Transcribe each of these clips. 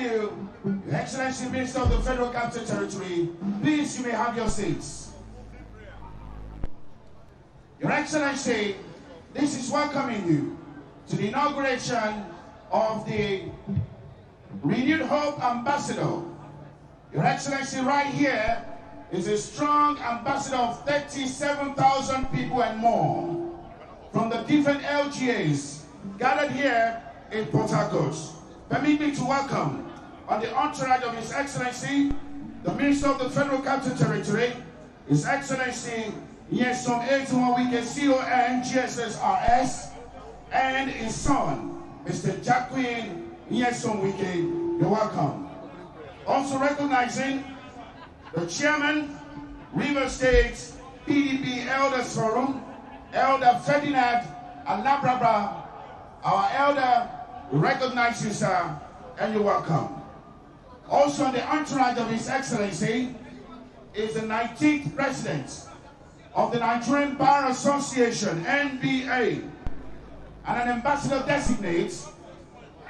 you, Your Excellency Minister of the Federal Capital Territory. Please, you may have your seats. Your Excellency, this is welcoming you to the inauguration of the Renewed Hope Ambassador. Your Excellency, right here is a strong ambassador of 37,000 people and more from the different LGAs gathered here in Port Harcourt. Permit me to welcome, on the entourage of His Excellency, the Minister of the Federal Capital Territory, His Excellency Nyesom Wike, CON GSSRS, and his son, Mr. Jacqueline Nyesom Wike. You're welcome. Also recognizing the Chairman, River State PDP Elders Forum, Elder Ferdinand Alabrabra. Our elder, we recognize you, sir, and you're welcome. Also on the entourage of His Excellency is the 19th President of the Nigerian Bar Association, NBA, and an ambassador designates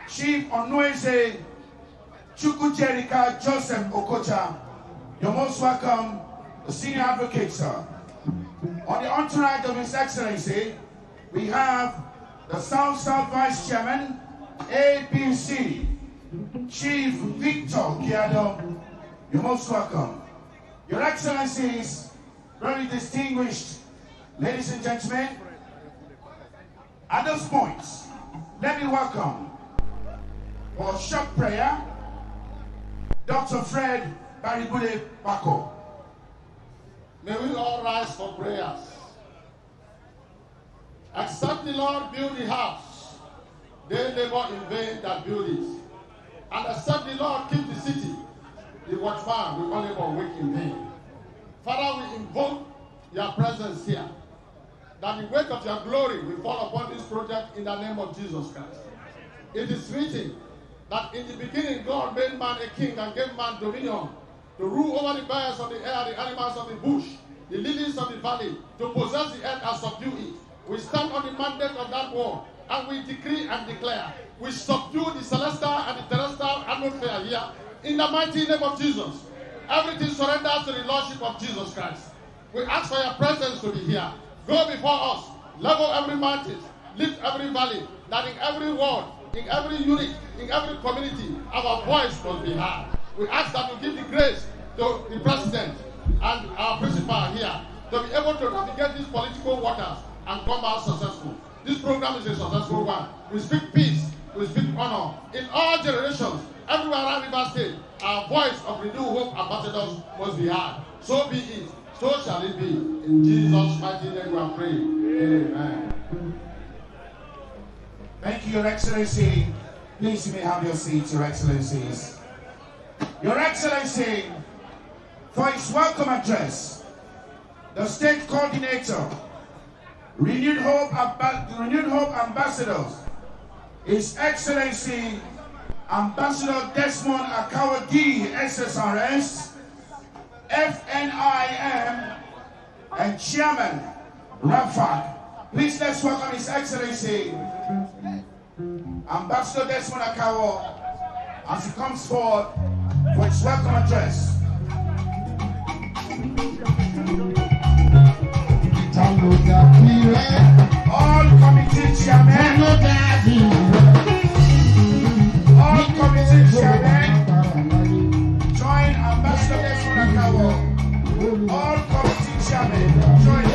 Chief Onoeze Chukwujerika Joseph Okocha. You're most welcome, the senior advocate, sir. On the entourage of His Excellency, we have the South Vice Chairman, APC, Chief Victor Kiado. You're most welcome. Your Excellencies, very distinguished ladies and gentlemen, at this point, let me welcome for a short prayer, Dr. Fred Baribule Bako. May we all rise for prayers. Except the Lord build the house, they labor in vain that build it. And except the Lord keep the city, the watchman will only awake in vain. Father, we invoke your presence here, that the weight of your glory will fall upon this project in the name of Jesus Christ. It is written that in the beginning God made man a king and gave man dominion to rule over the birds of the air, the animals of the bush, the lilies of the valley, to possess the earth and subdue it. We stand on the mandate of that word, and we decree and declare, we subdue the celestial and the terrestrial atmosphere here in the mighty name of Jesus. Everything surrenders to the Lordship of Jesus Christ. We ask for your presence to be here. Go before us, level every mountain, lift every valley, that in every ward, in every unit, in every community, our voice must be heard. We ask that you give the grace to the President and our principal here to be able to navigate these political waters and come out successful. This program is a successful one. We speak peace, we speak honor. In all generations, everywhere around River State, our voice of renewed hope ambassadors must be heard. So be it, so shall it be. In Jesus' mighty name we are praying. Amen. Thank you, Your Excellency. Please, you may have your seats, Your Excellencies. Your Excellency, for his welcome address, the State Coordinator, Renewed Hope Ambassadors, His Excellency Ambassador Desmond Akawadi, SSRS, FNIM, and Chairman Rafak. Please let's welcome His Excellency Ambassador Desmond Akawo as he comes forward for his welcome address. All committee chairmen, join Ambassador Desmond Akawo. All committee chairmen, join him.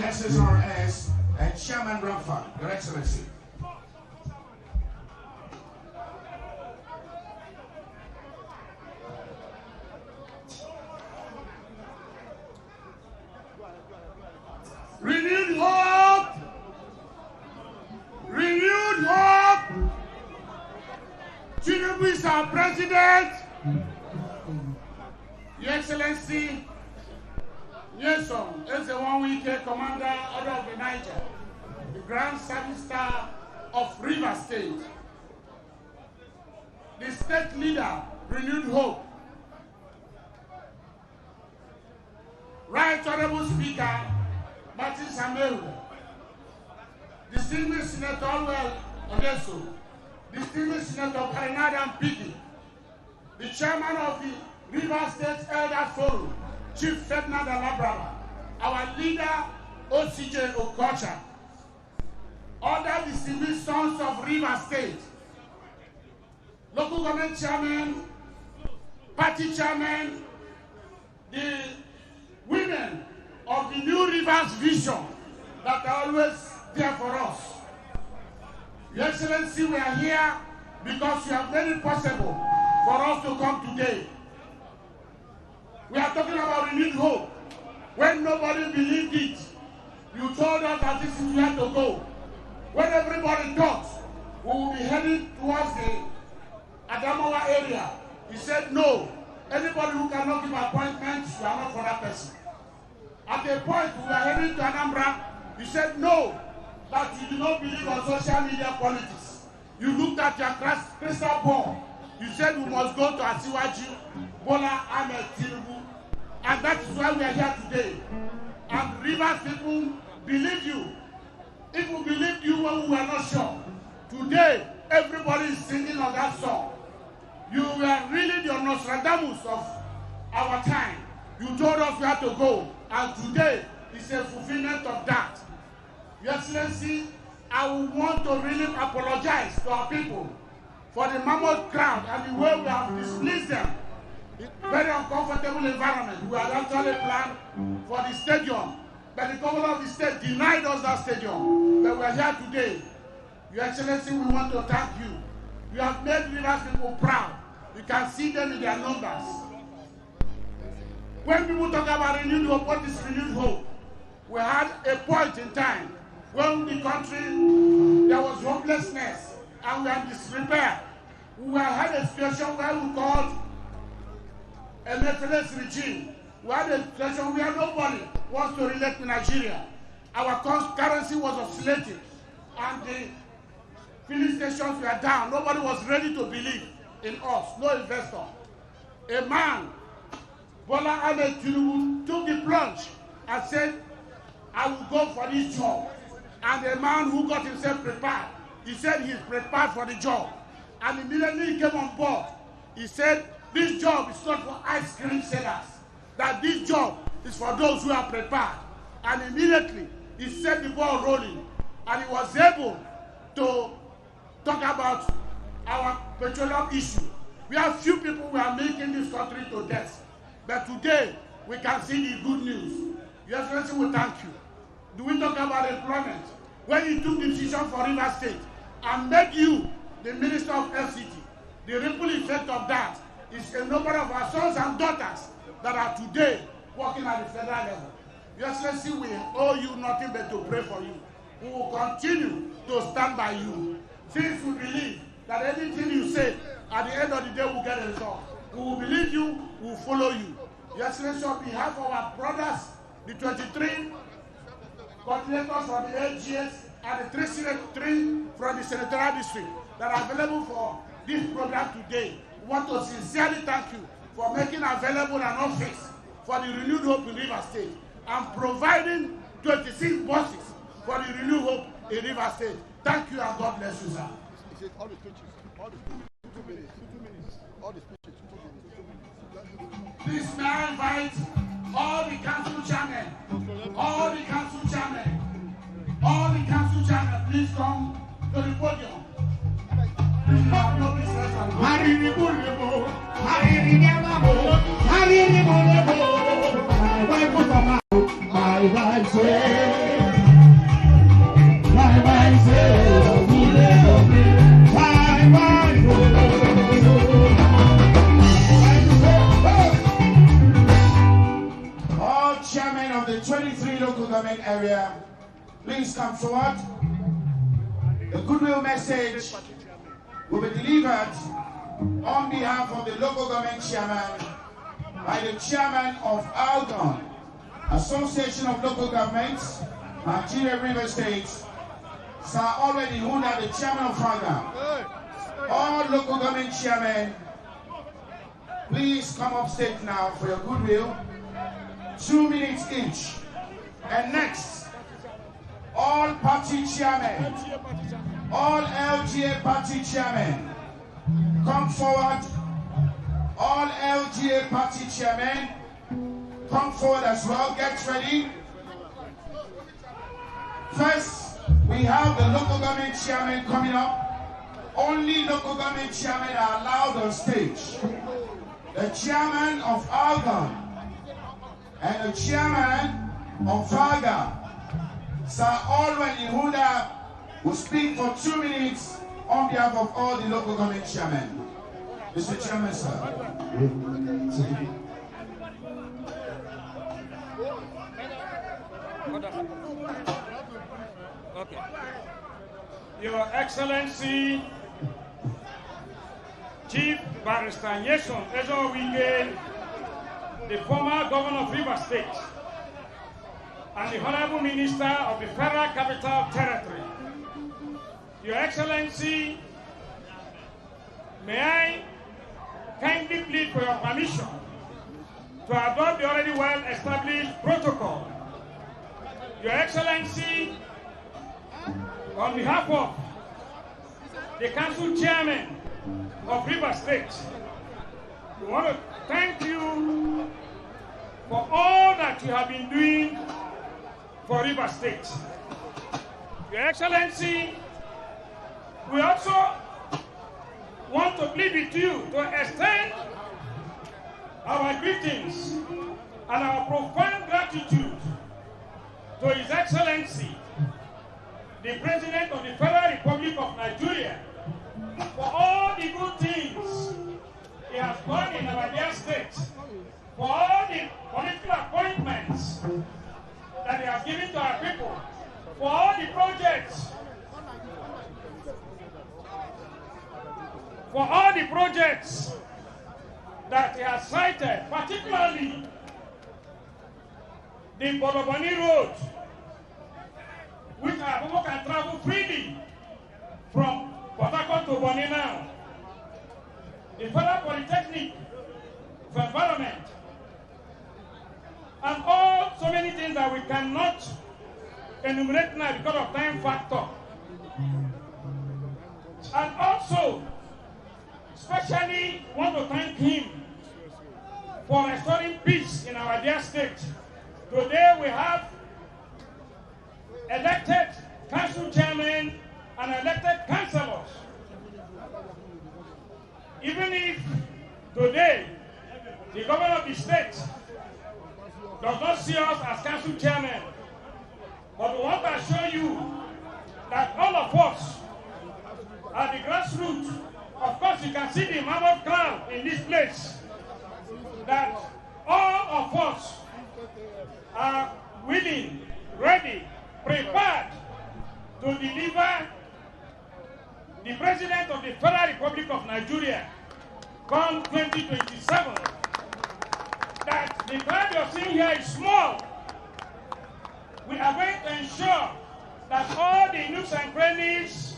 SSRS, and Chairman Rafa, Your Excellency. Renewed hope! Renewed hope! Tinubu is our president. Your Excellency, Nyesom is the one-week commander order of the Niger, the Grand Service Star of River State. The state leader, Renewed Hope. Right Honorable Speaker, Martin Samuel. Distinguished Senatorial Odeso. Distinguished Senator Karinadam Piki. The chairman of the River State Elder Forum, Chief Ferdinand Alabrava, our leader, OCJ Okocha, other distinguished sons of River State, local government chairman, party chairman, the women of the New Rivers Vision that are always there for us. Your Excellency, we are here because you have made it possible for us to come today. We are talking about renewed hope. When nobody believed it, you told us that this is where to go. When everybody thought we will be heading towards the Adamawa area, he said no. Anybody who cannot give appointments, you are not for that person. At a point we were heading to Anambra, you said no, that you do not believe on social media politics. You looked at your crystal ball. You said we must go to Asiwaju, Bola Ahmed Tinubu. And that is why we are here today. And Rivers people believe you. If we believed you when we were not sure, today everybody is singing on that song. You were really the Nostradamus of our time. You told us we had to go. And today is a fulfillment of that. Your Excellency, I would want to really apologize to our people for the mammoth crowd and the way we have displeased them. Very uncomfortable environment. We had actually planned for the stadium, but the governor of the state denied us that stadium. But we are here today. Your Excellency, we want to thank you. You have made Rivers people proud. You can see them in their numbers. When people talk about renewed hope, what is renewed hope? We had a point in time when the country, there was hopelessness and we had disrepair. We had a situation where we called a Methodist regime. We had a situation where nobody wants to relate to Nigeria. Our currency was oscillating and the filling stations were down. Nobody was ready to believe in us, no investor. A man, Bola Ahmed Tinubu, took the plunge and said, I will go for this job. And a man who got himself prepared, he said he's prepared for the job. And immediately he came on board. He said, this job is not for ice cream sellers, that this job is for those who are prepared. And immediately he set the ball rolling and he was able to talk about our petroleum issue. We have few people who are making this country to death. But today, we can see the good news. Your Excellency, we thank you. Do we talk about employment? When you took the decision for River State and made you the Minister of FCT, the ripple effect of that is a number of our sons and daughters that are today working at the federal level. Your Excellency, we owe you nothing but to pray for you. We will continue to stand by you. Since we believe that anything you say, at the end of the day, will get a result. We will believe you, we will follow you. Your Excellency, on behalf of our brothers, the 23 coordinators from the AGS and the 3 from the Senatorial District that are available for this program today, we want to sincerely thank you for making available an office for the Renewed Hope in River State and providing 26 buses for the Renewed Hope in River State. Thank you and God bless you, sir. All the speeches, 2 minutes, 2 minutes, all the speeches, 2 minutes. Please may I invite all the council chairmen, please come to the podium. You have no business at all. My wife said, please come forward. The Goodwill message will be delivered on behalf of the local government chairman by the chairman of ALGON, Association of Local Governments, Nigeria River States, Sir Already Hunda, the chairman of ALGON. All local government chairmen, please come up stage now for your Goodwill. 2 minutes each. And next, all party chairmen, all LGA party chairmen, come forward. All LGA party chairmen, come forward as well. Get ready. First, we have the local government chairman coming up. Only local government chairmen are allowed on stage. The chairman of ALGON and the chairman of VAGA, Sir Already Hunda, will speak for 2 minutes on behalf of all the local government chairmen. Mr. Chairman, sir. Okay. Your Excellency, Chief Barrister Nyesom Ezowike, the former governor of River State, and the Honorable Minister of the Federal Capital Territory. Your Excellency, may I kindly plead for your permission to adopt the already well-established protocol. Your Excellency, on behalf of the Council Chairman of River State, we want to thank you for all that you have been doing for River State. Your Excellency, we also want to plead with you to extend our greetings and our profound gratitude to His Excellency, the President of the Federal Republic of Nigeria, for all the good things he has done in our dear state, for all the political appointments that he has given to our people, for all the projects, that he has cited, particularly the Bodoboni Road, which our people can travel freely from Port Harcourt to Bonny now. The Federal Polytechnic for Environment, and so many things that we cannot enumerate now because of time factor. And also, especially want to thank him for restoring peace in our dear state. Today we have elected council chairmen and elected councillors. Even if today the governor of the state does not see us as council chairmen, but we want to assure you that all of us are the grassroots. Of course, you can see the mammoth crowd in this place, that all of us are willing, ready, prepared to deliver the President of the Federal Republic of Nigeria come 2027. That the crowd you're seeing here is small. We are going to ensure that all the nooks and crannies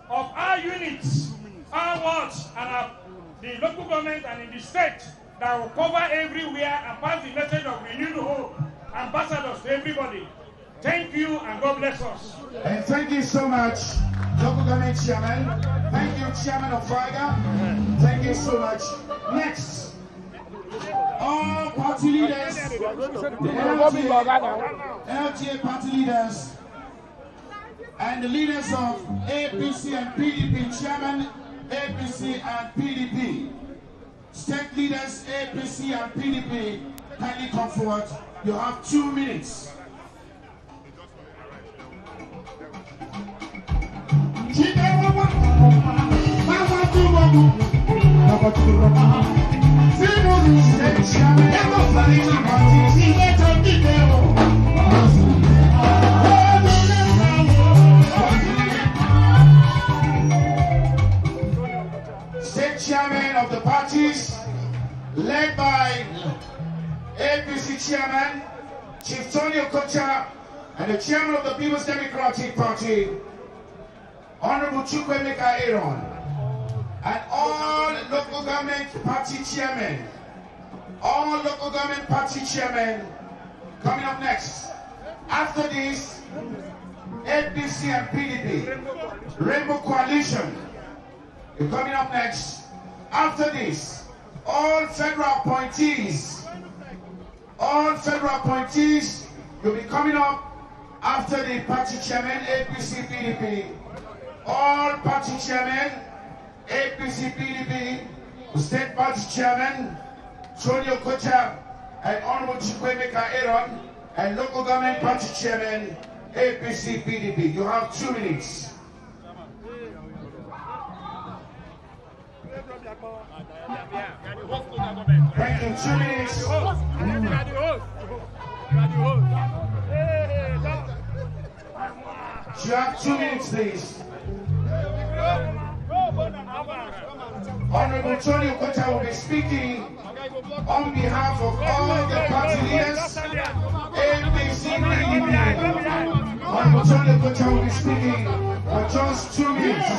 of our units, our wards, and the local government and in the state, that will cover everywhere and pass the message of renewed hope, ambassadors to everybody. Thank you and God bless us. And thank you so much, local government chairman. Thank you, chairman of FIGA. Thank you so much. Next, all party leaders, the LGA party leaders, and the leaders of APC and PDP, chairman APC and PDP, state leaders APC and PDP, kindly come forward. You have 2 minutes. led by APC Chairman, Chief Tony Okocha, and the Chairman of the People's Democratic Party, Honorable Chukwemeka Aaron, and all local government party chairmen, coming up next. After this, APC and PDP, Rainbow Coalition, is coming up next. After this, all federal appointees will be coming up after the party chairman, APC, PDP. All party chairmen, APC, PDP, state party chairman, Tony Okocha, and Honorable Chukwemeka Aaron, and local government party chairman, APC, PDP. You have 2 minutes. Thank you. 2 minutes. You have 2 minutes, please. Honorable Tony Okocha will be speaking on behalf of all the party leaders, APC, PDP. Honorable Tony Okocha will be speaking for just 2 minutes.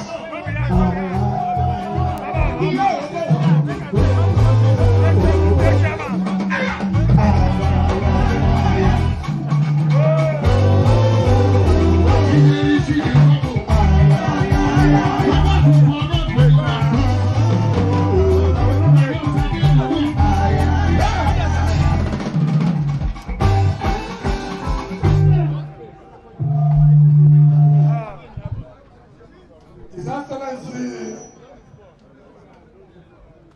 His Excellency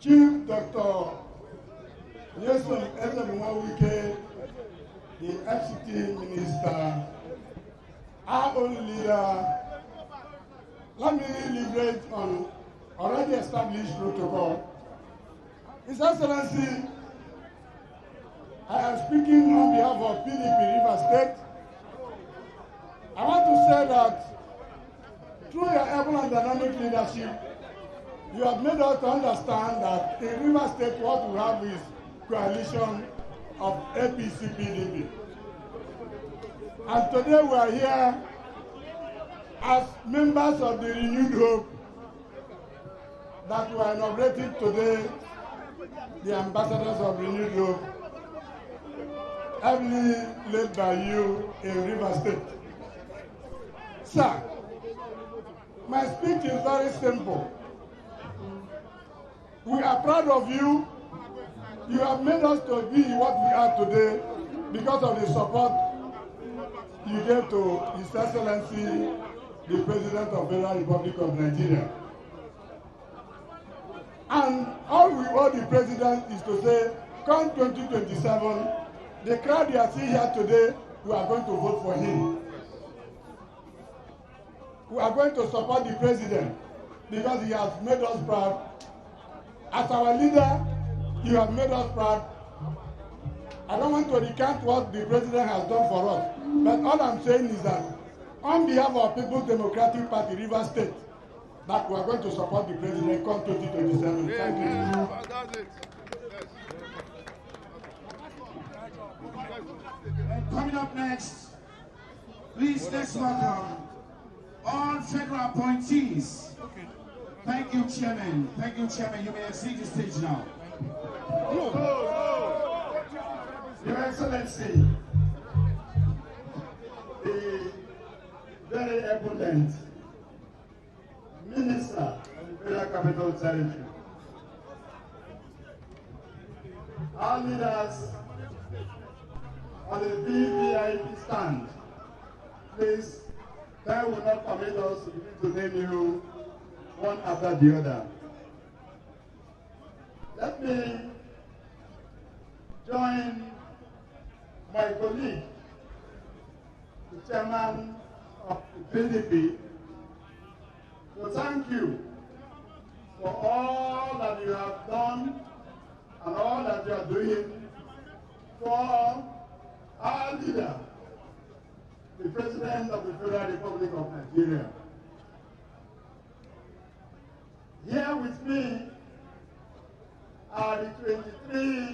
Chief Dr. Nelson Ezebunwawike, the FCT Minister, our own leader, let me elaborate on already established protocol. His Excellency, I am speaking on behalf of PDP River State. I want to say that through your able and dynamic leadership, you have made us to understand that in River State what we have is coalition of APC PDP. And today we are here as members of the renewed hope that we are inaugurating today, the ambassadors of renewed hope, heavily led by you in River State. Sir, my speech is very simple. We are proud of you. You have made us to be what we are today because of the support you gave to His Excellency, the President of the Federal Republic of Nigeria. And all we owe the President is to say, come 2027, the crowd you are seeing here today, we are going to vote for him. We are going to support the President because he has made us proud. As our leader, you have made us proud. I don't want to recount what the President has done for us, but all I'm saying is that on behalf of People's Democratic Party, River State, that we are going to support the President come 2027. Thank you. That's it. And coming up next, please let's welcome all federal appointees. Thank you, Chairman. Thank you, Chairman. You may exit the stage now. Your Excellency, the very abundant Minister of the Federal Capital Territory, our leaders on the VVIP stand, please, time will not permit us to name you one after the other. Let me join my colleague, the chairman of the PDP, to thank you for all that you have done and all that you are doing for our leader, the President of the Federal Republic of Nigeria. Here with me are the 23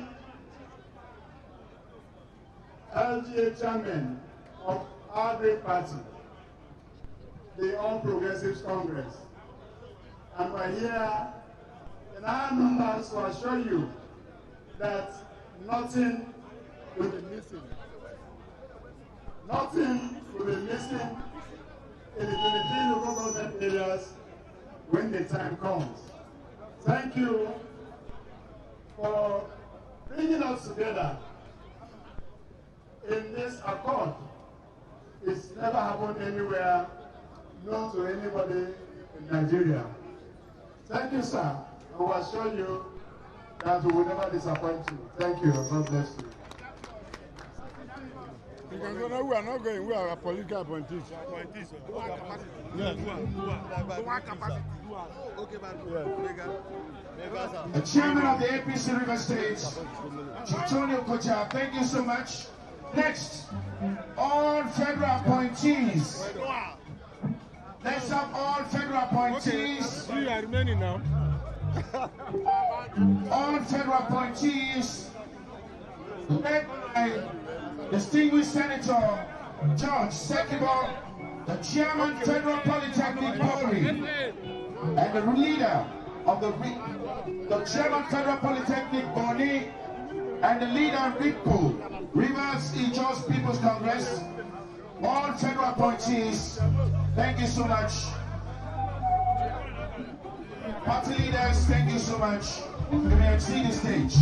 chairman of our great party, the All Progressives Congress. And we're here in our numbers to assure you that nothing will be missing. Nothing will be missing in the 23 local government areas when the time comes. Thank you for bringing us together in this accord. It's never happened anywhere, not to anybody in Nigeria. Thank you, sir. I will assure you that we will never disappoint you. Thank you. God bless you. You can go now. We are not going. We are political appointees. Yes. The chairman of the APC River State, Senatorial, thank you so much. Next, all federal appointees. Let's have all federal appointees. You are remaining now. All federal appointees, led by distinguished Senator George Sekibo, the chairman Federal Polytechnic Board, and the leader of the chairman Federal Polytechnic Body, and the leader RIPPO, Rivers Ijos People's Congress. All federal appointees, thank you so much. Party leaders, thank you so much. You may exceed the stage.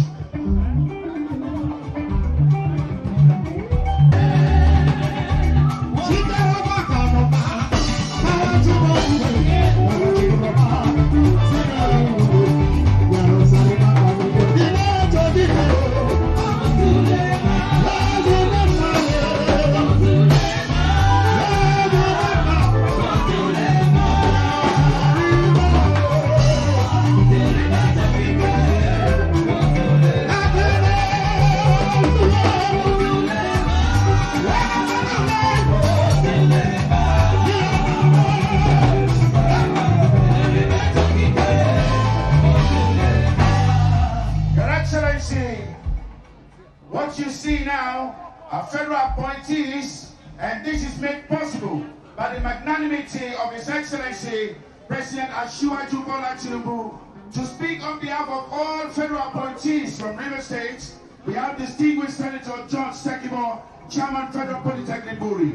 What you see now are federal appointees, and this is made possible by the magnanimity of His Excellency President Asiwaju Bola Tinubu. To speak on behalf of all federal appointees from River State, we have distinguished Senator George Sekibo, Chairman Federal Polytechnic Board.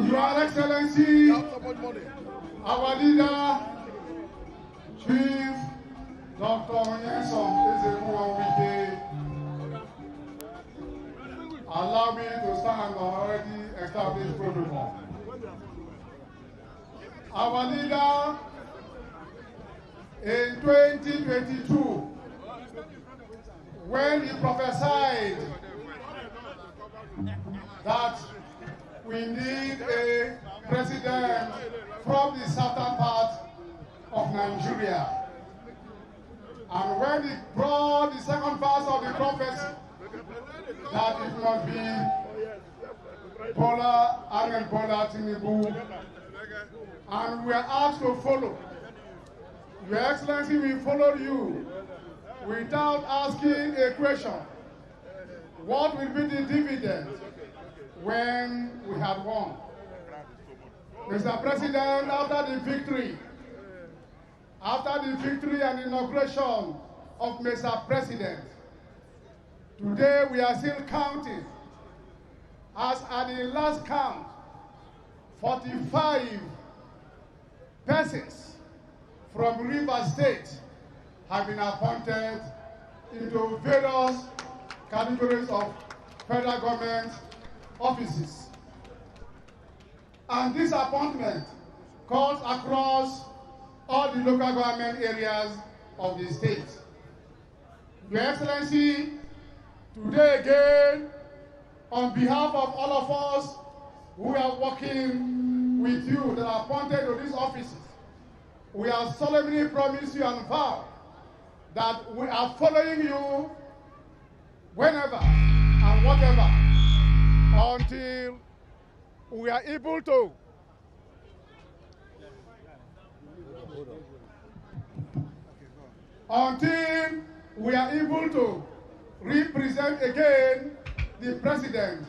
Your Excellency, our leader, Chief Dr. Nyesom Ezewuwike, allow me to stand on already established protocol. Our leader, in 2022, when he prophesied that we need a president from the southern part of Nigeria. And when he brought the second verse of the prophecy, that it must be Bola Tinubu, and we are asked to follow. Your Excellency, we followed you without asking a question. What will be the dividend when we have won? Mr. President, after the victory and inauguration of Mr. President, today we are still counting. As at the last count, 45 persons from River State have been appointed into various categories of federal government offices. And this appointment cuts across all the local government areas of the state. Your Excellency, today again, on behalf of all of us who are working with you that are appointed to these offices, we have solemnly promised you and vow that we are following you whenever and whatever until we are able to until we are able to represent again the president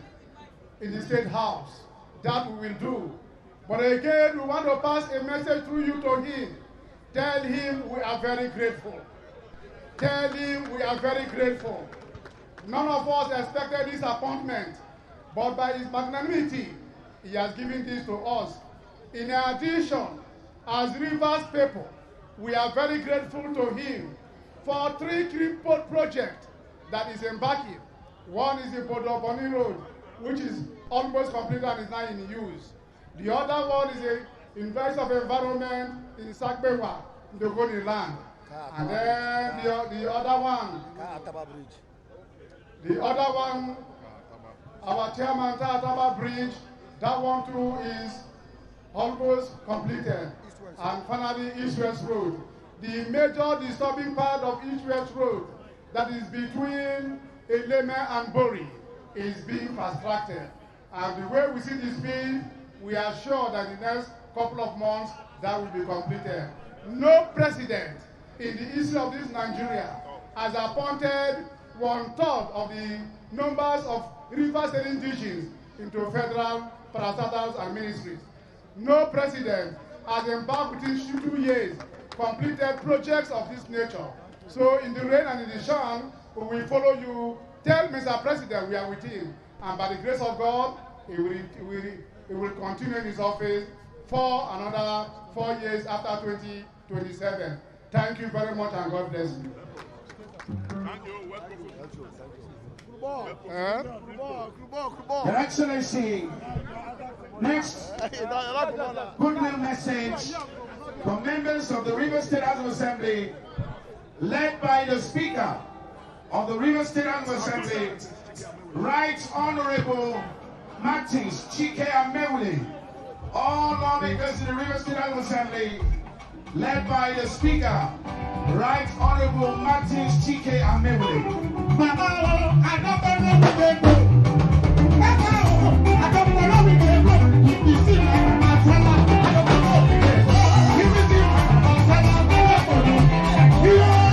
in the State House. That we will do. But again, we want to pass a message through you to him. Tell him we are very grateful. Tell him we are very grateful. None of us expected this appointment, but by his magnanimity, he has given this to us. In addition, as Rivers people, we are very grateful to him for 3 critical projects that is embarking. One is the Bodo Boni Road, which is almost completed and is now in use. The other one is the Invest of Environment in Sakbewa, in the Golden Land. And then the other one, our chairman Tataba Bridge, that one too is almost completed. And finally, East-West Road. The major disturbing part of East-West Road that is between Eleme and Bori is being fast-tracked. And the way we see this speed, we are sure that in the next couple of months, that will be completed. No president in the history of this Nigeria has appointed 1/3 of the numbers of River State indigenes into federal parastatals and ministries. No president has embarked within 2 years completed projects of this nature. So in the rain and in the shine, we will follow you. Tell Mr. President we are with him. And by the grace of God, he will continue in his office for another 4 years after 2027. Thank you very much and God bless you. Your Excellency, next goodwill message from members of the River State House of Assembly, led by the Speaker of the River State House of Assembly, Right Honorable Martins Chike Amewule. All lawmakers in the River State House of Assembly, led by the Speaker, Right Honorable Martins Chike Amewule. Yeah.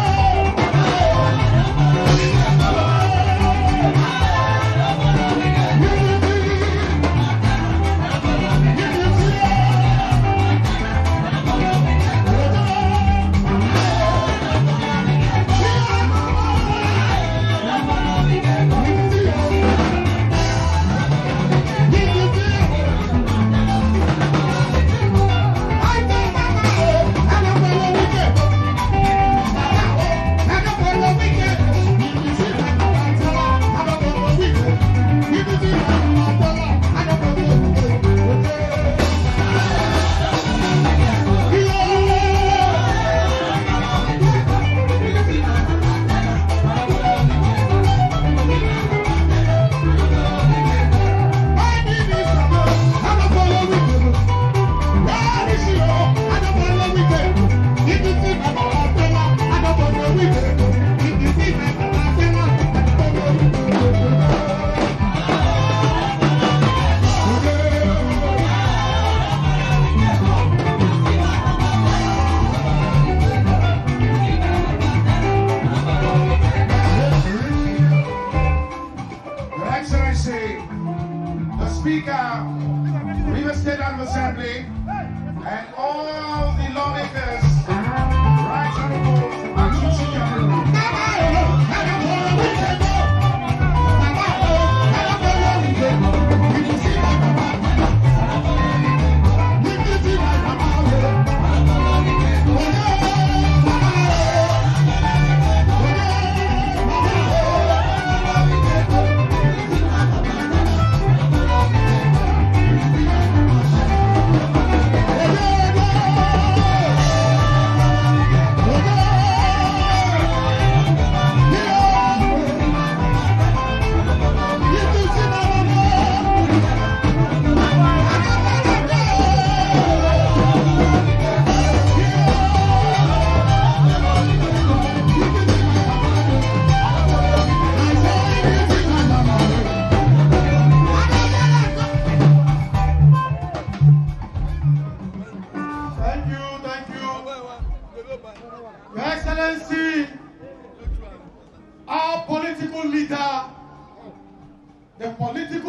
political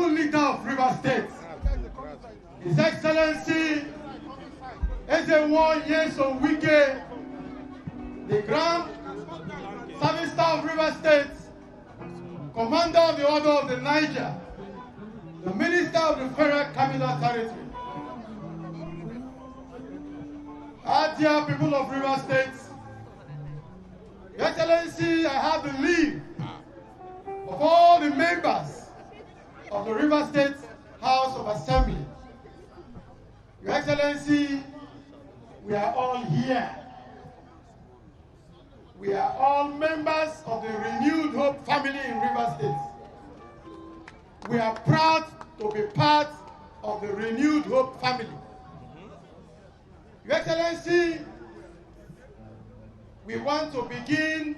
leader of River State, His Excellency Eze1 Nyesom Wike, the Grand Service Staff of River State, Commander of the Order of the Niger, the Minister of the Federal Capital Territory. Our dear people of River State, Your Excellency, I have the leave of all the members of the River State House of Assembly. Your Excellency, we are all here. We are all members of the Renewed Hope family in River State. We are proud to be part of the Renewed Hope family. Your Excellency, we want to begin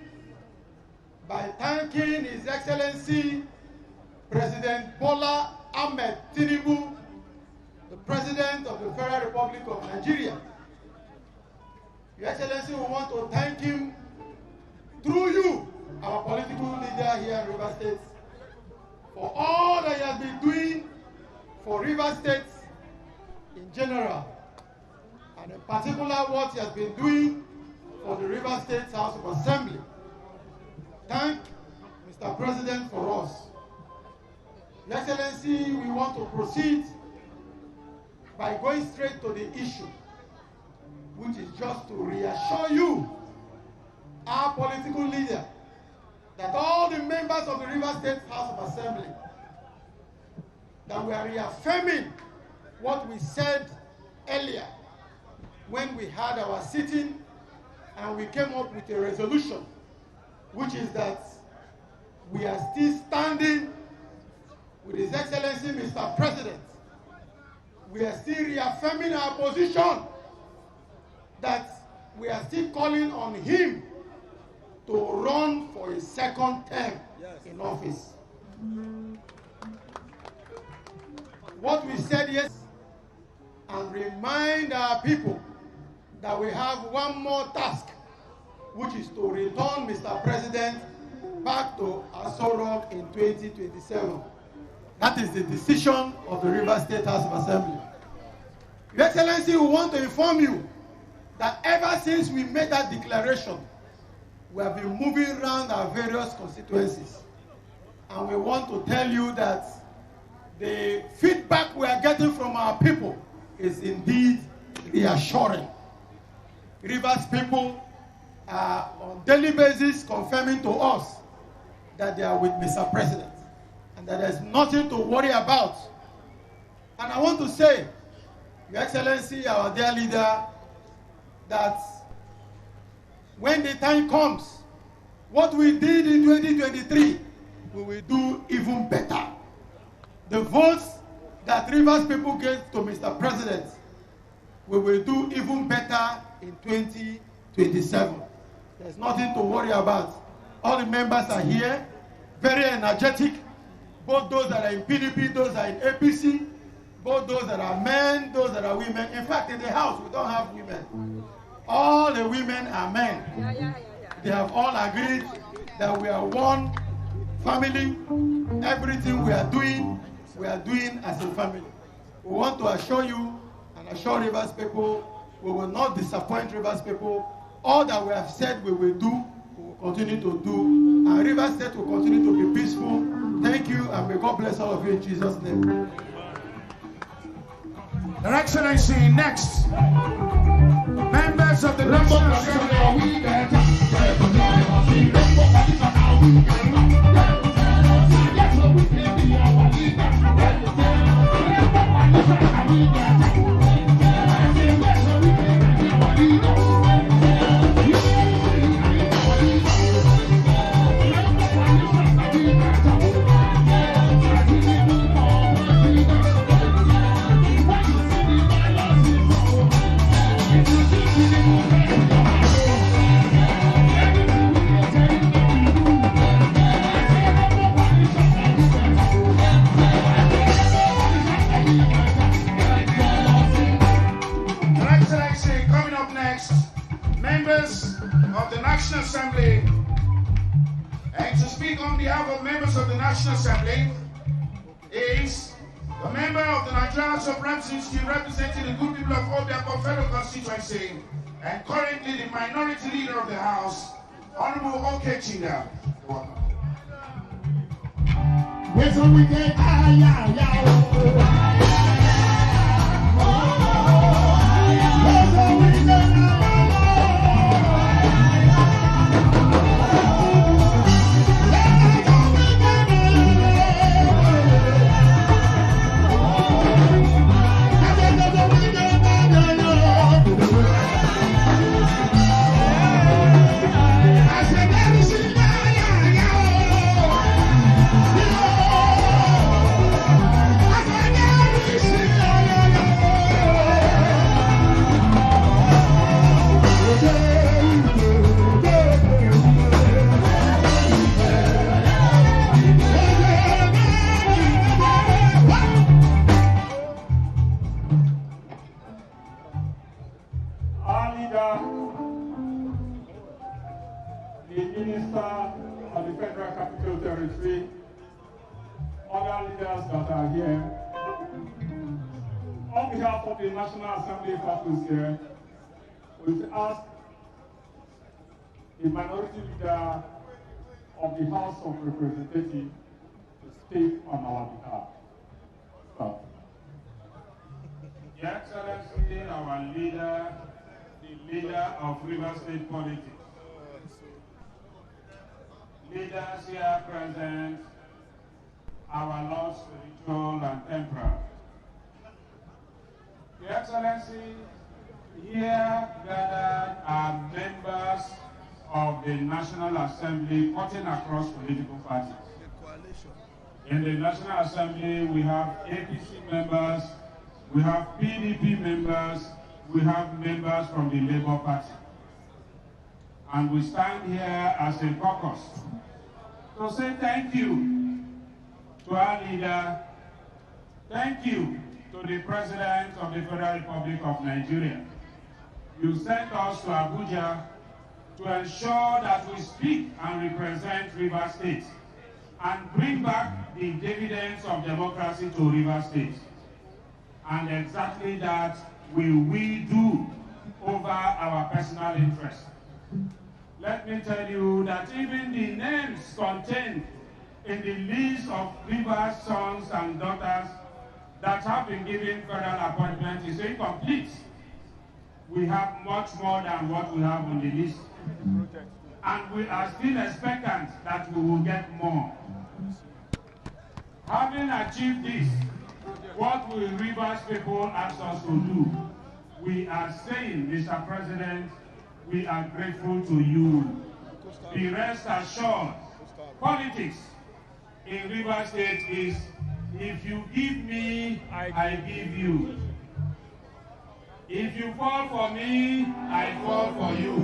by thanking His Excellency President Bola Ahmed Tinubu, the President of the Federal Republic of Nigeria. Your Excellency, we want to thank him through you, our political leader here in River State, for all that he has been doing for River State in general, and in particular what he has been doing for the River State House of Assembly. Thank Mr. President for us. Your Excellency, we want to proceed by going straight to the issue, which is just to reassure you, our political leader, that all the members of the River State House of Assembly, that we are reaffirming what we said earlier when we had our sitting and we came up with a resolution, which is that we are still standing with His Excellency Mr. President. We are still reaffirming our position that we are still calling on him to run for a second term in office. What we said yesterday, and remind our people that we have one more task, which is to return Mr. President back to Aso Rock in 2027. That is the decision of the River State House of Assembly. Your Excellency, we want to inform you that ever since we made that declaration, we have been moving around our various constituencies. And we want to tell you that the feedback we are getting from our people is indeed reassuring. Rivers people are on daily basis confirming to us that they are with Mr. President and that there's nothing to worry about. And I want to say, Your Excellency, our dear leader, that when the time comes, what we did in 2023, we will do even better. The votes that Rivers people gave to Mr. President, we will do even better in 2027. There's nothing to worry about. All the members are here, very energetic, both those that are in PDP, those that are in APC, both those that are men, those that are women. In fact, in the house, we don't have women. All the women are men. They have all agreed that we are one family. Everything we are doing as a family. We want to assure you and assure Rivers people, we will not disappoint Rivers people. All that we have said we will do, we will continue to do. And Rivers State will continue to be peaceful. Thank you, and may God bless all of you in Jesus' name. Your Excellency, next, members of the National Assembly. on behalf of members of the National Assembly is the member of the Nigerian House of Representatives representing the good people of Obiako Federal Constituency and currently the minority leader of the House, Honorable O.K. Chinda. Welcome. Other leaders that are here, on behalf of the National Assembly caucus here, we ask the minority leader of the House of Representatives to speak on our behalf. Stop. Your Excellency, our leader, the leader of River State politics, leaders here present, our Lord spiritual and temporal. Your Excellency, here gathered are members of the National Assembly cutting across political parties. In the National Assembly, we have APC members, we have PDP members, we have members from the Labour Party. And we stand here as a caucus to say thank you to our leader, thank you to the President of the Federal Republic of Nigeria. You sent us to Abuja to ensure that we speak and represent River State and bring back the dividends of democracy to River State. And exactly that will we do over our personal interest. Let me tell you that even the names contained in the list of River sons and daughters that have been given federal appointment is incomplete. We have much more than what we have on the list. And we are still expectant that we will get more. Having achieved this, what will Rivers people ask us to do? We are saying, Mr. President, we are grateful to you. Be rest assured, politics in River State is, if you give me, I give you. If you fall for me, I fall for you.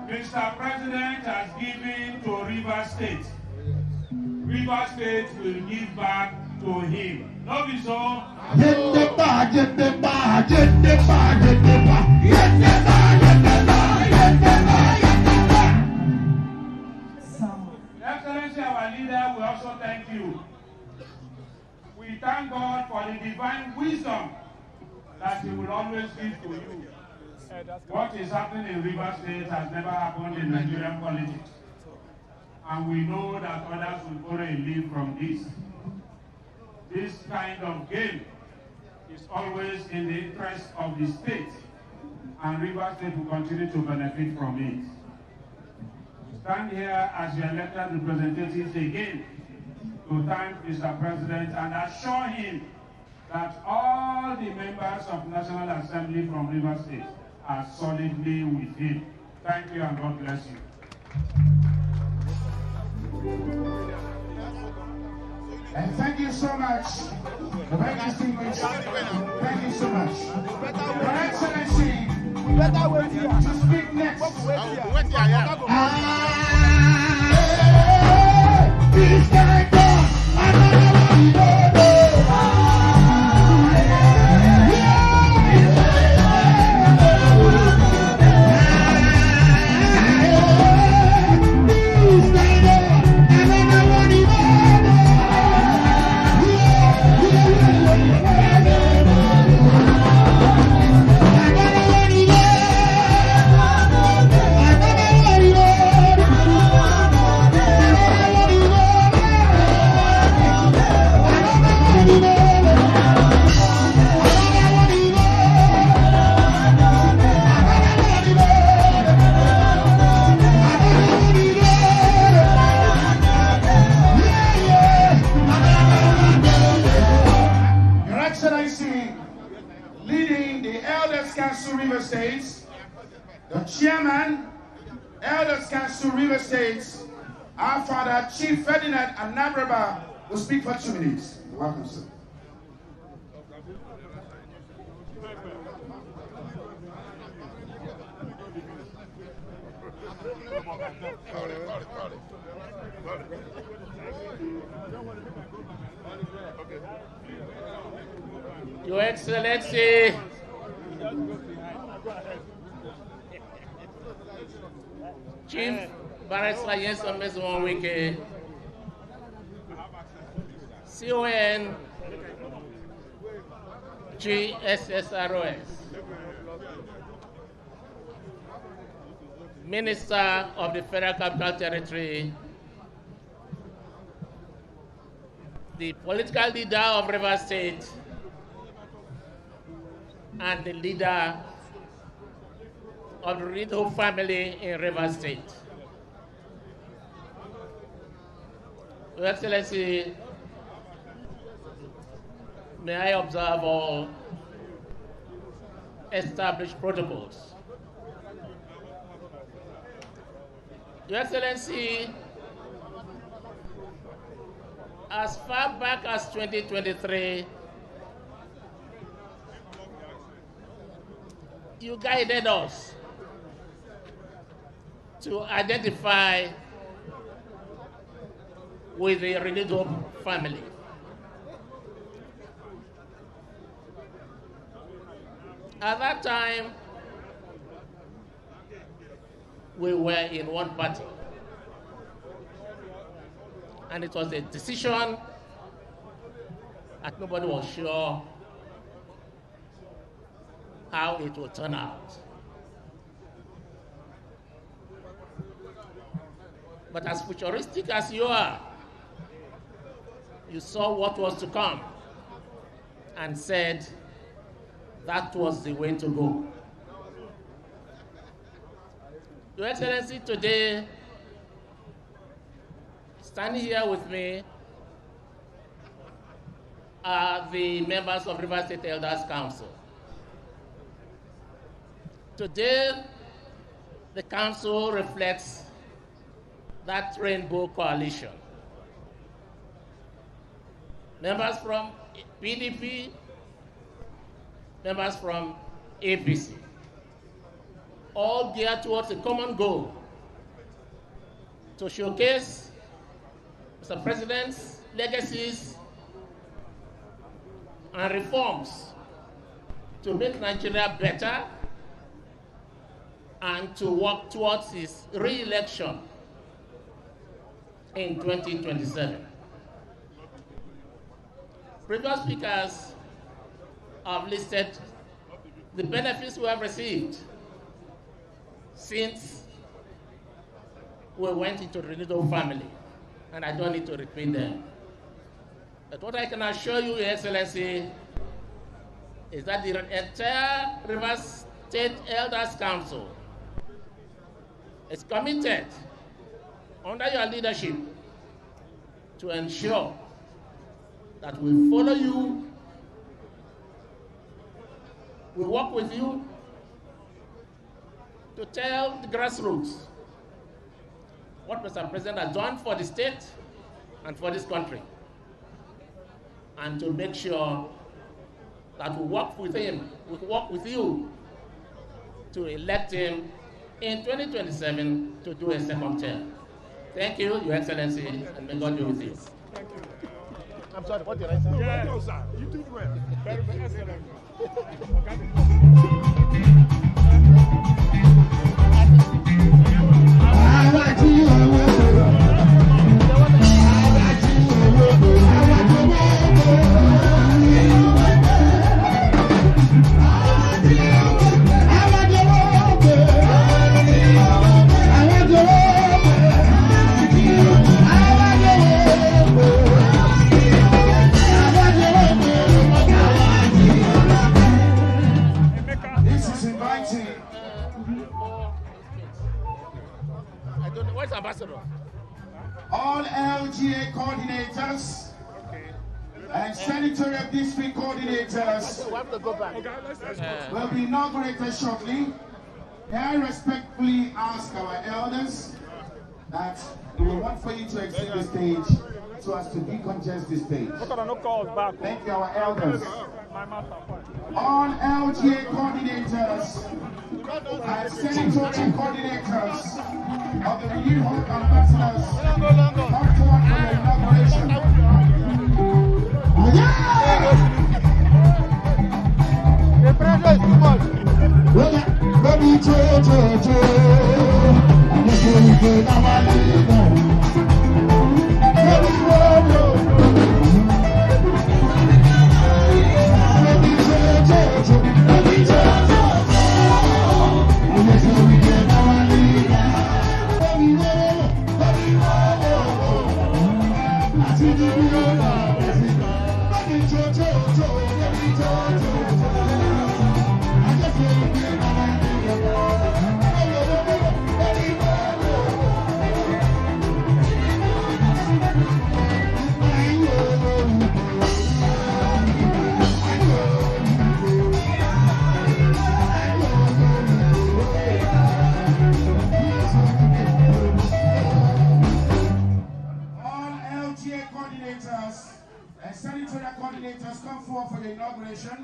Mr. President has given to River State. River State will give back to him. No be so? Excellency, our leader, we also thank you. We thank God for the divine wisdom that he will always give to you. What is happening in River State has never happened in Nigerian politics. And we know that others will borrow a leaf from this. This kind of game is always in the interest of the state, and River State will continue to benefit from it. We stand here as your elected representatives again to thank Mr. President and assure him that all the members of National Assembly from River State are solidly with him. Thank you and God bless you. And thank you so much. Very distinguished. Thank you so much. Your Excellency, to speak next. The chairman, Elders Council River States, our father, Chief Ferdinand Anabraba, will speak for 2 minutes. Welcome, sir. Your Excellency, Chief Barrister Yenson Mesonwike, CON GSSROS, Minister of the Federal Capital Territory, the political leader of Rivers State, and the leader of the Rideau family in Rivers State. Your Excellency, may I observe all established protocols. Your Excellency, as far back as 2023, you guided us to identify with the Rideau family. At that time, we were in one party, and it was a decision that nobody was sure how it will turn out. But as futuristic as you are, you saw what was to come and said that was the way to go. Your Excellency, today, standing here with me are the members of Rivers State Elders Council. Today, the council reflects that rainbow coalition. Members from PDP, members from APC, all geared towards a common goal to showcase Mr. President's legacies and reforms to make Nigeria better and to work towards his re-election in 2027. Previous speakers have listed the benefits we have received since we went into the Rideau family, and I don't need to repeat them. But what I can assure you, Your Excellency, is that the entire Rivers State Elders Council is committed under your leadership to ensure that we follow you, we work with you to tell the grassroots what Mr. President has done for the state and for this country, and to make sure that we work with him, we work with you to elect him in 2027 to do a second term. Thank you, Your Excellency, and may God be with you. Thank you. I'm sorry, what did I say? Yeah. No, sir. You did well. Very, very excellent. Ambassador. All LGA coordinators and Senatorial district coordinators We have to go back. will be inaugurated shortly. May I respectfully ask our elders that we want for you to exit the stage so as to decongest the stage. Thank you, our elders. All LGA coordinators and senatorial coordinators of the Renewed Hope Ambassadors come forward for the inauguration. The pressure is too much. And senatorial coordinators come forward for the inauguration.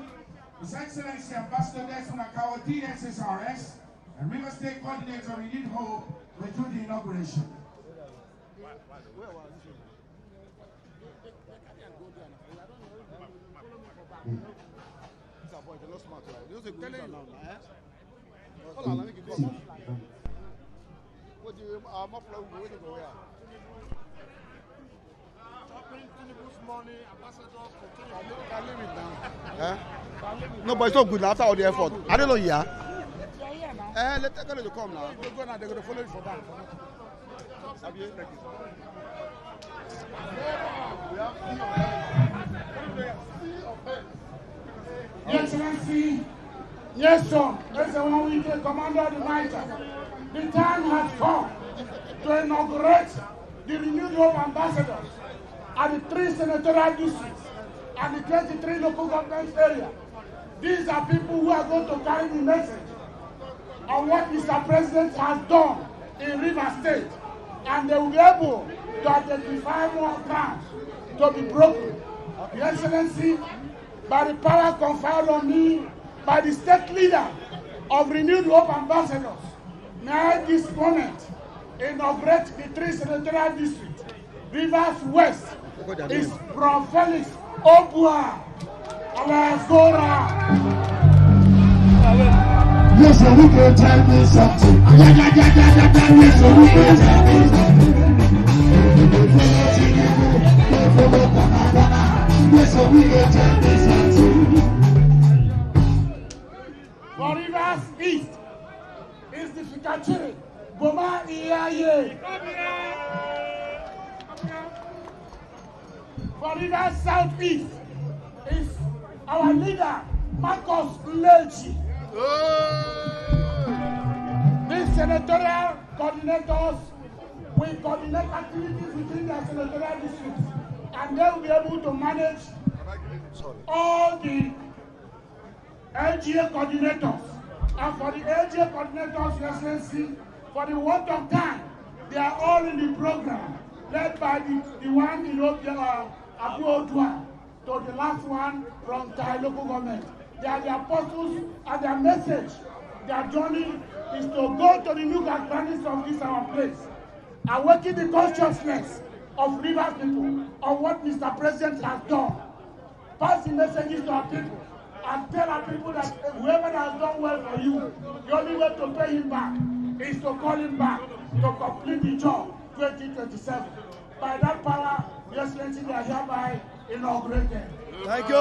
His Excellency Ambassador Desmond Akawo, DSSRS, and River State Coordinator Renewed Hope will do the inauguration. No, but it's not good now after all the effort. I don't know, yeah. Let's tell them to come now. They're going to follow you for that. Your Excellency, yes, sir. That's the one we get, Commander of the Night. The time has come to inaugurate the Renewed Hope Ambassadors at the 3 senatorial districts and the 23 local government areas. These are people who are going to carry the message of what Mr. President has done in River State, and they will be able to identify more grounds to be broken. Your Excellency, by the power conferred on me by the state leader of Renewed Hope Ambassadors, may I this moment inaugurate the 3 senatorial districts. Rivers West is Prof. Felix Obua Alagora. Yes, so we can tell me something. Yes, so we can tell me something. Yes, so we can tell me something. For Rivers East is the Fikachiri, Boma Iaye. For Rivers Southeast is our leader, Marcus Lechi. These senatorial coordinators will coordinate activities within their senatorial districts, and they will be able to manage all the LGA coordinators. And for the LGA coordinators, Your Excellency, for the want of time, they are all in the program, led by the one in Abu Odua to the last one from Thai local government. They are the apostles, and their message, their journey is to go to the new advantage of this our place, awaken the consciousness of River people of what Mr. President has done. Pass the messages to our people and tell our people that whoever has done well for you, the only way to pay him back is to call him back to complete the job 2027. By that power, Your Excellency, they are hereby inaugurated. Thank you.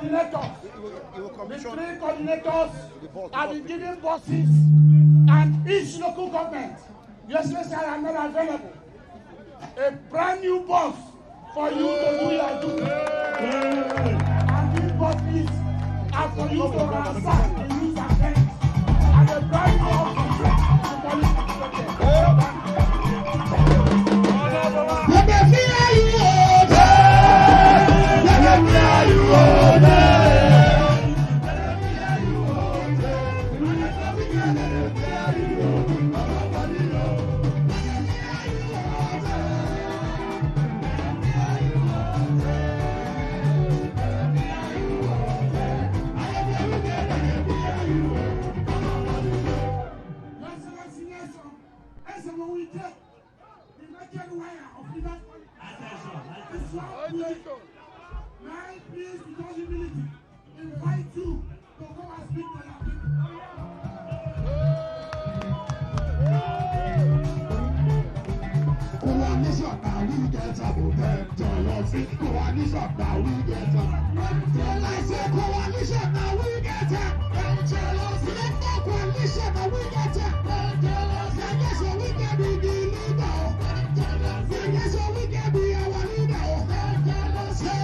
coordinators. The 3 coordinators have been given buses, and each local government, yesterday I am not available, a brand new bus for you to do your duty. And these buses are for you to ransack the news and things. And a brand new bus to police. Please, because humility, invite you to come and speak to your people. Coalition now we get up, coalition now we get up. I say coalition now we get up. Coalition now we get up. I guess what we can be the leader. I guess what we can be our leader. Say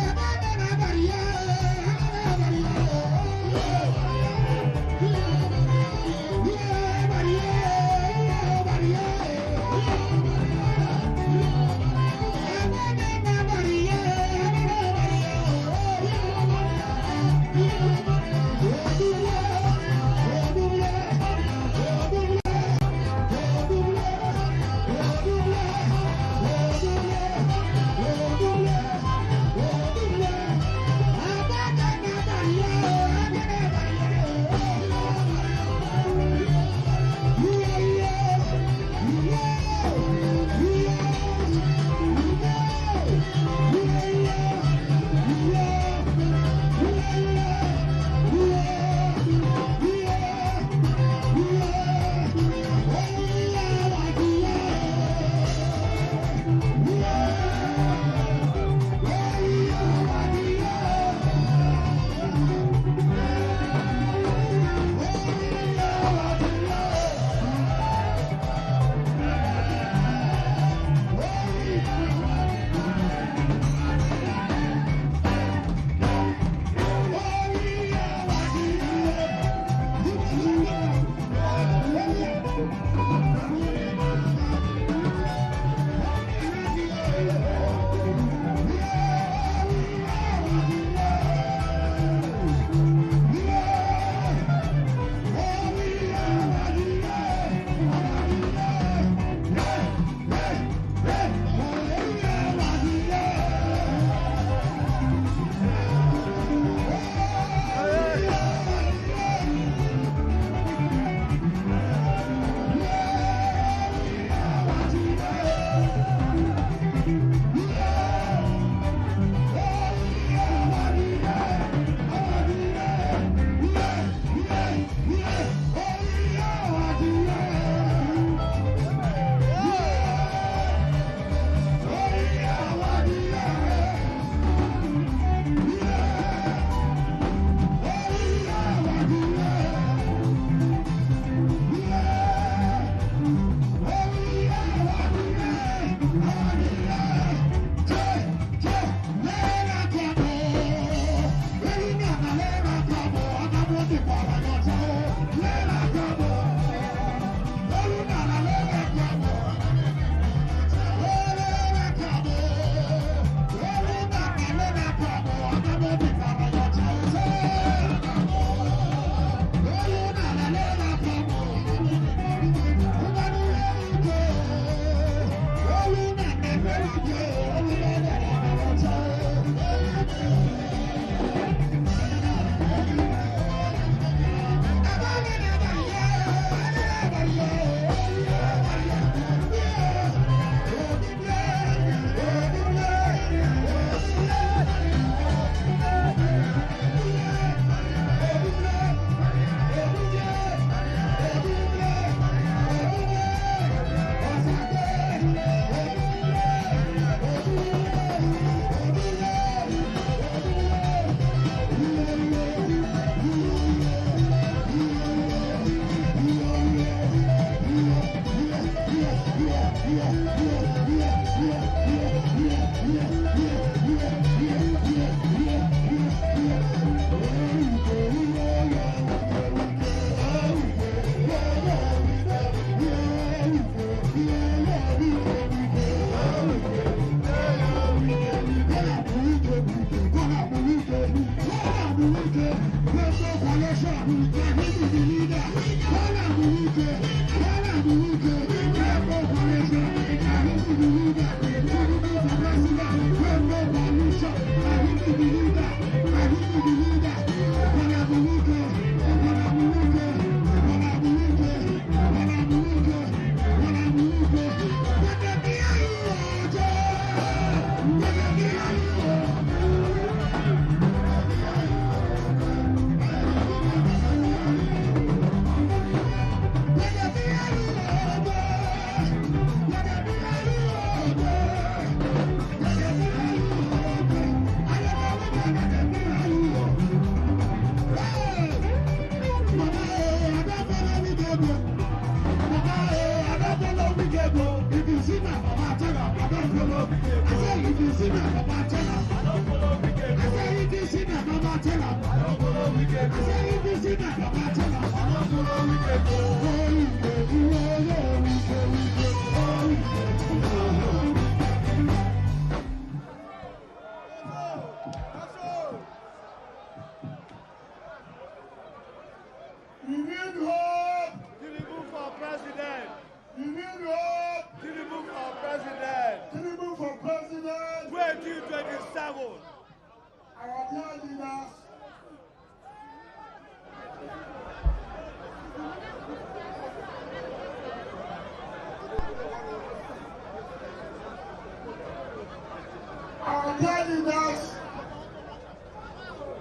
Our dear leaders,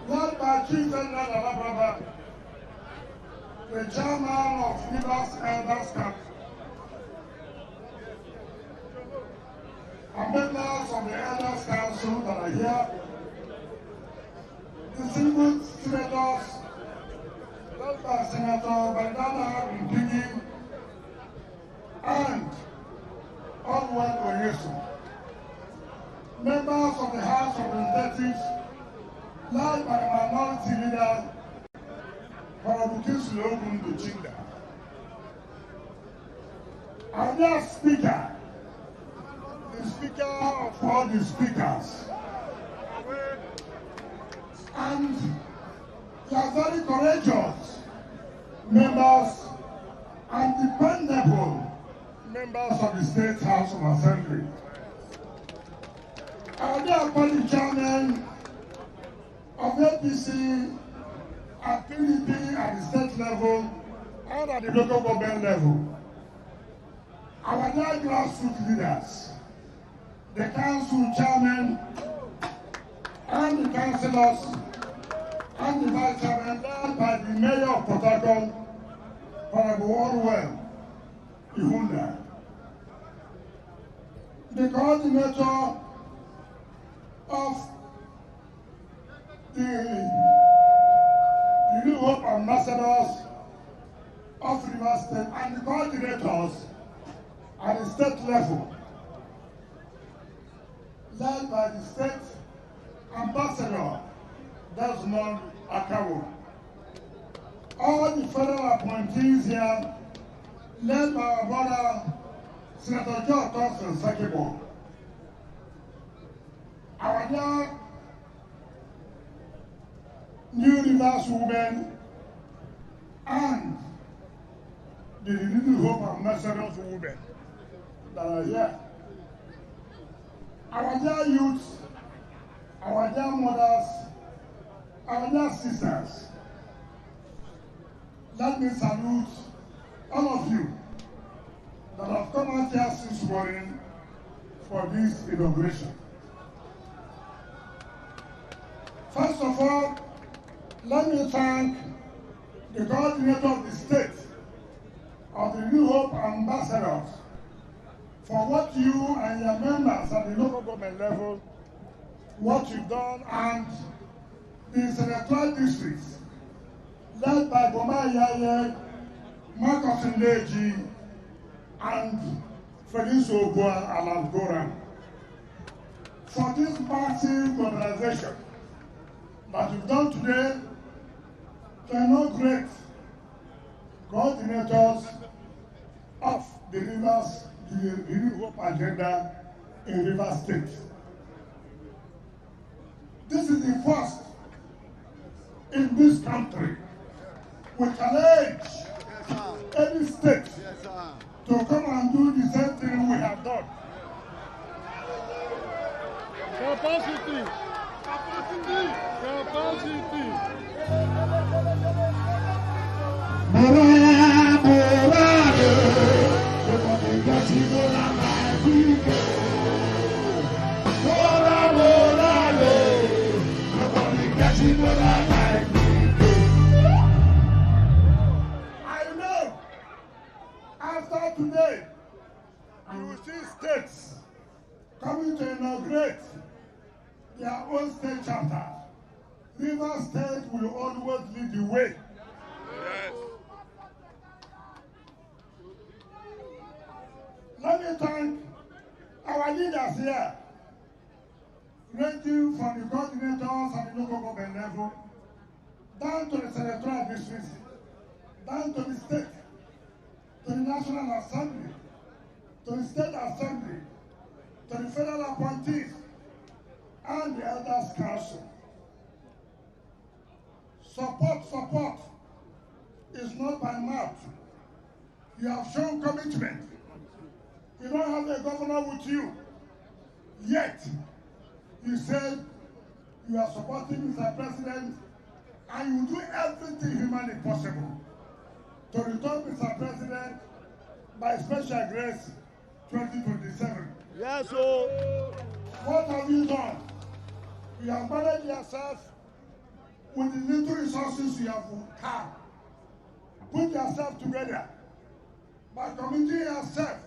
led by Chief Senatorial, the chairman of Leaders Elders Camp, and members of the Elders Council that are here, distinguished senators, led by Senator Bandana Mpigi, and Goodwill Oyesu, members of the House of Representatives, led by the minority leader, Honorable Ogun Chinda. Our dear Speaker, the Speaker of all the speakers, and they are very courageous members and dependable members of the State House of Assembly. Our dear party chairman of APC at PDP at the state level and at the local government level. Our dear grassroots leaders, the council chairman and the councillors and the vice chairman led by the mayor of Port Harcourt, Honorable Goodwill Ihunda. The coordinator of the New Hope Ambassadors of Rivers State and the coordinators at the state level, led by the state ambassador Desmond Akawo. All the federal appointees here, led by our brother Senator George Thompson Sakibo. Our young New Rivers women and the New Hope Ambassadors women that are here. Our dear youths, our dear mothers, our dear sisters, let me salute all of you that have come out here since morning for this inauguration. First of all, let me thank the coordinator of the state of the New Hope Ambassadors for what you and your members at the local government level, what you've done, and the senatorial districts led by Boma Yaye, Marcus Ndeji, and Felix Ogua Alangora for this massive mobilization that you've done today to inaugurate coordinators of the Rivers, the New Hope agenda in Rivers State. This is the first this country. We challenge any state to come and do the same thing we have done. Capacity. I know after today, you will see states coming to inaugurate their own state chapter. River State will always lead the way. Yes. Let me thank our leaders here, ranging from the coordinators at the local government level, down to the Senatorial districts, down to the state, to the National Assembly, to the State Assembly, to the Federal Appointees, and the Elders Council. Support is not by mouth. You have shown commitment. You don't have a governor with you. Yet, you said you are supporting Mr. President and you will do everything humanly possible to return Mr. President by special grace 2027. Yes, sir. What have you done? You have managed yourself with the little resources you have had. Put yourself together by committing yourself,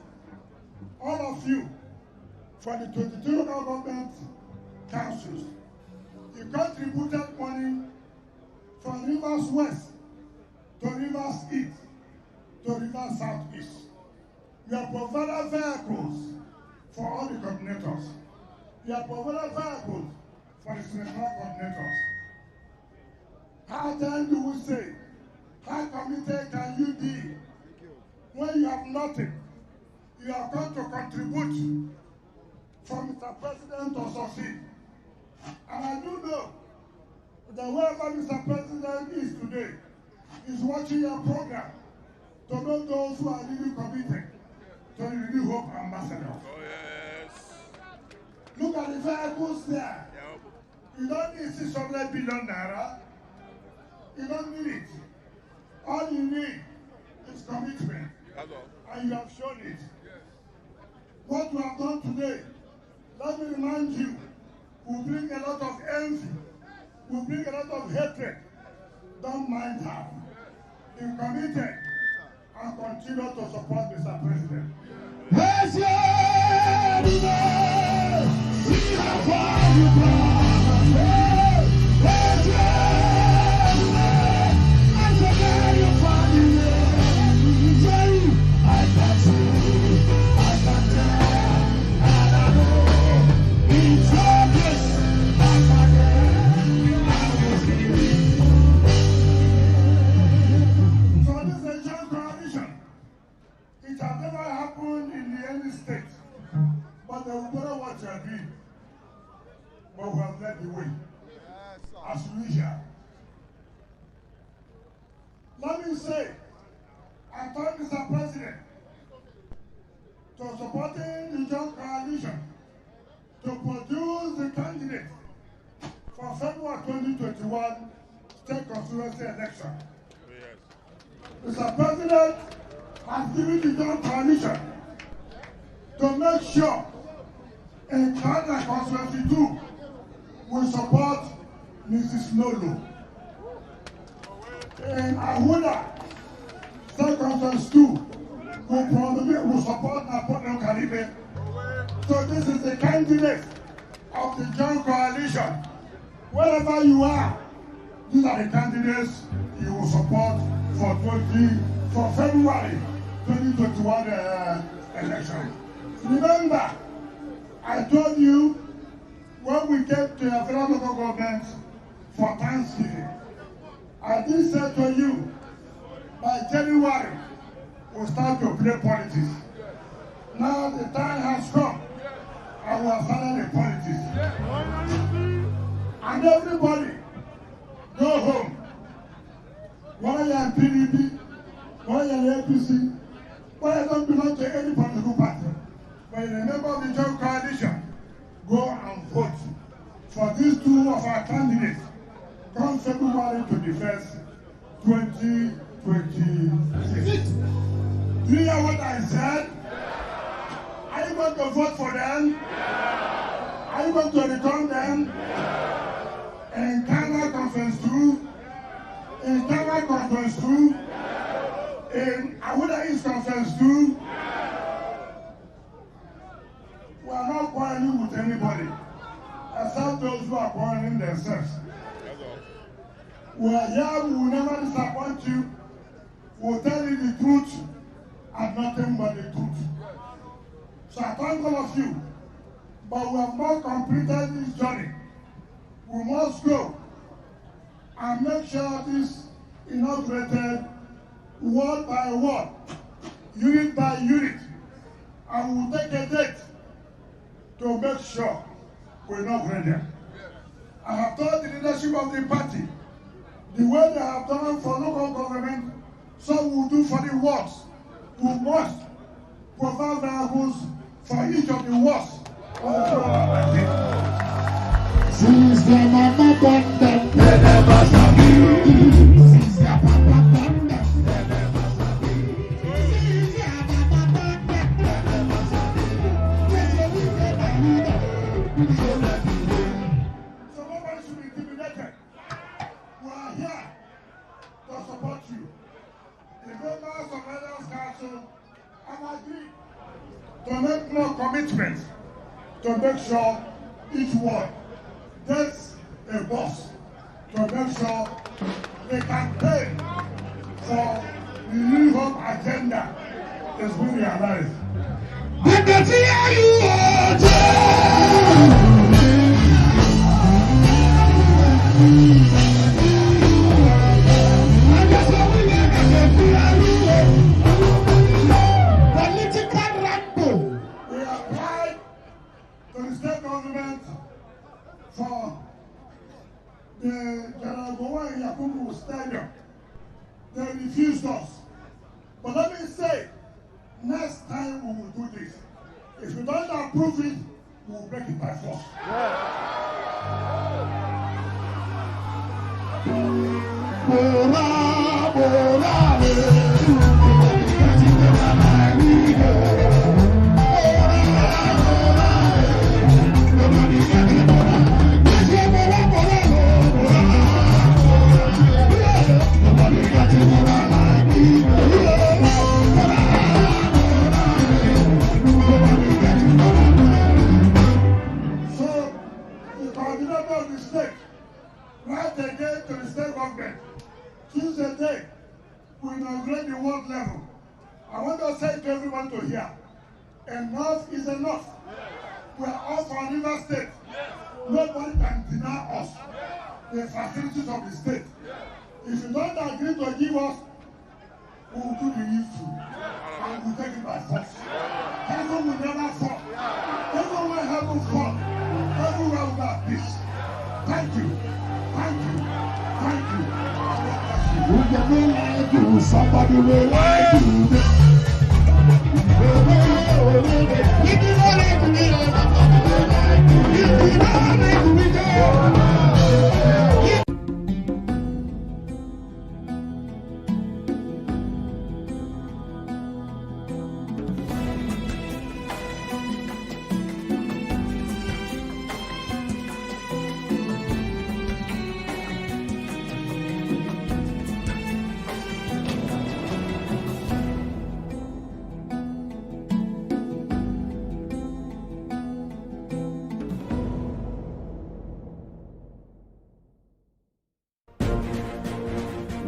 all of you, for the 22 local government councils. You contributed money from Rivers West to Rivers East to Rivers Southeast. You have provided vehicles for all the coordinators. You have provided vehicles for the senatorial coordinators. How then do we say, how committed can you be when you have nothing? You have got to contribute for Mr. President to succeed. And I do know that wherever Mr. President is today, is watching your program to know those who are really committed to the Renew Hope ambassadors. Oh, yes. Look at the vehicles there. You don't need 600 billion naira. You don't need it. All you need is commitment. And you have shown it. What you have done today, let me remind you, will bring a lot of envy, will bring a lot of hatred. Don't mind her. Be committed and continue to support Mr. President. But they will better watch your dream. But we have led the way. As usual. Let me say, I told Mr. President to supporting the Joint Coalition to produce the candidate for February 2021 state constituency election. Mr. President has given the Joint Coalition to make sure in Canada Constituency 2 will support Mrs. Lolo. In Ahuda, State Constituency 2 will support Napoleon Caribe. So this is the candidate of the Joint Coalition. Wherever you are, these are the candidates you will support for February 2021 election. Remember, I told you when we came to the federal local government for Thanksgiving, I did say to you, by January, we'll start to play politics. Now the time has come, and we are starting the politics. And everybody, go home whether you are PDP, whether you are APC, whether you don't belong to any political party, but you're a member of the Joint Coalition, go and vote for these two of our candidates come February 21st, 2026. Do you hear what I said? Are you going to vote for them? Are you going to return them? In Ghana Conference 2, in Ghana Conference 2, in Awuda East Conference 2, we are not quarreling with anybody, except those who are quarreling themselves. We are here, we will never disappoint you. We will tell you the truth and nothing but the truth. So I thank all of you, but we have not completed this journey. We must go and make sure this inaugurated word by word, unit by unit, and we will take a date to make sure we inaugurate them. I have told the leadership of the party, the way they have done for local government, so we will do for the wards. We must provide vehicles for each of the wards on the program. Since the mama born them, they never sabi. Since the papa born them, they never sabi. Since the mama born them, they never sabi. So nobody should be intimidated. We are here to support you. The members of Elders Council have agreed to make more commitments to make sure each ward gets a boss, to make sure the campaign for the New Hope agenda is being realized. But the TVC for the Yakubu Stadium. They refused us. But let me say, next time we will do this. If you don't approve it, we will break it by force. Tuesday, we inaugurate the world level. I want to say to everyone to hear, enough is enough. We are all from River State. Nobody can deny us the facilities of the state. If you don't agree to give us, we will do the issue and we will take it by force. Heaven will never fall. Everywhere heaven fall, everywhere will have peace. Thank you. Thank you. Thank you. Who you will like you, somebody will like you. If you don't like me, somebody will like you. If you don't like me,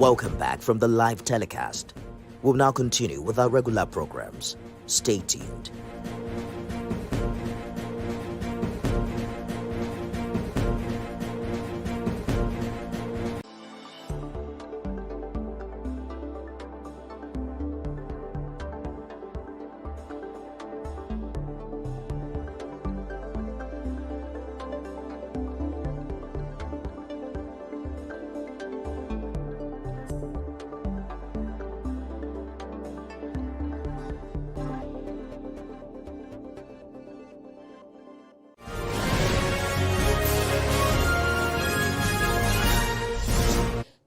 Welcome back from the live telecast. We'll now continue with our regular programs. Stay tuned.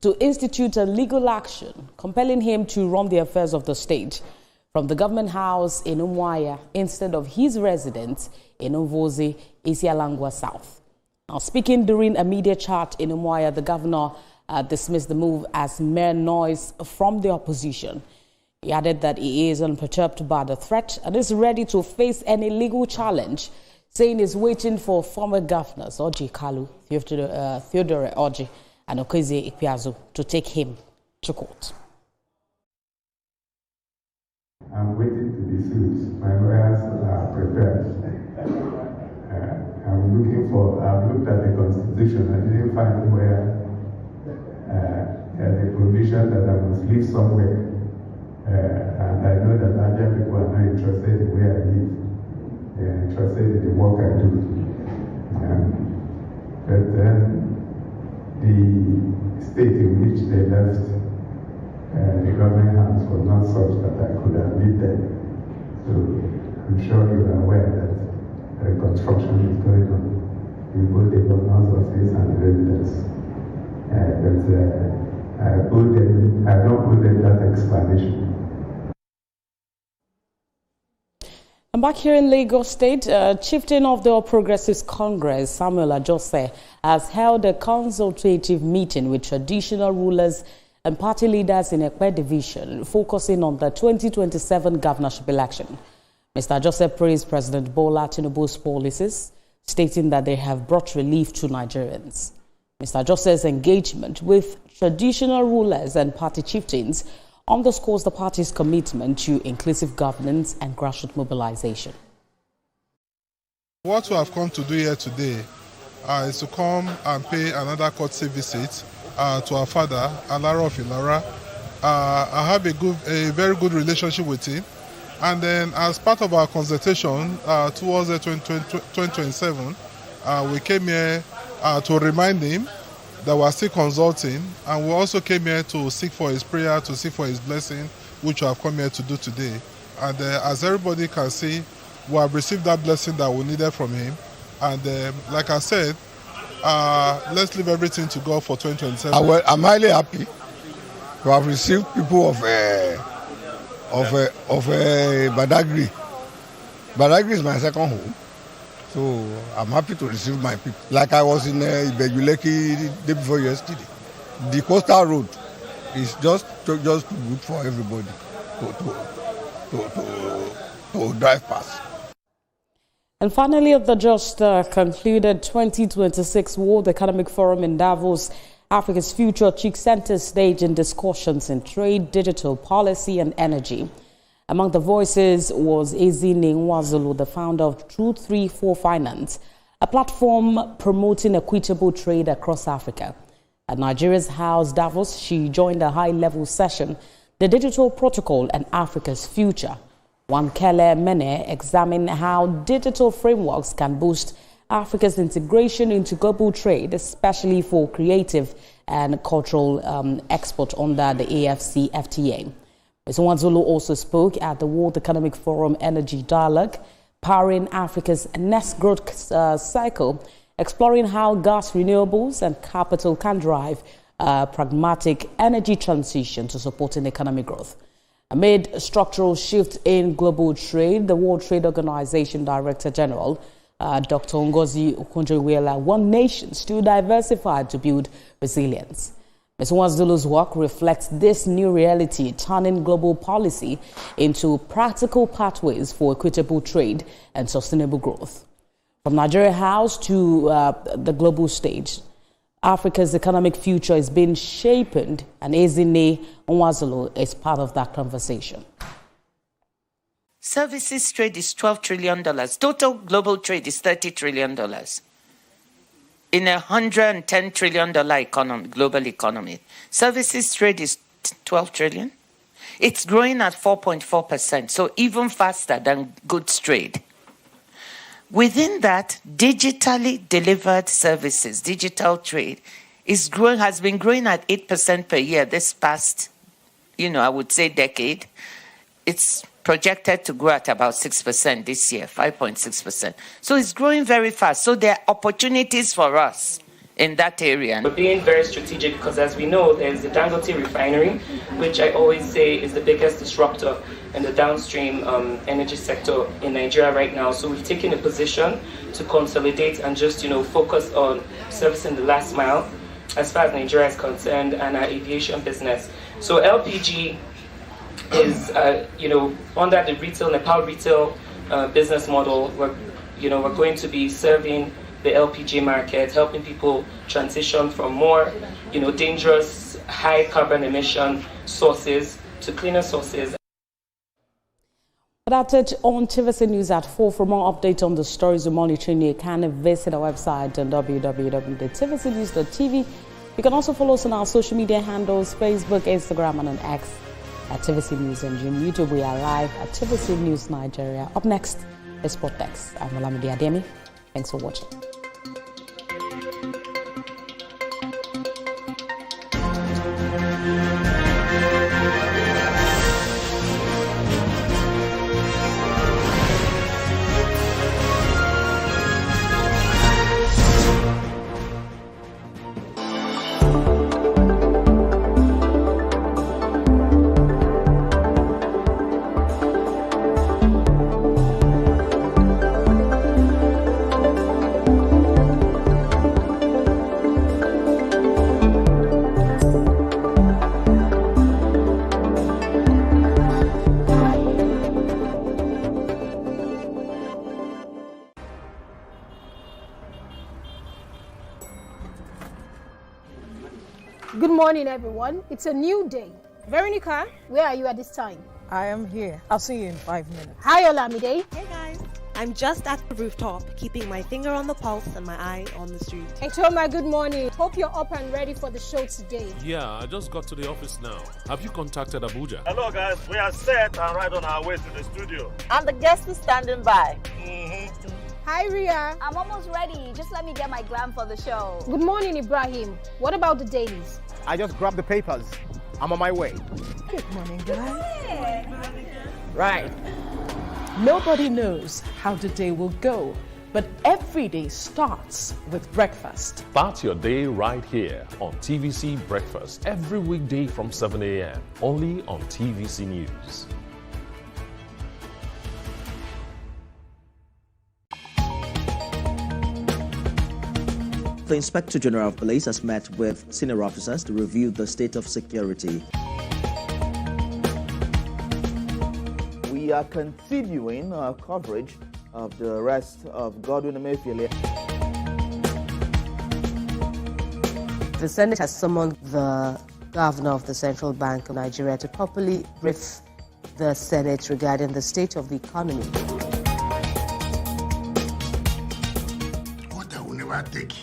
to institute a legal action compelling him to run the affairs of the state from the government house in Umuahia instead of his residence in Ovoze, Isialangwa South. Now, speaking during a media chat in Umuahia, the governor dismissed the move as mere noise from the opposition. He added that he is unperturbed by the threat and is ready to face any legal challenge, saying he's waiting for former governors Orji Kalu, Theodore Orji, and Okezie Ikpeazu to take him to court. I'm waiting to be sued. My lawyers are prepared. I've looked at the Constitution. I didn't find where there's a provision that I must live somewhere. And I know that Abia people are not interested in where I live. They are interested in the work I do. But then the state in which they left the government house was not such that I could have lived there. So I'm sure you are aware that reconstruction is going on in both the governor's office and the residence. But I don't owe them that explanation. And back here in Lagos State, chieftain of the All Progressives Congress, Samuel Ajose, has held a consultative meeting with traditional rulers and party leaders in Ekpe Division, focusing on the 2027 governorship election. Mr. Ajose praised President Bola Tinubu's policies, stating that they have brought relief to Nigerians. Mr. Ajose's engagement with traditional rulers and party chieftains underscores the party's commitment to inclusive governance and grassroots mobilization. What we have come to do here today is to come and pay another courtesy visit to our father, Alara of Ilara. I have a very good relationship with him. And then as part of our consultation towards the 2027, we came here to remind him that we are still consulting, and we also came here to seek for his prayer, to seek for his blessing, which we have come here to do today. And as everybody can see, we have received that blessing that we needed from him. And like I said, let's leave everything to God for 2027. I'm highly happy to have received people of Badagry. Badagry is my second home. So I'm happy to receive my people. Like I was in Ibejuleki the day before yesterday. The coastal road is just good for everybody to drive past. And finally, at the just concluded 2026 World Economic Forum in Davos, Africa's future took center stage in discussions in trade, digital policy, and energy. Among the voices was Ezinne Nwazulu, the founder of Truth 34 Finance, a platform promoting equitable trade across Africa. At Nigeria's house, Davos, she joined a high-level session, The Digital Protocol and Africa's Future. Wankele Mene examined how digital frameworks can boost Africa's integration into global trade, especially for creative and cultural export under the AFCFTA. Ms. Nwazulu also spoke at the World Economic Forum Energy Dialogue, Powering Africa's Next Growth Cycle, exploring how gas, renewables and capital can drive pragmatic energy transition to supporting economic growth. Amid a structural shift in global trade, the World Trade Organization Director General, Dr. Ngozi Okonjo-Iweala, warned nations to diversify to build resilience. Ms. Nwazulu's work reflects this new reality, turning global policy into practical pathways for equitable trade and sustainable growth. From Nigeria House to the global stage, Africa's economic future is being shaped, and Ezinne Nwazulu is part of that conversation. Services trade is $12 trillion. Total global trade is $30 trillion. In a $110 trillion global economy, services trade is $12 trillion. It's growing at 4.4%, so even faster than goods trade. Within that, digitally delivered services, digital trade, has been growing at 8% per year this past, I would say decade. It's projected to grow at about 6% this year, 5.6%. So it's growing very fast. So there are opportunities for us in that area. We're being very strategic because, as we know, there's the Dangote refinery, which I always say is the biggest disruptor in the downstream energy sector in Nigeria right now. So we've taken a position to consolidate and just, focus on servicing the last mile as far as Nigeria is concerned and our aviation business. So LPG is, under the Nepal retail business model. We're going to be serving the LPG market, helping people transition from more, dangerous, high carbon emission sources to cleaner sources. That's it on TVC News at 4. For more updates on the stories we're monitoring, you can visit our website on www.tvcnews.tv. You can also follow us on our social media handles, Facebook, Instagram, and on X at TVC News, and on YouTube we are live at TVC News Nigeria. Up next is Sport Text. I'm Olamide Ademi. Thanks for watching. Good morning, everyone. It's a new day. Veronica, where are you at this time? I am here. I'll see you in 5 minutes. Hi, Olamide. Hey, guys. I'm just at the rooftop, keeping my finger on the pulse and my eye on the street. Hey, Toma, good morning. Hope you're up and ready for the show today. Yeah, I just got to the office now. Have you contacted Abuja? Hello, guys. We are set and right on our way to the studio. And the guest is standing by. Hi, Ria. I'm almost ready. Just let me get my glam for the show. Good morning, Ibrahim. What about the dailies? I just grabbed the papers. I'm on my way. Good morning, guys. Hey. Right. Nobody knows how the day will go, but every day starts with breakfast. Start your day right here on TVC Breakfast every weekday from 7 a.m. only on TVC News. The Inspector General of Police has met with senior officers to review the state of security. We are continuing our coverage of the arrest of Godwin Emefiele. The Senate has summoned the governor of the Central Bank of Nigeria to properly brief the Senate regarding the state of the economy. What I will never take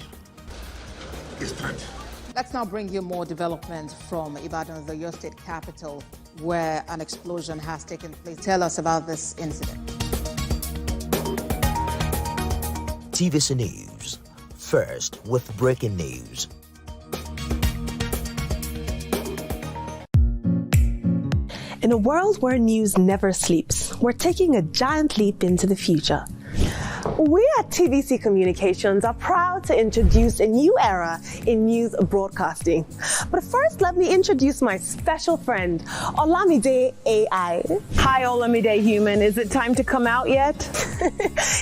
is threat. Let's now bring you more developments from Ibadan, the Oyo State capital, where an explosion has taken place. Tell us about this incident. TVC News. First with breaking news. In a world where news never sleeps, we're taking a giant leap into the future. We at TVC Communications are proud to introduce a new era in news broadcasting. But first, let me introduce my special friend, Olamide AI. Hi, Olamide Human. Is it time to come out yet?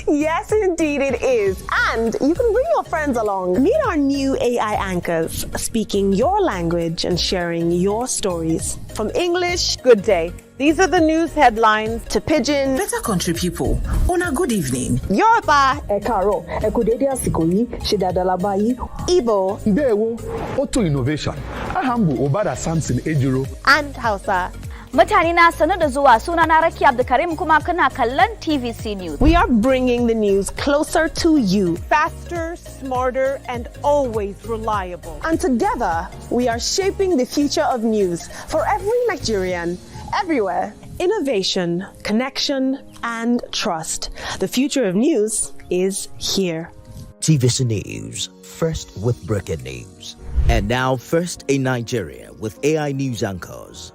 Yes, indeed it is. And you can bring your friends along. Meet our new AI anchors, speaking your language and sharing your stories. From English, good day. These are the news headlines to Pidgin. Better country people, on a good evening. Yoruba, Ekaro, Ekudede Asikoyi, Shedadalabayi, Igbo, Ndewo, Auto Innovation, Ahambu Obada Samson Ejiro, and Hausa. Mutane na sanar da zuwa, sunana Raki Abdulkarim kuma kana kallon TVC News. We are bringing the news closer to you. Faster, smarter, and always reliable. And together, we are shaping the future of news for every Nigerian, everywhere. Innovation, connection, and trust. The future of news is here. TVC News. First with breaking news. And now first in Nigeria with AI news anchors.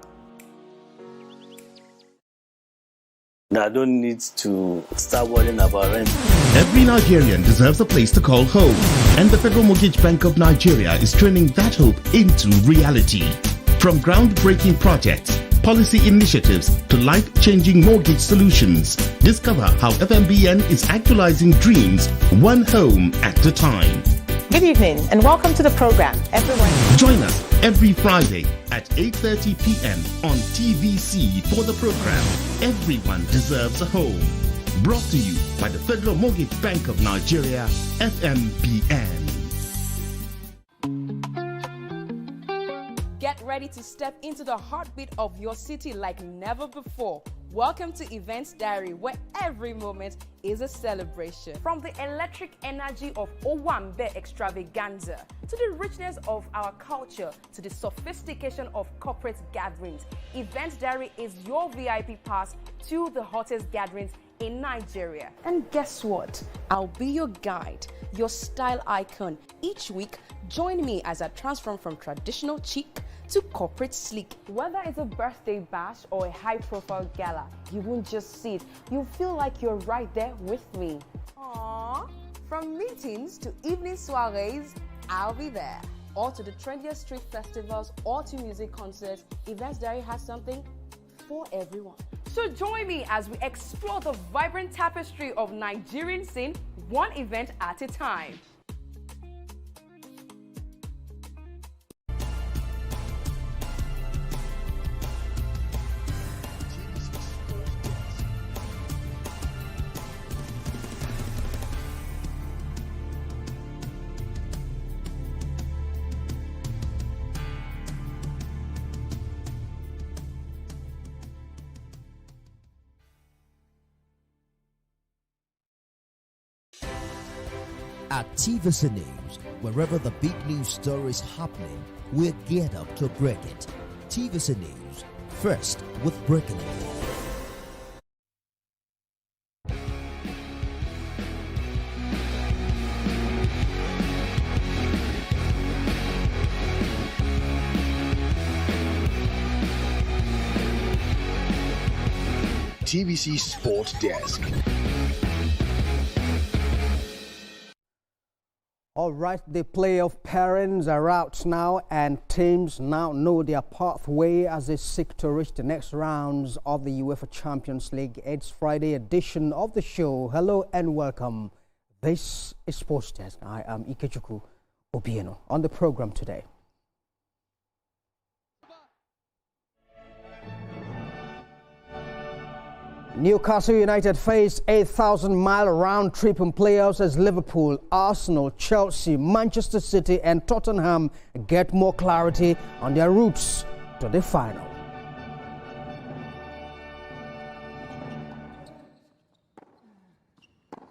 I don't need to start worrying about rent. Every Nigerian deserves a place to call home, and the Federal Mortgage Bank of Nigeria is turning that hope into reality. From groundbreaking projects, policy initiatives to life-changing mortgage solutions, discover how FMBN is actualizing dreams one home at a time. Good evening and welcome to the program, everyone. Join us every Friday at 8:30 p.m. on TVC for the program Everyone Deserves a Home. Brought to you by the Federal Mortgage Bank of Nigeria, FMBN. Get ready to step into the heartbeat of your city like never before. Welcome to Events Diary, where every moment is a celebration. From the electric energy of Owambe extravaganza, to the richness of our culture, to the sophistication of corporate gatherings, Events Diary is your VIP pass to the hottest gatherings in Nigeria. And guess what? I'll be your guide, your style icon. Each week, join me as I transform from traditional chic to corporate sleek. Whether it's a birthday bash or a high-profile gala, you won't just see it. You'll feel like you're right there with me. Aww. From meetings to evening soirees, I'll be there. Or to the trendiest street festivals or to music concerts, Events Diary has something for everyone. So join me as we explore the vibrant tapestry of Nigerian scene, one event at a time. At TVC News, wherever the big news story is happening, we're geared up to break it. TVC News, first with breaking news. TVC Sport Desk. All right, the playoff pairings are out now, and teams now know their pathway as they seek to reach the next rounds of the UEFA Champions League. It's Friday edition of the show. Hello and welcome. This is Sports Desk. I am Ikechukwu Obieno. On the program today, Newcastle United faced 8,000-mile round trip in playoffs as Liverpool, Arsenal, Chelsea, Manchester City and Tottenham get more clarity on their routes to the final.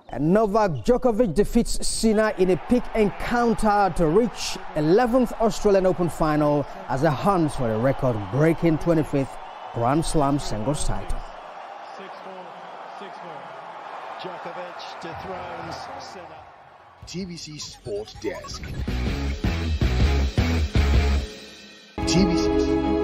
And Novak Djokovic defeats Sinner in a peak encounter to reach 11th Australian Open final as a hunt for the record-breaking 25th Grand Slam singles title. Djokovic dethrones Sinner. TVC Sport Desk. TVC.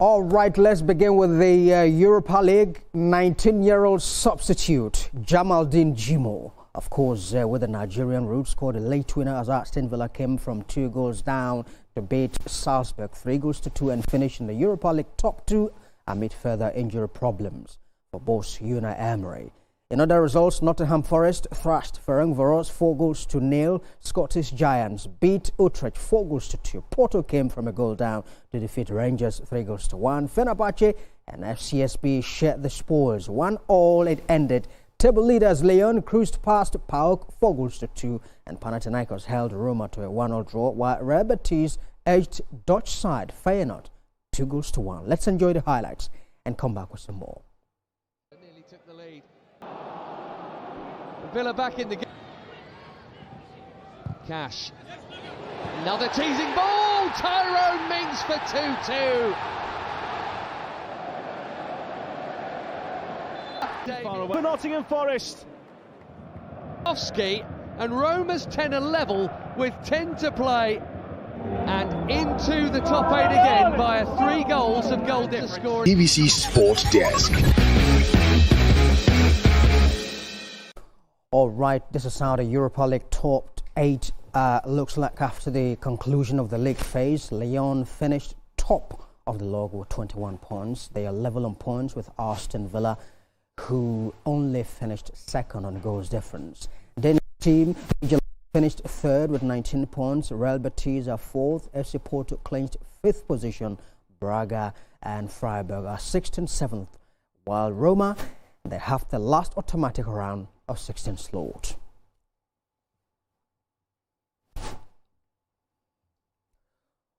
All right, let's begin with the Europa League. 19-year-old substitute Jamaldin Jimo, of course, with the Nigerian roots, scored a late winner as Aston Villa came from 2 goals down to beat Salzburg 3-2 and finish in the Europa League top 2 amid further injury problems for boss Unai Emery. In other results, Nottingham Forest thrashed Ferencváros 4-0. Scottish Giants beat Utrecht 4-2. Porto came from a goal down to defeat Rangers 3-1. Fenerbahce and FCSB shared the spoils. 1-1 it ended. Table leaders Lyon cruised past PAOK 4-2, and Panathinaikos held Roma to a 1-1 draw, while Real Betis edged Dutch side Feyenoord 2-1. Let's enjoy the highlights and come back with some more. Nearly took the lead. Villa back in the game. Cash. Another teasing ball. Tyrone Mings for 2-2. Far away. Nottingham Forest. Off-ski, and Roma's 10 are level with 10 to play. And into the top 8 again via 3 goals of goal difference. TVC Sport Desk. All right, this is how the Europa League top 8 looks like after the conclusion of the league phase. Lyon finished top of the log with 21 points. They are level on points with Aston Villa, who only finished second on goals difference. Danish team finished third with 19 points. Real Betis are fourth. FC Porto clinched fifth position. Braga and Freiburg are 6th and 7th, while Roma, they have the last automatic round of 16 slot.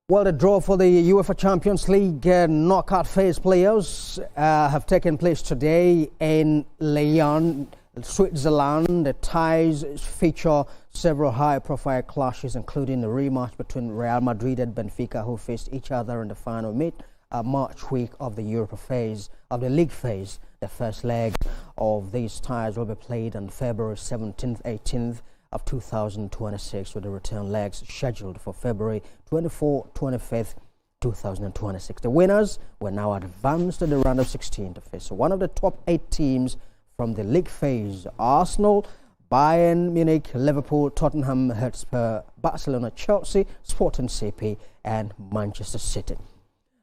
Well, the draw for the UEFA Champions League knockout phase playoffs have taken place today in Lyon, Switzerland. The ties feature several high-profile clashes, including the rematch between Real Madrid and Benfica, who faced each other in the final mid-March week of the Europa phase, of the league phase. The first leg of these ties will be played on February 17th, 18th of 2026, with the return legs scheduled for February 24th, 25th, 2026. The winners will now advance to the round of 16 to face one of the top 8 teams from the league phase: Arsenal, Bayern Munich, Liverpool, Tottenham Hotspur, Barcelona, Chelsea, Sporting CP, and Manchester City.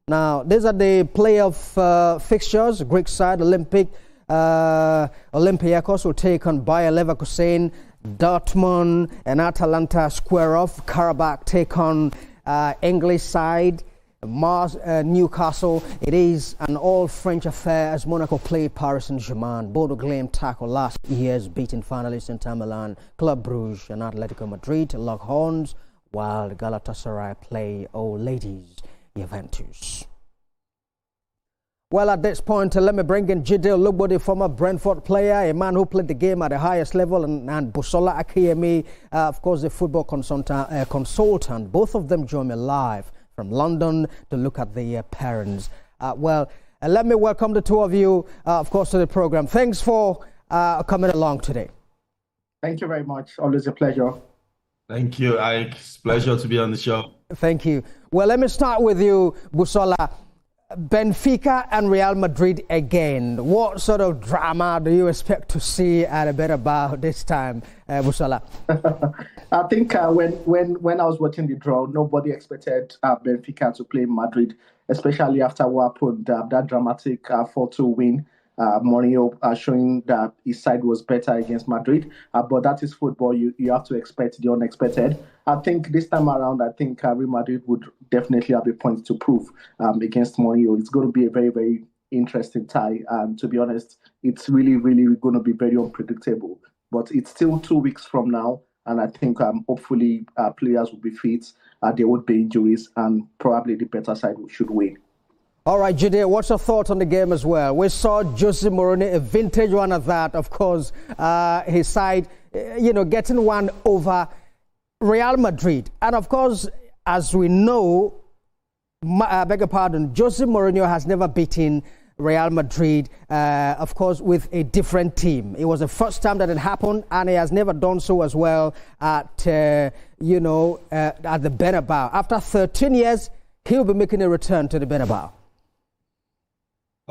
Now, these are the playoff fixtures. Greek side Olympiacos will take on Bayer Leverkusen. Dortmund and Atalanta square off. Karabakh take on English side Newcastle. It is an all-French affair as Monaco play Paris Saint-Germain. Bodo Glimt tackle last year's beaten finalists Inter Milan. Club Brugge and Atletico Madrid lock horns, while Galatasaray play Old Ladies Juventus. Well, at this point, let me bring in Jide Olugbode, former Brentford player, a man who played the game at the highest level, and Busola Akiyemi, of course, the football consultant. Both of them join me live from London to look at the parents. Let me welcome the two of you, of course, to the program. Thanks for coming along today. Thank you very much. Always a pleasure. Thank you, Ike. It's a pleasure to be on the show. Thank you. Well, let me start with you, Busola. Benfica and Real Madrid again. What sort of drama do you expect to see at a Bernabeu this time, Busola? I think when I was watching the draw, nobody expected Benfica to play Madrid, especially after what happened, that dramatic 4-2 win. Mourinho showing that his side was better against Madrid, but that is football. You have to expect the unexpected. I think this time around, Real Madrid would definitely have a point to prove against Mourinho. It's going to be a very, very interesting tie, and to be honest, it's really, really going to be very unpredictable. But it's still 2 weeks from now, and I think hopefully players will be fit, there won't be injuries, and probably the better side should win. All right, Jide, what's your thought on the game as well? We saw Jose Mourinho, a vintage one of that, of course, his side, getting one over Real Madrid. And of course, as we know, I beg your pardon, Jose Mourinho has never beaten Real Madrid, of course, with a different team. It was the first time that it happened, and he has never done so as well at the Bernabeu. After 13 years, he'll be making a return to the Bernabeu.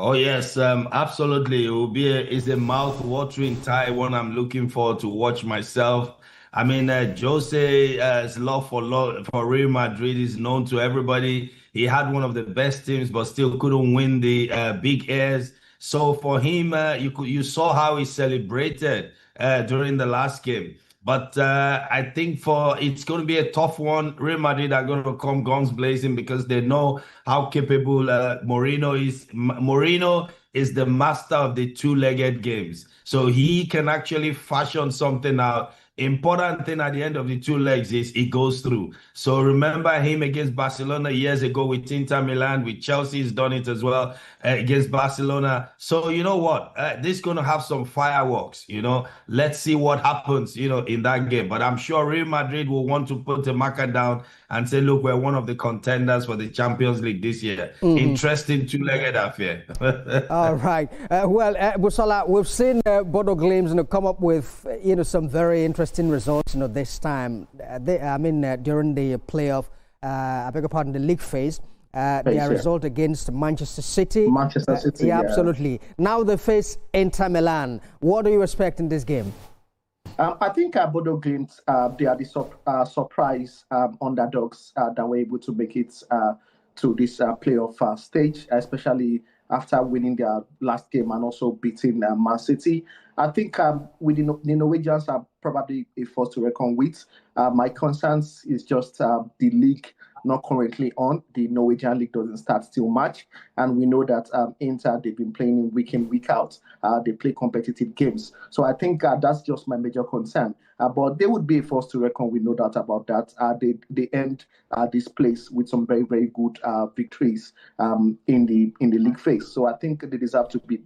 Oh, yes, absolutely. It's a mouth-watering tie, one I'm looking forward to watch myself. I mean, Jose's love for Real Madrid is known to everybody. He had one of the best teams, but still couldn't win the big airs. So for him, you saw how he celebrated during the last game. But I think it's going to be a tough one. Real Madrid are going to come guns blazing because they know how capable Mourinho is. Mourinho is the master of the two-legged games. So he can actually fashion something out. Important thing at the end of the two legs is he goes through. So remember him against Barcelona years ago with Inter Milan, with Chelsea, he's done it as well against Barcelona. So you know what? This is going to have some fireworks, Let's see what happens, in that game. But I'm sure Real Madrid will want to put a marker down and say, look, we're one of the contenders for the Champions League this year. Interesting two-legged affair. All right. Busola, we've seen Bodo Glimt come up with, some very interesting results, this time. During the playoff, the league phase, their result against Manchester City. Manchester City, yeah, absolutely. Now they face Inter Milan. What do you expect in this game? I think Bodo Glimt, they are the surprise underdogs that were able to make it to this playoff stage, especially after winning their last game and also beating Man City. I think with the Norwegians are probably a force to reckon with. My concerns is just the league not currently on. The Norwegian league doesn't start till March, and we know that Inter, they've been playing week in, week out. They play competitive games. So I think that's just my major concern. But they would be a force to reckon, we no doubt about that. They end this place with some very, very good victories in the league phase. So I think they deserve to be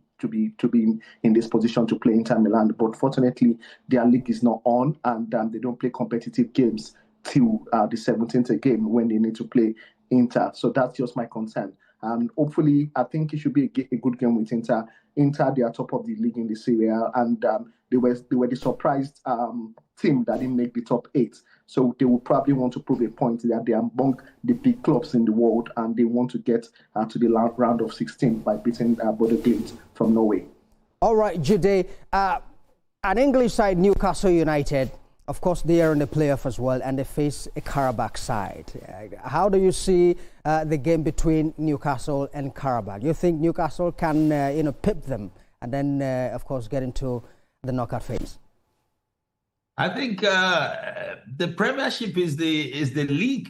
in this position to play Inter Milan. But fortunately, their league is not on, and they don't play competitive games till the 17th game when they need to play Inter. So that's just my concern. Hopefully, I think it should be a good game with Inter. Inter, they are top of the league in the Serie A, and they were the surprised team that didn't make the top 8. So they will probably want to prove a point that they are among the big clubs in the world, and they want to get to the round of 16 by beating Bodo Glimt from Norway. All right, Jude, an English side, Newcastle United, of course, they are in the playoff as well, and they face a Karabakh side. How do you see the game between Newcastle and Karabakh? You think Newcastle can, pip them and then, of course, get into the knockout phase? I think the Premiership is the league,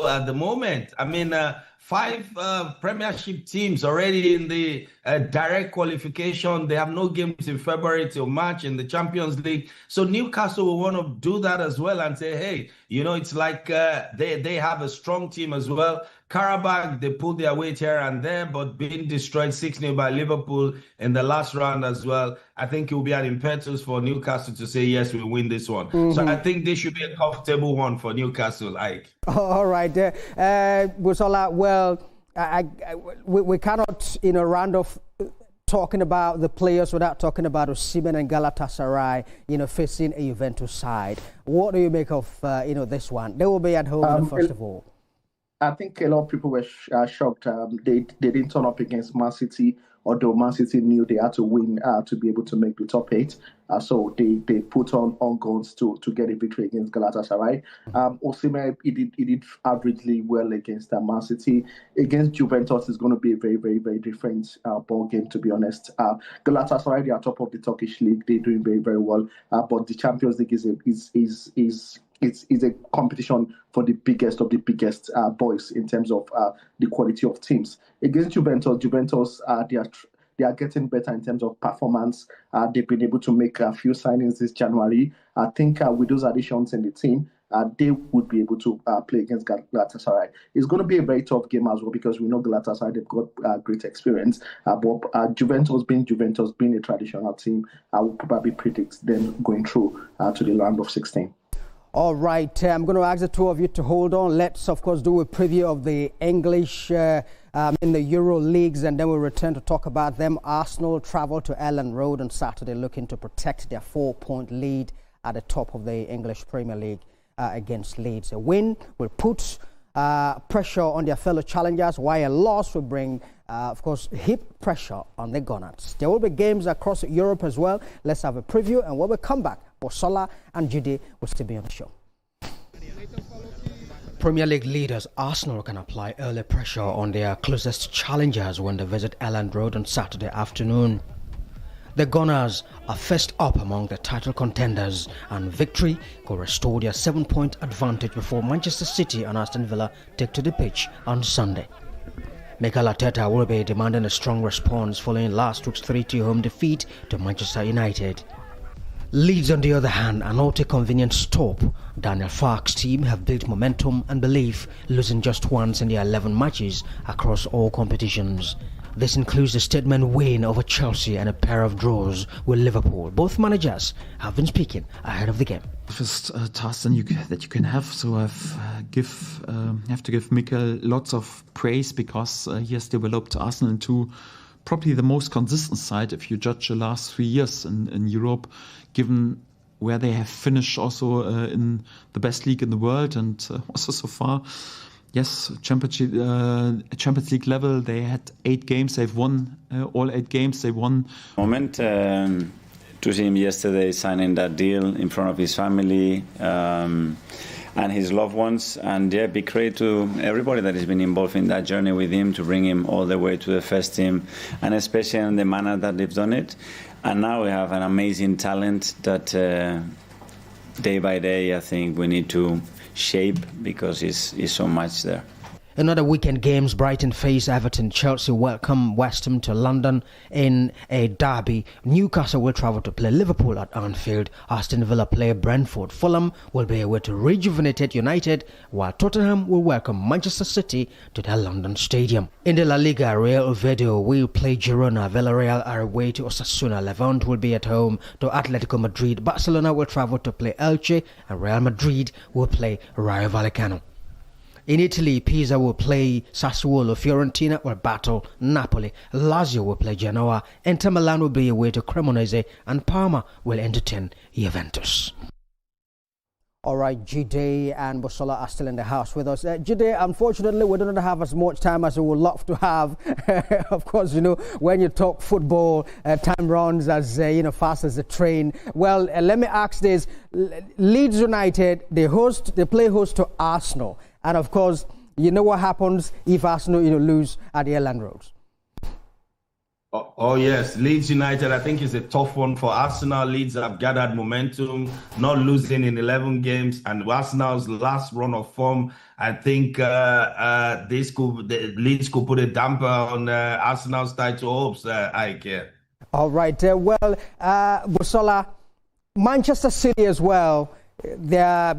at the moment. I mean, 5 Premiership teams already in the direct qualification. They have no games in February till March in the Champions League. So Newcastle will want to do that as well and say, hey, it's like they have a strong team as well. Karabakh, they pulled their weight here and there, but being destroyed 6-0 by Liverpool in the last round as well. I think it will be an impetus for Newcastle to say, yes, we win this one. So I think this should be a comfortable one for Newcastle, Ike. All right. Busola, well, we cannot, round off talking about the players without talking about Osimhen and Galatasaray, facing a Juventus side. What do you make of, this one? They will be at home, first of all. I think a lot of people were shocked. They didn't turn up against Man City, although Man City knew they had to win to be able to make the top 8. So they put on guns to get a victory against Galatasaray. Osimhen, he did averagely well against Man City. Against Juventus, it's going to be a very, very, very different ball game, to be honest. Galatasaray, they are top of the Turkish league. They're doing very, very well. But the Champions League is a competition for the biggest of the biggest boys in terms of the quality of teams. Against Juventus, they are getting better in terms of performance. They've been able to make a few signings this January. I think with those additions in the team, they would be able to play against Galatasaray. It's going to be a very tough game as well because we know Galatasaray, they've got great experience. But Juventus being a traditional team, I would probably predict them going through to the round of 16. All right, I'm going to ask the two of you to hold on. Let's, of course, do a preview of the English in the Euro leagues, and then we'll return to talk about them. Arsenal travel to Elland Road on Saturday, looking to protect their 4-point lead at the top of the English Premier League against Leeds. A win will put pressure on their fellow challengers, while a loss will bring, of course, heap pressure on the Gunners. There will be games across Europe as well. Let's have a preview, and when we come back, Busola and Judy will still be on the show. Premier League leaders Arsenal can apply early pressure on their closest challengers when they visit Elland Road on Saturday afternoon. The Gunners are first up among the title contenders, and victory could restore their 7-point advantage before Manchester City and Aston Villa take to the pitch on Sunday. Mikel Arteta will be demanding a strong response following last week's 3-2 home defeat to Manchester United. Leeds, on the other hand, are not a convenient stop. Daniel Farke's team have built momentum and belief, losing just once in their 11 matches across all competitions. This includes a statement win over Chelsea and a pair of draws with Liverpool. Both managers have been speaking ahead of the game. First task that you can have. So I have to give Mikel lots of praise because he has developed Arsenal into probably the most consistent side if you judge the last 3 years in Europe, given where they have finished also in the best league in the world and also so far. Yes, Champions League level, they had 8 games, they've won all 8 games, they won. Moment to see him yesterday signing that deal in front of his family and his loved ones, and yeah, big credit to everybody that has been involved in that journey with him to bring him all the way to the first team, and especially in the manner that they've done it. And now we have an amazing talent that day by day I think we need to shape because it's so much there. In other weekend games, Brighton face Everton, Chelsea welcome West Ham to London in a derby. Newcastle will travel to play Liverpool at Anfield. Aston Villa play Brentford. Fulham will be away to rejuvenated United, while Tottenham will welcome Manchester City to their London stadium. In the La Liga, Real Oviedo will play Girona. Villarreal are away to Osasuna. Levante will be at home to Atletico Madrid. Barcelona will travel to play Elche, and Real Madrid will play Rayo Vallecano. In Italy, Pisa will play Sassuolo, Fiorentina will battle Napoli, Lazio will play Genoa, Inter Milan will be away to Cremonese, and Parma will entertain Juventus. All right, Jide and Busola are still in the house with us. Jide, unfortunately, we don't have as much time as we would love to have. Of course, you know, when you talk football, time runs as fast as a train. Well, let me ask this: Leeds United, they play host to Arsenal, and of course, you know what happens if Arsenal lose at the Elland Road. Oh yes, Leeds United, I think, is a tough one for Arsenal. Leeds have gathered momentum, not losing in 11 games, and Arsenal's last run of form, I think Leeds could put a damper on Arsenal's title hopes. All right, Busola, Manchester City as well. They are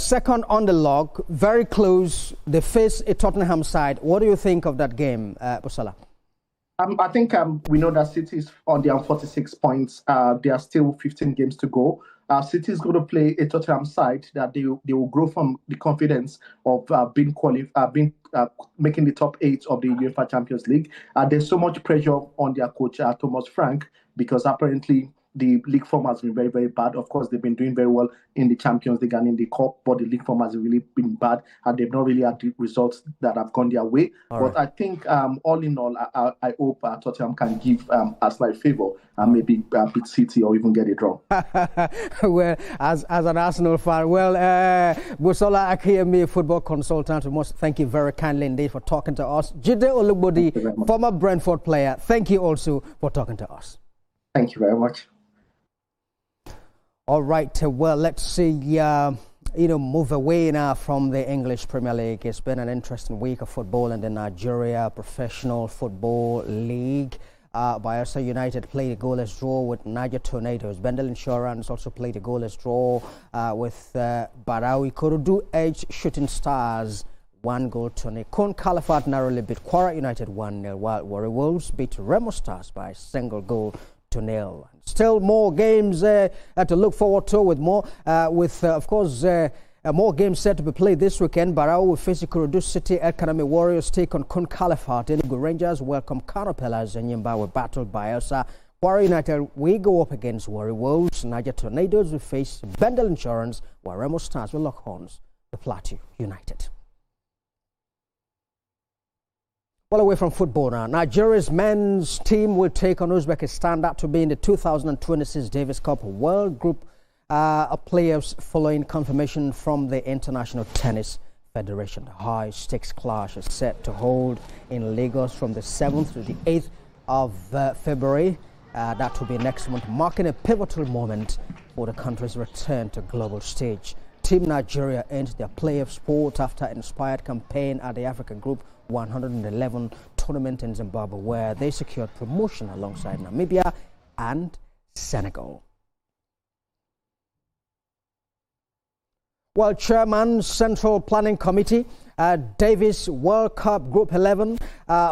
second on the log, very close. They face a Tottenham side. What do you think of that game, Busola? I think we know that City is on their 46 points. There are still 15 games to go. City is going to play a Tottenham side that they will grow from the confidence of making the top 8 of the UEFA Champions League. There's so much pressure on their coach, Thomas Frank, because apparently the league form has been very, very bad. Of course, they've been doing very well in the Champions League and in the Cup, but the league form has really been bad, and they've not really had the results that have gone their way. But I think, all in all, I hope Tottenham can give a slight favour and maybe beat City or even get a draw. Well, as an Arsenal fan, Busola Akiyemi, football consultant, we must thank you very kindly indeed for talking to us. Jide Olugbodi, former Brentford player, thank you also for talking to us. Thank you very much. All right, well, let's see, move away now from the English Premier League. It's been an interesting week of football in the Nigeria Professional Football League. Bayelsa United played a goalless draw with Niger Tornadoes. Bendel Insurance also played a goalless draw with Barawi Korodu Edge Shooting Stars 1-goal to nil. Con Califat narrowly beat Kwara United 1-0, while Warri Wolves beat Remo Stars by a single goal to nil. Still more games to look forward to, with more more games set to be played this weekend. Barao will face Ikorodu City. El Kanami Warriors take on Kun Califat. Enugu Rangers welcome Kano Pillars, and Yimba will battle Bayelsa. Warri United we go up against Warri Wolves. Niger Tornadoes will face Bendel Insurance, while Remo Stars will lock horns with Plateau United. Well, away from football now, Nigeria's men's team will take on Uzbekistan. That to be in the 2026 Davis Cup World Group playoffs, following confirmation from the International Tennis Federation. The high-stakes clash is set to hold in Lagos from the 7th to the 8th of February. That will be next month, marking a pivotal moment for the country's return to global stage. Team Nigeria ends their play of sport after an inspired campaign at the Africa Group 111 tournament in Zimbabwe, where they secured promotion alongside Namibia and Senegal. Well, Chairman, Central Planning Committee, Davis World Cup Group 11,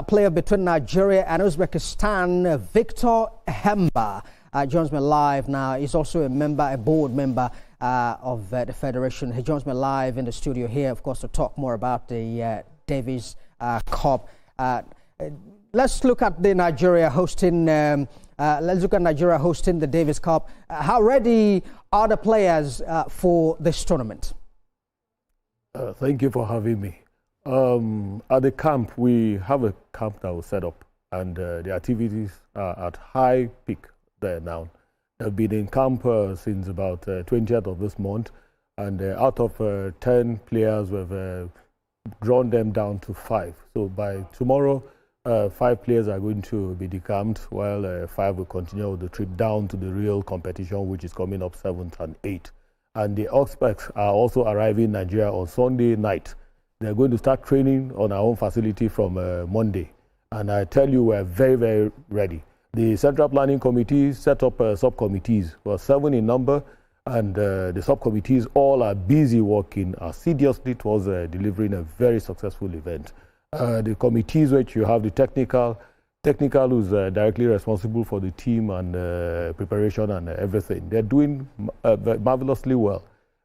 player between Nigeria and Uzbekistan, Victor Hemba, joins me live now. He's also a board member of the Federation. He joins me live in the studio here, of course, to talk more about the Davis Cup. Let's look at the Nigeria hosting. Let's look at Nigeria hosting the Davis Cup. How ready are the players for this tournament? Thank you for having me. At the camp, we have a camp that was set up, and the activities are at high peak there now. They've been in camp since about 20th of this month, and out of 10 players, we've drawn them down to 5. So by tomorrow, 5 players are going to be decamped, while 5 will continue the trip down to the real competition, which is coming up 7th and 8th. And the Oxpecs are also arriving in Nigeria on Sunday night. They're going to start training on our own facility from Monday. And I tell you, we're very, very ready. The Central Planning Committee set up subcommittees, 7 in number, and the subcommittees all are busy working assiduously towards delivering a very successful event. The committees, which you have the technical who's directly responsible for the team and preparation and everything. They're doing marvelously well.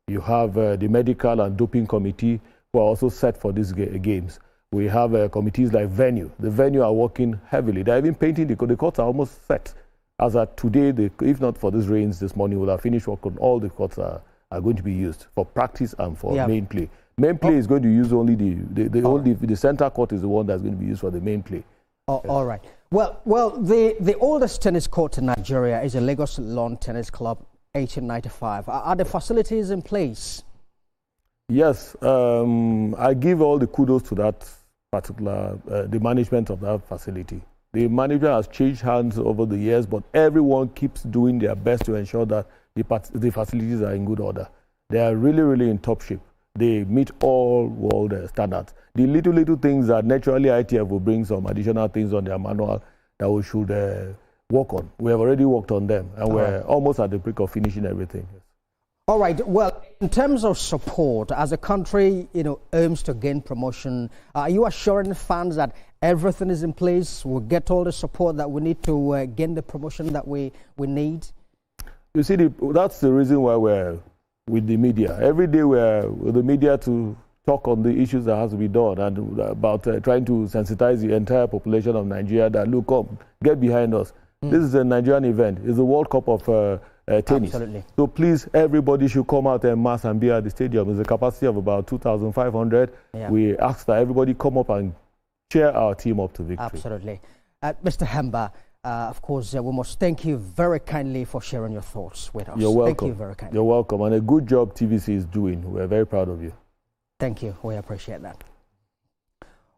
You have the medical and doping committee who are also set for these games. We have committees like venue. The venue are working heavily. They're even painting the courts are almost set. As at today, if not for these rains this morning, we'll have finished work on all the courts are going to be used for practice and for main play. Main play is going to use only the center court is the one that's going to be used for the main play. All right. Well, the oldest tennis court in Nigeria is a Lagos Lawn Tennis Club, 1895. Are the facilities in place? Yes. I give all the kudos to that particular, the management of that facility. The management has changed hands over the years, but everyone keeps doing their best to ensure that the facilities are in good order. They are really, really in top shape. They meet all world standards. The little things that naturally ITF will bring some additional things on their manual that we should work on. We have already worked on them, and we're almost at the brink of finishing everything. All right. Well, in terms of support, as a country, aims to gain promotion, are you assuring fans that everything is in place? We'll get all the support that we need to gain the promotion that we need? You see, that's the reason why we're with the media. Every day we're with the media to talk on the issues that has to be done and about trying to sensitize the entire population of Nigeria that, look, come, get behind us. This is a Nigerian event. It's the World Cup of tennis. Absolutely. So please, everybody should come out en masse and be at the stadium. There's a capacity of about 2,500. Yeah. We ask that everybody come up and cheer our team up to victory. Absolutely. Mr. Hemba, of course, we must thank you very kindly for sharing your thoughts with us. You're welcome. Thank you very kindly. You're welcome. And a good job TVC is doing. We're very proud of you. Thank you. We appreciate that.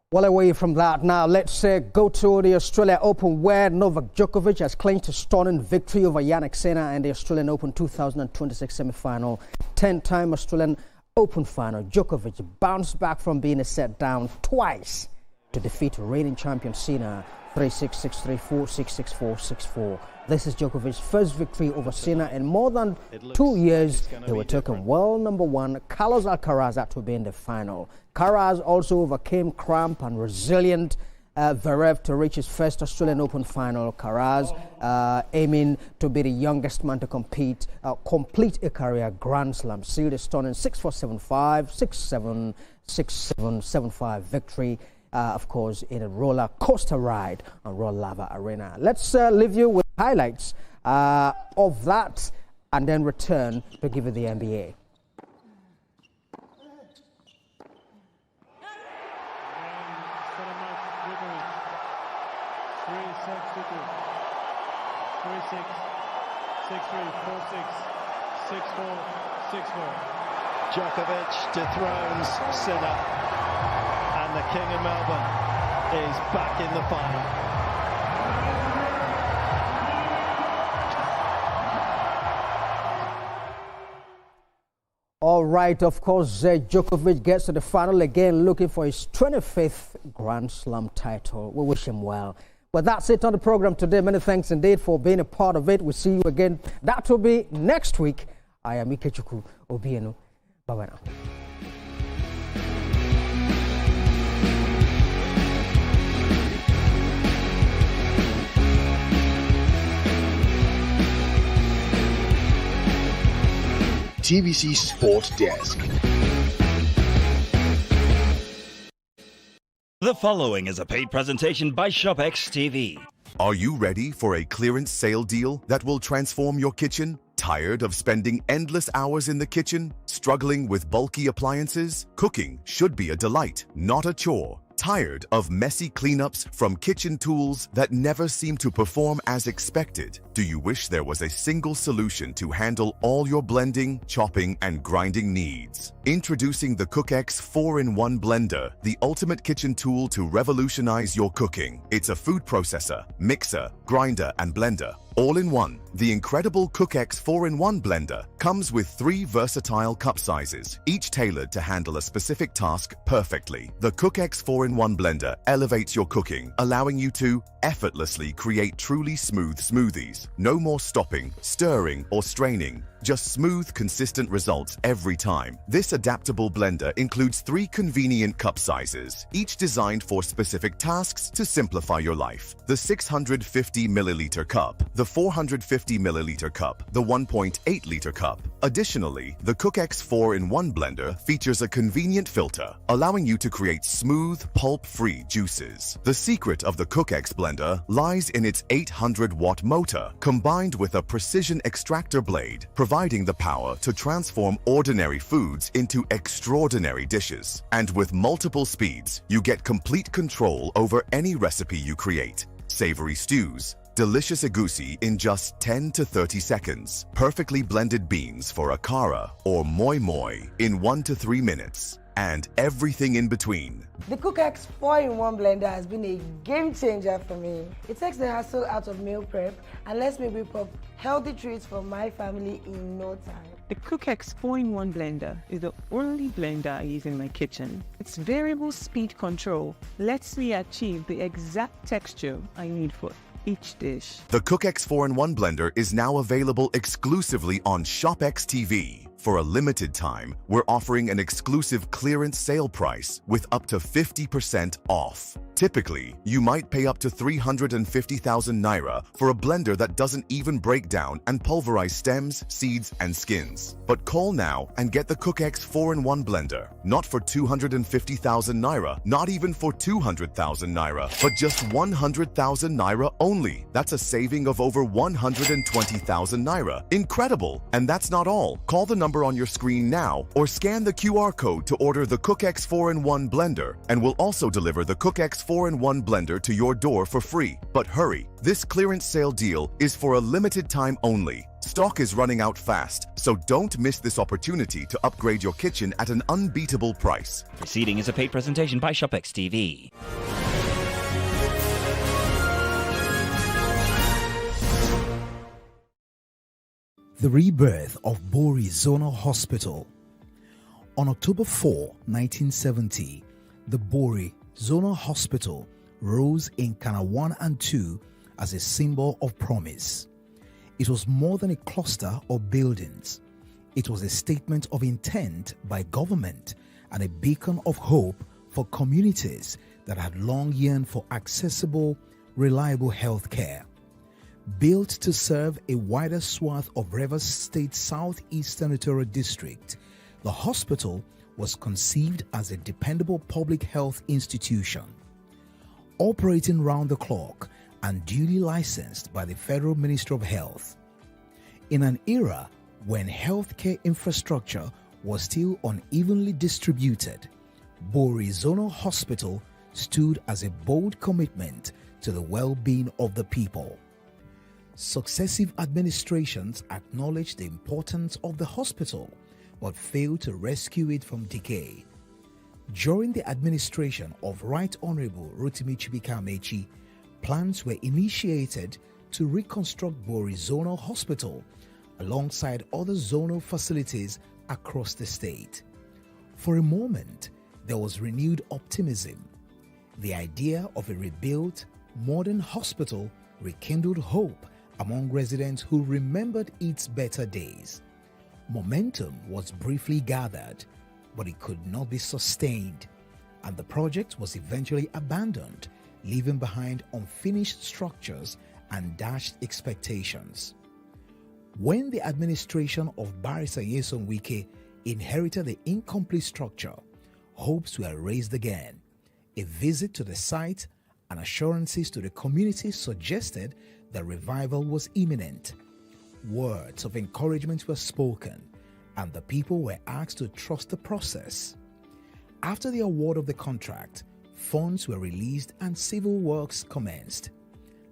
Well, away from that, now let's go to the Australia Open, where Novak Djokovic has clinched a stunning victory over Jannik Sinner in the Australian Open 2026 semi-final. 10-time Australian Open final. Djokovic bounced back from being a set down twice to defeat reigning champion Sinner 3-6, 6-3, 4-6, 6-4, 6-4. This is Djokovic's first victory over Sinner in more than 2 years. They were taken world number 1, Carlos Alcaraz, that will be in the final. Alcaraz also overcame cramp and resilient Zverev to reach his first Australian Open final. Alcaraz aiming to be the youngest man to complete a career Grand Slam. Sealed a stunning 6-4, 7-5, 6-7, 6-7, 7-5 victory. Of course, in a roller coaster ride on Royal Lava Arena. Let's leave you with highlights of that and then return to give you the NBA. Djokovic dethrones Sinner, and the King of Melbourne is back in the final. All right, of course, Djokovic gets to the final again, looking for his 25th Grand Slam title. We wish him well. But that's it on the program today. Many thanks indeed for being a part of it. We'll see you again. That will be next week. I am Ikechukwu Obienu. Bye-bye now. TVC Sport Desk. The following is a paid presentation by ShopX TV. Are you ready for a clearance sale deal that will transform your kitchen? Tired of spending endless hours in the kitchen, struggling with bulky appliances? Cooking should be a delight, not a chore. Tired of messy cleanups from kitchen tools that never seem to perform as expected? Do you wish there was a single solution to handle all your blending, chopping, and grinding needs? Introducing the CookX 4-in-1 Blender, the ultimate kitchen tool to revolutionize your cooking. It's a food processor, mixer, grinder, and blender, all in one. The incredible CookX 4-in-1 Blender comes with 3 versatile cup sizes, each tailored to handle a specific task perfectly. The CookX 4-in-1 Blender elevates your cooking, allowing you to effortlessly create truly smooth smoothies. No more stopping, stirring, or straining. Just smooth, consistent results every time. This adaptable blender includes 3 convenient cup sizes, each designed for specific tasks to simplify your life. The 650 milliliter cup, the 450 milliliter cup, the 1.8 liter cup. Additionally, the CookX 4-in-1 Blender features a convenient filter, allowing you to create smooth, pulp-free juices. The secret of the CookX Blender lies in its 800-watt motor, combined with a precision extractor blade, providing the power to transform ordinary foods into extraordinary dishes. And with multiple speeds, you get complete control over any recipe you create. Savory stews, delicious egusi in just 10 to 30 seconds, perfectly blended beans for a kara or moi moi in 1 to 3 minutes, and everything in between. The CookX 4-in-1 Blender has been a game changer for me. It takes the hassle out of meal prep and lets me whip up healthy treats for my family in no time. The CookX 4-in-1 Blender is the only blender I use in my kitchen. Its variable speed control lets me achieve the exact texture I need for each dish. The CookX 4-in-1 Blender is now available exclusively on ShopX TV. For a limited time, we're offering an exclusive clearance sale price with up to 50% off. Typically, you might pay up to 350,000 naira for a blender that doesn't even break down and pulverize stems, seeds, and skins. But call now and get the CookX 4-in-1 Blender. Not for 250,000 naira, not even for 200,000 naira, but just 100,000 naira only. That's a saving of over 120,000 naira. Incredible! And that's not all. Call the number on your screen now or scan the QR code to order the CookX 4-in-1 Blender, and we'll also deliver the CookX 4-in-1 Blender to your door for free. But hurry, this clearance sale deal is for a limited time only. Stock is running out fast, so don't miss this opportunity to upgrade your kitchen at an unbeatable price. Proceeding is a paid presentation by ShopX TV. The rebirth of Bori Zonal Hospital. On October 4, 1970, the Bori Zonal Hospital rose in Kana 1 and 2 as a symbol of promise. It was more than a cluster of buildings. It was a statement of intent by government and a beacon of hope for communities that had long yearned for accessible, reliable health care. Built to serve a wider swath of Rivers State Southeast Senatorial District, the hospital was conceived as a dependable public health institution. Operating round the clock and duly licensed by the Federal Ministry of Health. In an era when healthcare infrastructure was still unevenly distributed, Bori Zonal Hospital stood as a bold commitment to the well-being of the people. Successive administrations acknowledged the importance of the hospital, but failed to rescue it from decay. During the administration of Right Honorable Rotimi Chibika Amechi, plans were initiated to reconstruct Bori Zonal Hospital alongside other zonal facilities across the state. For a moment, there was renewed optimism. The idea of a rebuilt, modern hospital rekindled hope among residents who remembered its better days. Momentum was briefly gathered, but it could not be sustained, and the project was eventually abandoned, leaving behind unfinished structures and dashed expectations. When the administration of Barrister Nyesom Wike inherited the incomplete structure, hopes were raised again. A visit to the site and assurances to the community suggested that revival was imminent. Words of encouragement were spoken, and the people were asked to trust the process. After the award of the contract, funds were released and civil works commenced.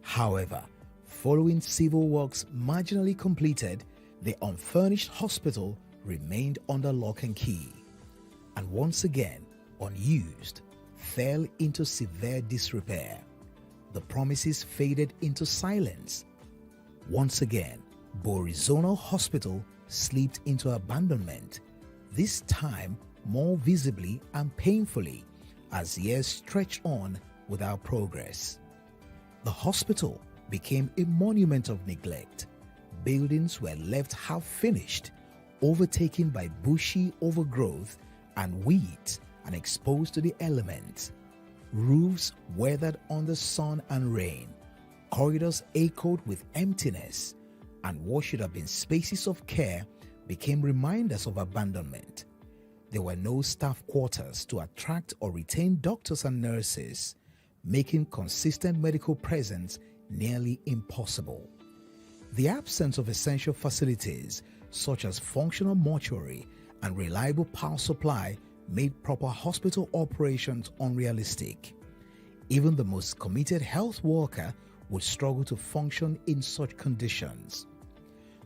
However, following civil works marginally completed, the unfurnished hospital remained under lock and key, and once again, unused, fell into severe disrepair. The promises faded into silence. Once again, Bori Zonal Hospital slipped into abandonment, this time more visibly and painfully as years stretched on without progress. The hospital became a monument of neglect. Buildings were left half-finished, overtaken by bushy overgrowth and weeds and exposed to the elements. Roofs weathered under sun and rain. Corridors echoed with emptiness, and what should have been spaces of care became reminders of abandonment. There were no staff quarters to attract or retain doctors and nurses, making consistent medical presence nearly impossible. The absence of essential facilities such as functional mortuary and reliable power supply made proper hospital operations unrealistic. Even the most committed health worker would struggle to function in such conditions.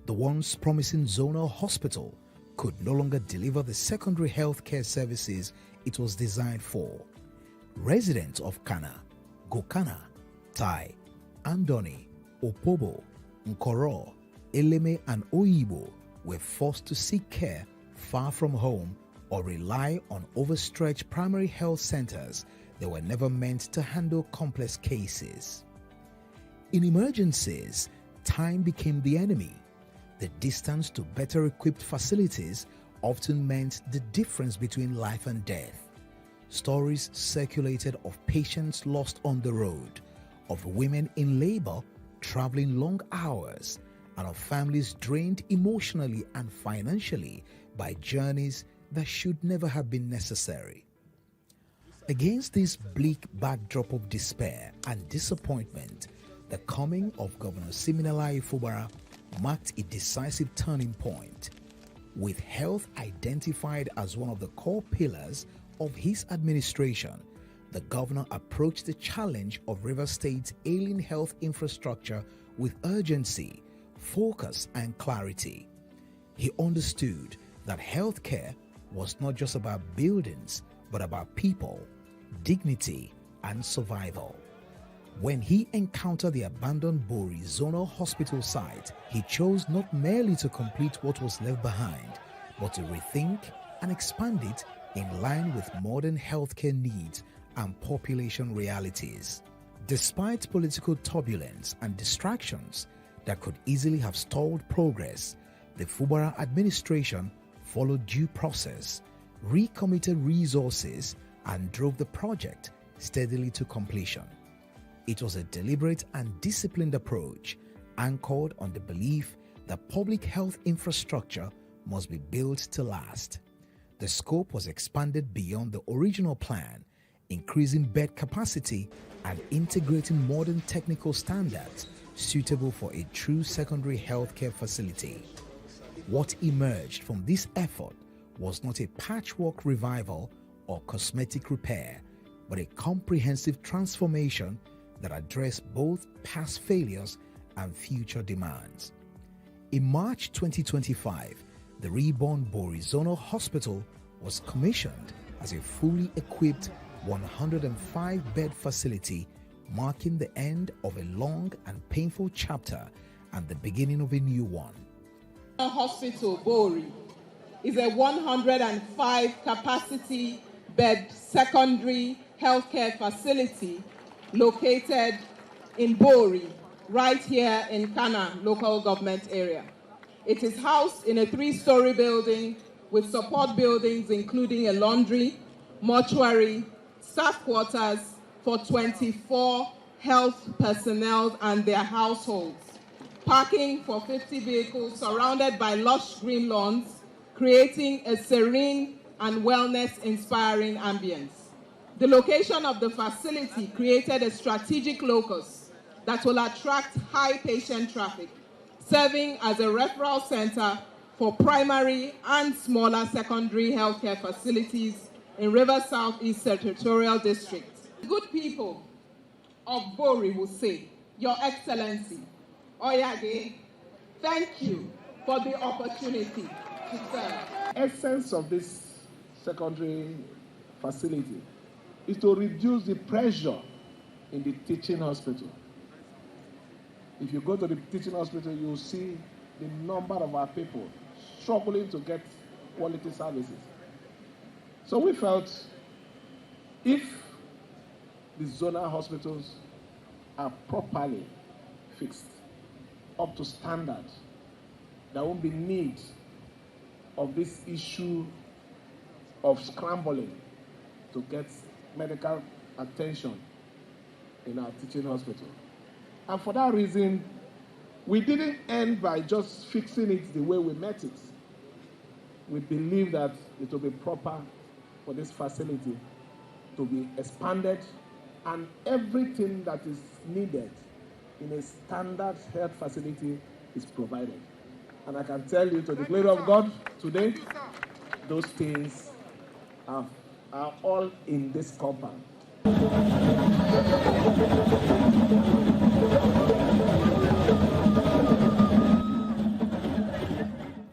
The once promising zonal hospital could no longer deliver the secondary healthcare services it was designed for. Residents of Kana, Gokana, Tai, Andoni, Opobo, Nkoro, Eleme and Oyibo were forced to seek care far from home or rely on overstretched primary health centers that were never meant to handle complex cases. In emergencies, time became the enemy. The distance to better equipped facilities often meant the difference between life and death. Stories circulated of patients lost on the road, of women in labor traveling long hours, and of families drained emotionally and financially by journeys that should never have been necessary. Against this bleak backdrop of despair and disappointment, the coming of Governor Siminalayi Fubara marked a decisive turning point. With health identified as one of the core pillars of his administration, the governor approached the challenge of Rivers State's ailing health infrastructure with urgency, focus, and clarity. He understood that healthcare was not just about buildings, but about people, dignity, and survival. When he encountered the abandoned Bori Zonal Hospital site, he chose not merely to complete what was left behind, but to rethink and expand it in line with modern healthcare needs and population realities. Despite political turbulence and distractions that could easily have stalled progress, the Fubara administration followed due process, recommitted resources, and drove the project steadily to completion. It was a deliberate and disciplined approach, anchored on the belief that public health infrastructure must be built to last. The scope was expanded beyond the original plan, increasing bed capacity and integrating modern technical standards suitable for a true secondary healthcare facility. What emerged from this effort was not a patchwork revival or cosmetic repair, but a comprehensive transformation that addressed both past failures and future demands. In March 2025, the reborn Bori Zonal Hospital was commissioned as a fully equipped 105-bed facility, marking the end of a long and painful chapter and the beginning of a new one. Hospital Bori is a 105 capacity bed secondary healthcare facility located in Bori, right here in Kana local government area. It is housed in a 3-story building with support buildings including a laundry, mortuary, staff quarters for 24 health personnel and their households, parking for 50 vehicles surrounded by lush green lawns, creating a serene and wellness-inspiring ambience. The location of the facility created a strategic locus that will attract high patient traffic, serving as a referral center for primary and smaller secondary healthcare facilities in River Southeast Senatorial District. Good people of Bori will say, Your Excellency, Oyade, thank you for the opportunity to serve. Essence of this secondary facility is to reduce the pressure in the teaching hospital. If you go to the teaching hospital, you'll see the number of our people struggling to get quality services. So we felt if the zonal hospitals are properly fixed, up to standard, there won't be need of this issue of scrambling to get medical attention in our teaching hospital. And for that reason, we didn't end by just fixing it the way we met it. We believe that it will be proper for this facility to be expanded and everything that is needed in a standard health facility is provided. And I can tell you, to the glory of God, today, those things are all in this compound.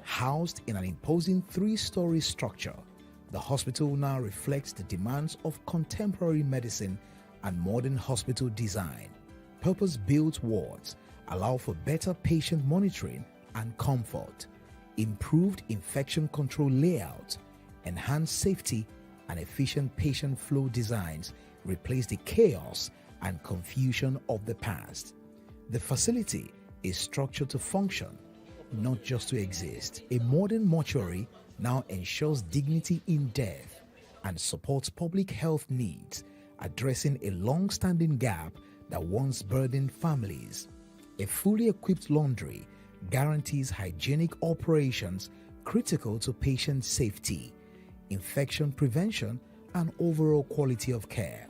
Housed in an imposing 3-story structure, the hospital now reflects the demands of contemporary medicine and modern hospital design. Purpose-built wards allow for better patient monitoring and comfort, improved infection control layout, enhanced safety, and efficient patient flow designs replace the chaos and confusion of the past. The facility is structured to function, not just to exist. A modern mortuary now ensures dignity in death and supports public health needs, addressing a long-standing gap that once burdened families. A fully equipped laundry guarantees hygienic operations critical to patient safety, infection prevention, and overall quality of care.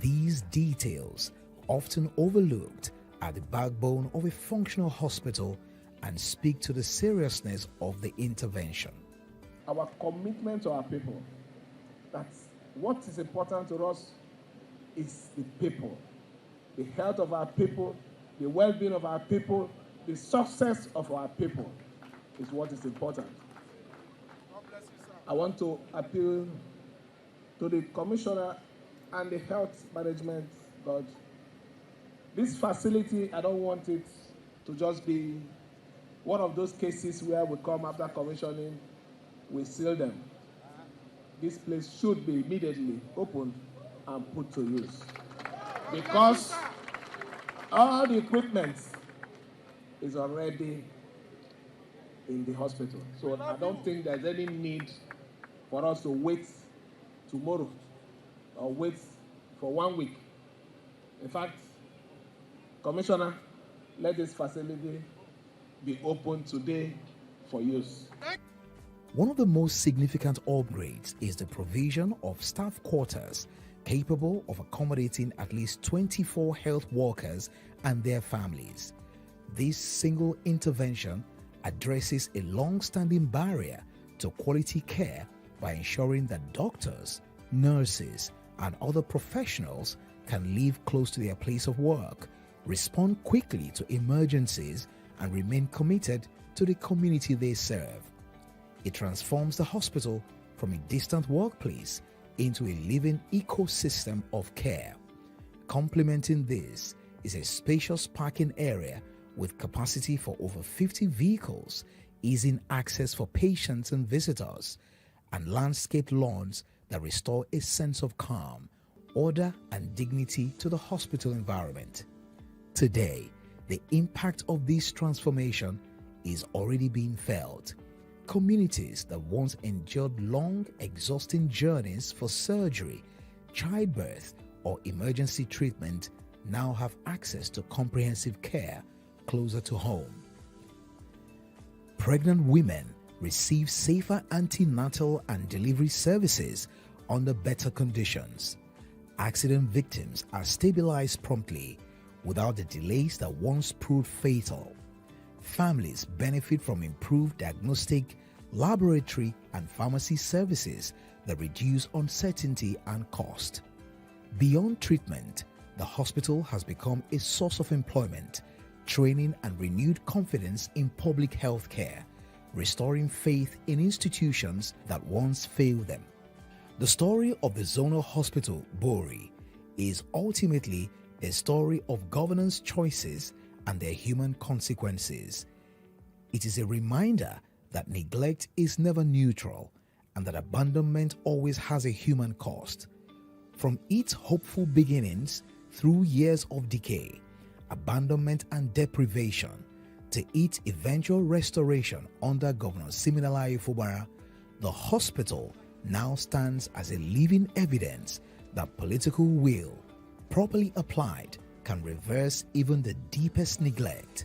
These details, often overlooked, are the backbone of a functional hospital and speak to the seriousness of the intervention. Our commitment to our people, that's what is important to us, is the people, the health of our people, the well-being of our people, the success of our people is what is important. I want to appeal to the Commissioner and the Health Management Board. This facility, I don't want it to just be one of those cases where we come after commissioning, we seal them. This place should be immediately opened and put to use, because all the equipment is already in the hospital. So I don't think there's any need for us to wait tomorrow or wait for 1 week. In fact, Commissioner, let this facility be open today for use. One of the most significant upgrades is the provision of staff quarters capable of accommodating at least 24 health workers and their families. This single intervention addresses a long-standing barrier to quality care by ensuring that doctors, nurses, and other professionals can live close to their place of work, respond quickly to emergencies, and remain committed to the community they serve. It transforms the hospital from a distant workplace into a living ecosystem of care. Complementing this is a spacious parking area with capacity for over 50 vehicles, easing access for patients and visitors, and landscaped lawns that restore a sense of calm, order, and dignity to the hospital environment. Today, the impact of this transformation is already being felt. Communities that once endured long, exhausting journeys for surgery, childbirth, or emergency treatment now have access to comprehensive care closer to home. Pregnant women receive safer antenatal and delivery services under better conditions. Accident victims are stabilized promptly without the delays that once proved fatal. Families benefit from improved diagnostic, laboratory, and pharmacy services that reduce uncertainty and cost. Beyond treatment, the hospital has become a source of employment, training, and renewed confidence in public health care, restoring faith in institutions that once failed them. The story of the zonal hospital, Bori, is ultimately a story of governance choices and their human consequences. It is a reminder that neglect is never neutral and that abandonment always has a human cost. From its hopeful beginnings through years of decay, abandonment, and deprivation, to its eventual restoration under Governor Siminalayi Fubara, the hospital now stands as a living evidence that political will, properly applied, can reverse even the deepest neglect.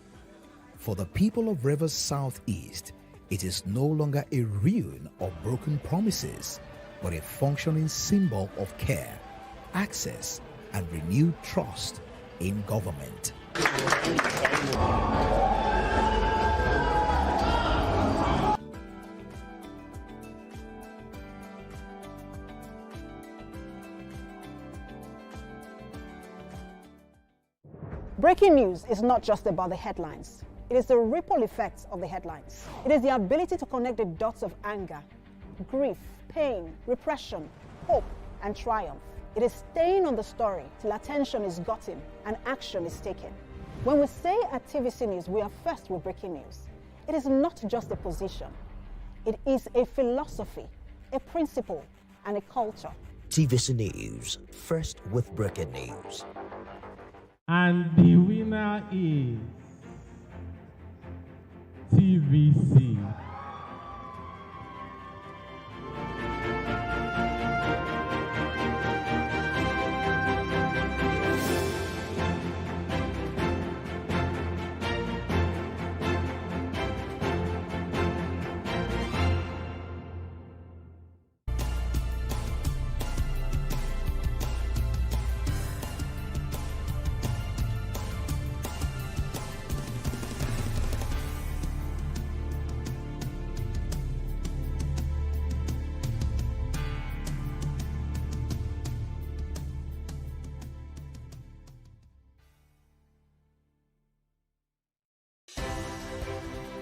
For the people of Rivers Southeast, it is no longer a ruin of broken promises, but a functioning symbol of care, access, and renewed trust in government. Breaking news is not just about the headlines. It is the ripple effects of the headlines. It is the ability to connect the dots of anger, grief, pain, repression, hope, and triumph. It is staying on the story till attention is gotten and action is taken. When we say at TVC News, we are first with breaking news. It is not just a position. It is a philosophy, a principle, and a culture. TVC News, first with breaking news. And the winner is TVC.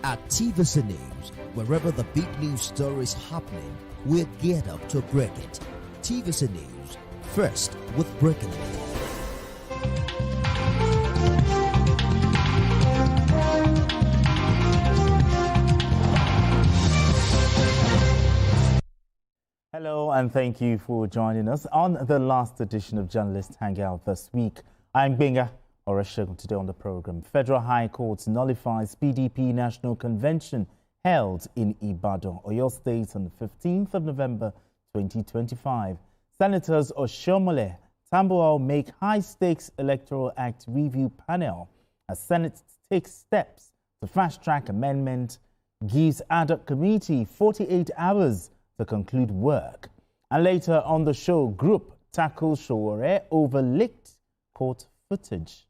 At TVC News, wherever the big news story is happening, we're geared up to break it. TVC News, first with breaking news. Hello and thank you for joining us on the last edition of Journalist Hangout this week. I'm Benga Oreshegun. Today on the program, Federal High Court nullifies PDP National Convention held in Ibadan, Oyo State on the 15th of November 2025. Senators Oshomole, Tambuwal make high-stakes Electoral Act review panel as Senate takes steps to fast-track amendment, gives ad hoc committee 48 hours to conclude work. And later on the show, group tackles Sowore over leaked court footage.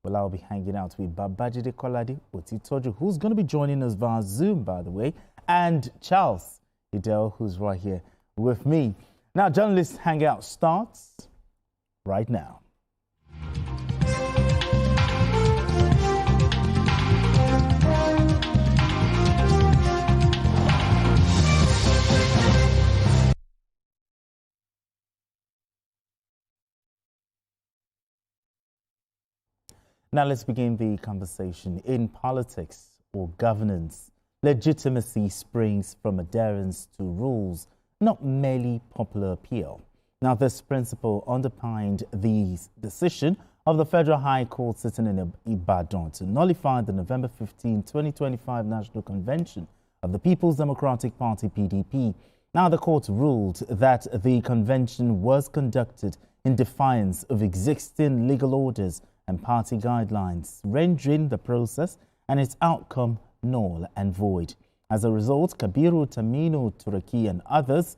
Well, I'll be hanging out with Babajide Kolade Otitoju, who's going to be joining us via Zoom, by the way, and Charles Idel, who's right here with me. Now, Journalist Hangout starts right now. Now let's begin the conversation. In politics or governance, legitimacy springs from adherence to rules, not merely popular appeal. Now, this principle underpinned the decision of the Federal High Court sitting in Ibadan to nullify the November 15, 2025 National Convention of the People's Democratic Party, PDP. Now, the court ruled that the convention was conducted in defiance of existing legal orders and party guidelines, rendering the process and its outcome null and void. As a result, Kabiru Tamino Turaki and others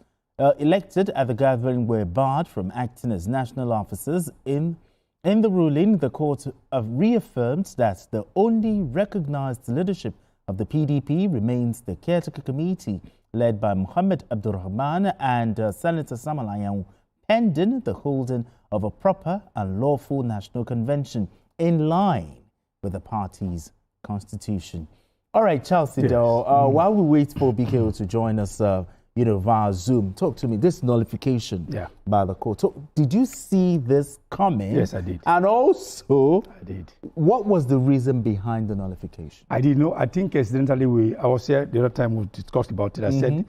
elected at the gathering were barred from acting as national officers. In the ruling, the court reaffirmed that the only recognized leadership of the PDP remains the caretaker committee led by Muhammad Abdurrahman and Senator Samalayang, pending the holding of a proper and lawful national convention in line with the party's constitution. All right, Chelsea, yes. While we wait for BKO to join us, via Zoom, talk to me. This nullification by the court. So, did you see this coming? Yes, I did. And also, I did. What was the reason behind the nullification? I did know. I think incidentally, I was here the other time we discussed about it. I said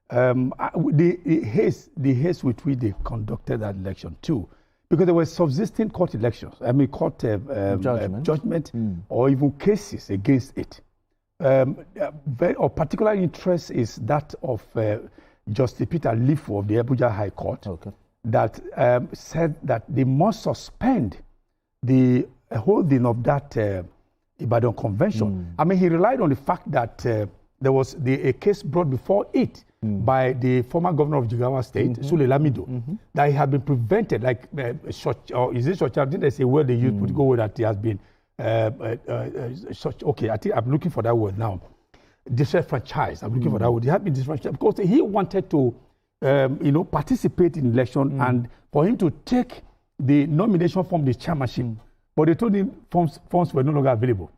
the haste with which they conducted that election too, because there were subsisting court elections. I mean, court judgment or even cases against it. Of particular interest is that of Justice Peter Lifu of the Abuja High Court, that said that they must suspend the holding of that Ibadan Convention. I mean, he relied on the fact that there was a case brought before it by the former governor of Jigawa State, Sule Lamido, that he had been prevented, like is it short? I think there's a word they use to go with that he has been. Okay, I think I'm looking for that word now. Disenfranchised. I'm looking for that word. He had been disenfranchised because he wanted to, participate in election and for him to take the nomination from the chairmanship. But they told him forms were no longer available.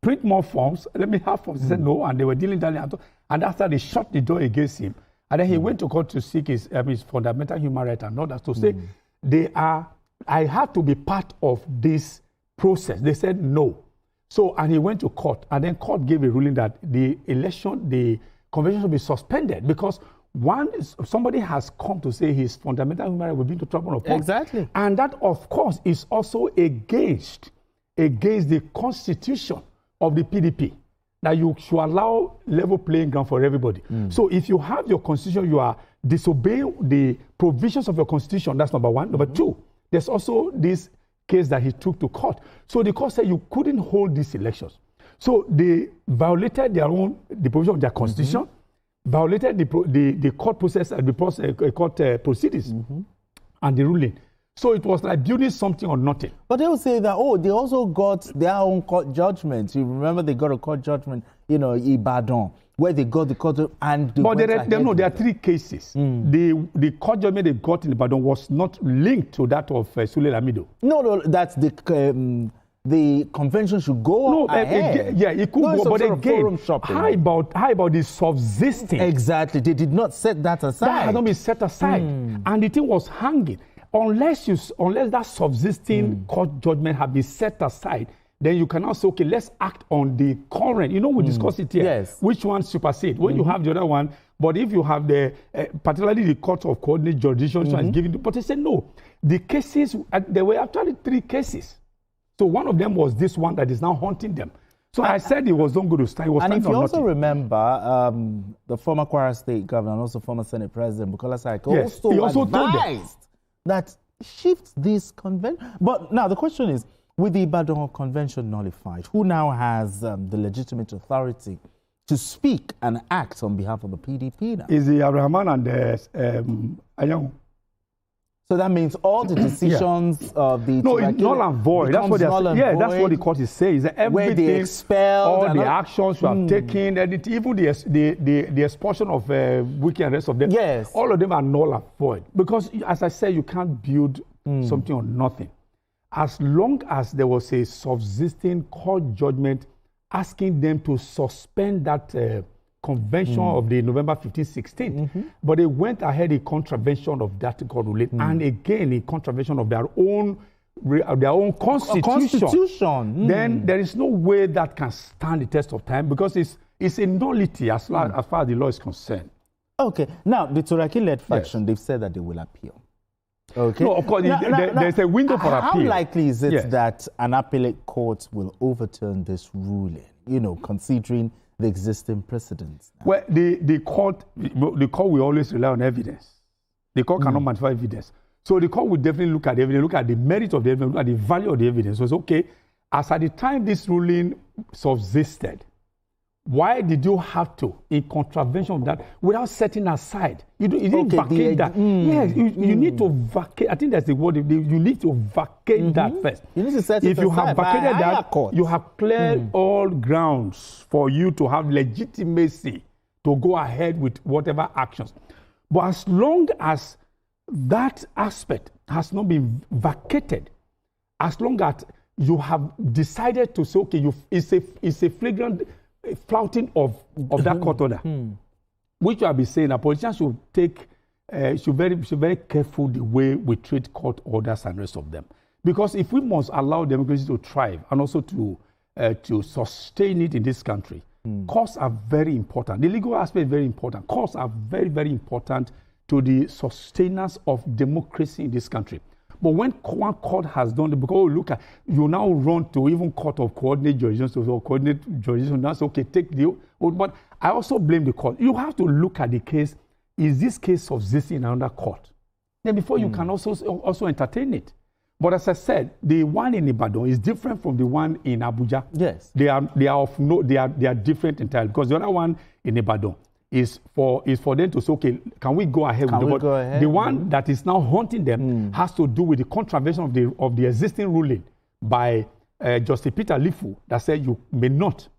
Print more forms. Let me have forms. He said no, and they were dealing that. And after they shut the door against him, and then he went to court to seek his fundamental human right and all that to say I had to be part of this process. They said no. So, and he went to court, and then court gave a ruling that the convention should be suspended because somebody has come to say his fundamental human right will be to trample upon. Exactly. And that, of course, is also against the constitution of the PDP, that you should allow level playing ground for everybody. So if you have your constitution, you are disobeying the provisions of your constitution. That's number one. Number two, there's also this case that he took to court. So the court said you couldn't hold these elections. So they violated the provision of their constitution, violated the court process and the court proceedings and the ruling. So it was like building something on nothing. But they will say that, they also got their own court judgment. You remember they got a court judgment, Ibadan, where they got the court and but there are three cases. The court judgment they got in Ibadan was not linked to that of Sule Lamido. No, that's the convention should go ahead. It could go, but again, how about the subsisting? Exactly, they did not set that aside. That had not been set aside, and the thing was hanging. Unless that subsisting court judgment had been set aside, then you can also say, let's act on the current. We discussed it here. Yes. Which one supersede? When you have the other one, but if you have particularly the court of coordinate jurisdiction, is giving. But they said no. The cases, there were actually three cases. So one of them was this one that is now haunting them. So I said it was not going to stand. And if you also remember, the former Kwara State governor and also former Senate President Bukola Saraki also advised that shift this convention. But now the question is, with the Ibadan Convention nullified, who now has the legitimate authority to speak and act on behalf of the PDP now? Is the Abrahman and Ayahu. So that means all the decisions of the... No, it's null and void. That's what that's what the court is saying. Everything, where they expelled... All the actions you have taken, even the expulsion of Wiki and the rest of them, all of them are null and void. Because, as I said, you can't build something on nothing. As long as there was a subsisting court judgment asking them to suspend that convention of the November 15, 16, but they went ahead in contravention of that court ruling, and again in contravention of their own their own constitution, then Hmm. there is no way that can stand the test of time because it's a nullity as far as the law is concerned. Okay. Now, the Turaki-led faction, they've said that they will appeal. Okay. No, of course, there's a window for appeal. How likely is it Yes. that an appellate court will overturn this ruling, considering the existing precedents? Well, the court will always rely on evidence. The court cannot manufacture evidence. So the court will definitely look at the evidence, look at the merit of the evidence, look at the value of the evidence. So it's okay, as at the time this ruling subsisted, why did you have to, in contravention of that, without setting aside? You didn't vacate that. Yes, you need to vacate. I think that's the word. You need to vacate that first. You need to set it If you aside have by vacated higher that, court. you have cleared all grounds for you to have legitimacy to go ahead with whatever actions. But as long as that aspect has not been vacated, as long as you have decided to say, okay, it's a flagrant flouting of that court order, which I be saying that politicians should should be very careful the way we treat court orders and the rest of them. Because if we must allow democracy to thrive and also to sustain it in this country, courts are very important. The legal aspect is very important. Courts are very, very important to the sustenance of democracy in this country. But when one court has done it, because look at, you now run to even court of coordinate jurisdiction, so coordinate jurisdiction, that's okay, take the, but I also blame the court. You have to look at the case, is this case subsisting in another court? Then before you can also entertain it. But as I said, the one in Ibadan is different from the one in Abuja. Yes. They are different entirely, because the other one in Ibadan is for them to say, okay, can we go ahead with the vote? The one that is now haunting them has to do with the contravention of the existing ruling by Justice Peter Lifu that said you may not.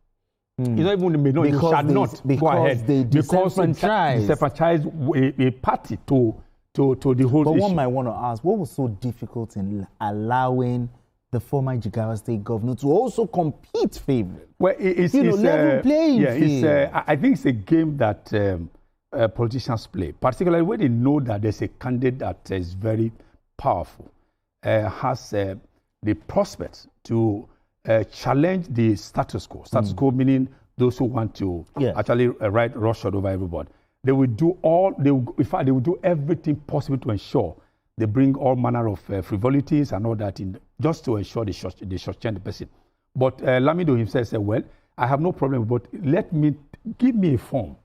You don't even may not, you shall not go ahead. They disenfranchise a party to the whole But issue. one might want to ask, what was so difficult in allowing the former Jigawa State governor to also compete favorably? Well, it's level playing field. I think it's a game that politicians play, particularly when they know that there's a candidate that is very powerful, has the prospect to challenge the status quo. Status quo meaning those who want to actually ride roughshod over everybody. They will do in fact, they will do everything possible to ensure they bring all manner of frivolities and all that in, just to ensure they shortchange the person. But Lamido himself said, well, I have no problem, but give me a form.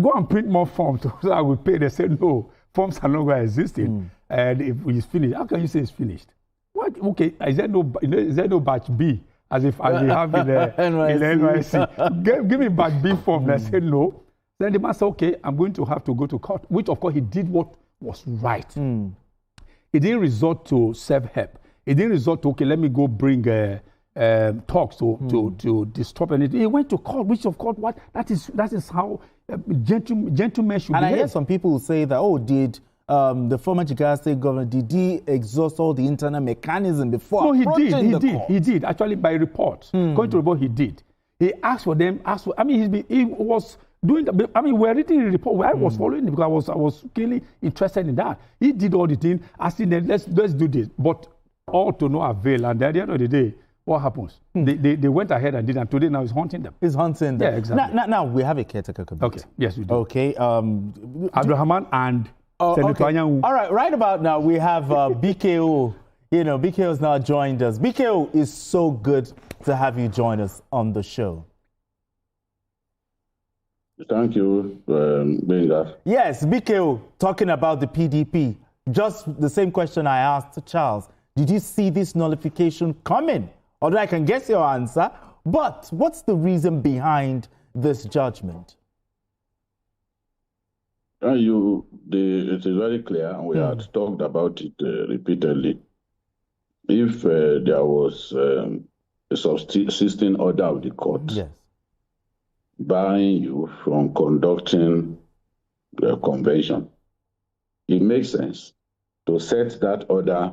Go and print more forms so I will pay. They said, no, forms are no longer existing. And if it's finished, how can you say it's finished? What? Okay, is there no batch B, as if we have in the NYC? Give me batch B form. They said, no. Then the man said, okay, I'm going to have to go to court, which of course he did what was right. He didn't resort to self-help. He didn't resort to, okay, let me go bring talks to disturb anything. He went to court, which of course, that is how gentlemen should behave. And I hear some people say that, did the former Jigawa State governor, did he exhaust all the internal mechanism before approaching the court? He did, actually by report. Going to report, he did. He asked for them, he was doing that. We're reading the report. I was following it because I was really interested in that. He did all the things, asking them, let's do this. But all to no avail. And at the end of the day, what happens? They went ahead and did, and today now he's haunting them. He's haunting them. Yeah, exactly. Now we have a caretaker committee. Okay, yes, we do. Okay. Abdulrahman and Senatorial. All right about now we have BKO. BKO has now joined us. BKO, is so good to have you join us on the show. Thank you, Benga. Yes, BKO, talking about the PDP. Just the same question I asked to Charles. Did you see this nullification coming? Although I can guess your answer, but what's the reason behind this judgment? It is very clear, and we had talked about it repeatedly. If there was a subsisting order of the court barring you from conducting the convention, it makes sense to set that order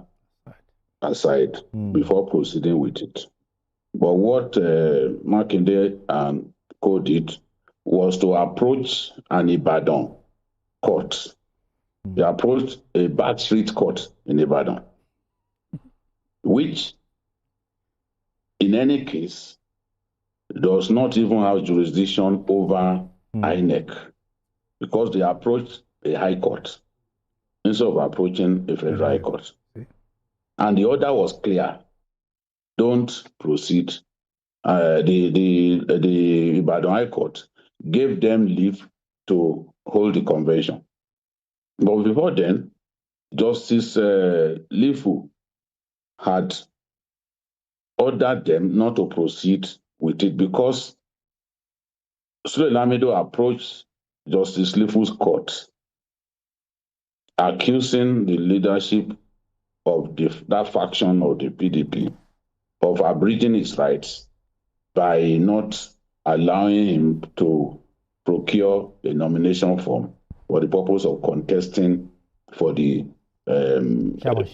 aside before proceeding with it. But what Makinde and Co did was to approach an Ibadan court. They approached a Back Street court in Ibadan which, in any case, does not even have jurisdiction over INEC, because they approached a high court instead of approaching a federal high court. And the order was clear: don't proceed. The Ibadan High Court gave them leave to hold the convention. But before then, Justice Lifu had ordered them not to proceed with it because Sule Lamido approached Justice Lifu's court, accusing the leadership of that faction of the PDP of abridging his rights by not allowing him to procure a nomination form for the purpose of contesting for the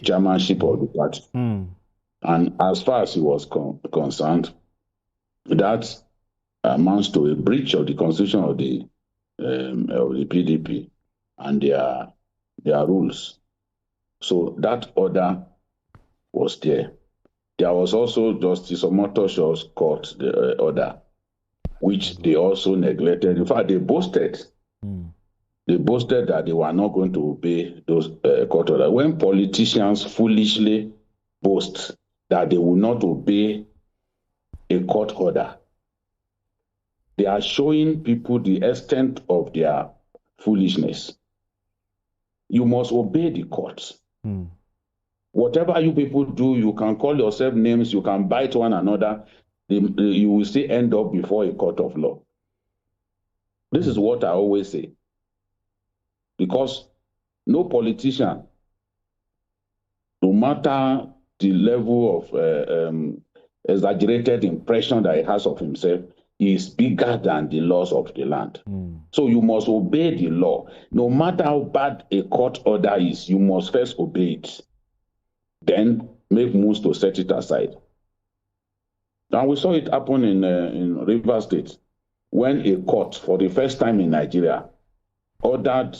chairmanship of the party. And as far as he was concerned, that amounts to a breach of the constitution of the PDP and their rules. So that order was there. There was also Justice Omotoso's court order, which they also neglected. In fact, they boasted. They boasted that they were not going to obey those court orders. When politicians foolishly boast that they will not obey a court order, they are showing people the extent of their foolishness. You must obey the courts. Whatever you people do, you can call yourself names, you can bite one another, you will still end up before a court of law. This is what I always say. Because no politician, no matter the level of exaggerated impression that he has of himself, is bigger than the laws of the land. So you must obey the law. No matter how bad a court order is, you must first obey it. Then make moves to set it aside. And we saw it happen in Rivers State when a court, for the first time in Nigeria, ordered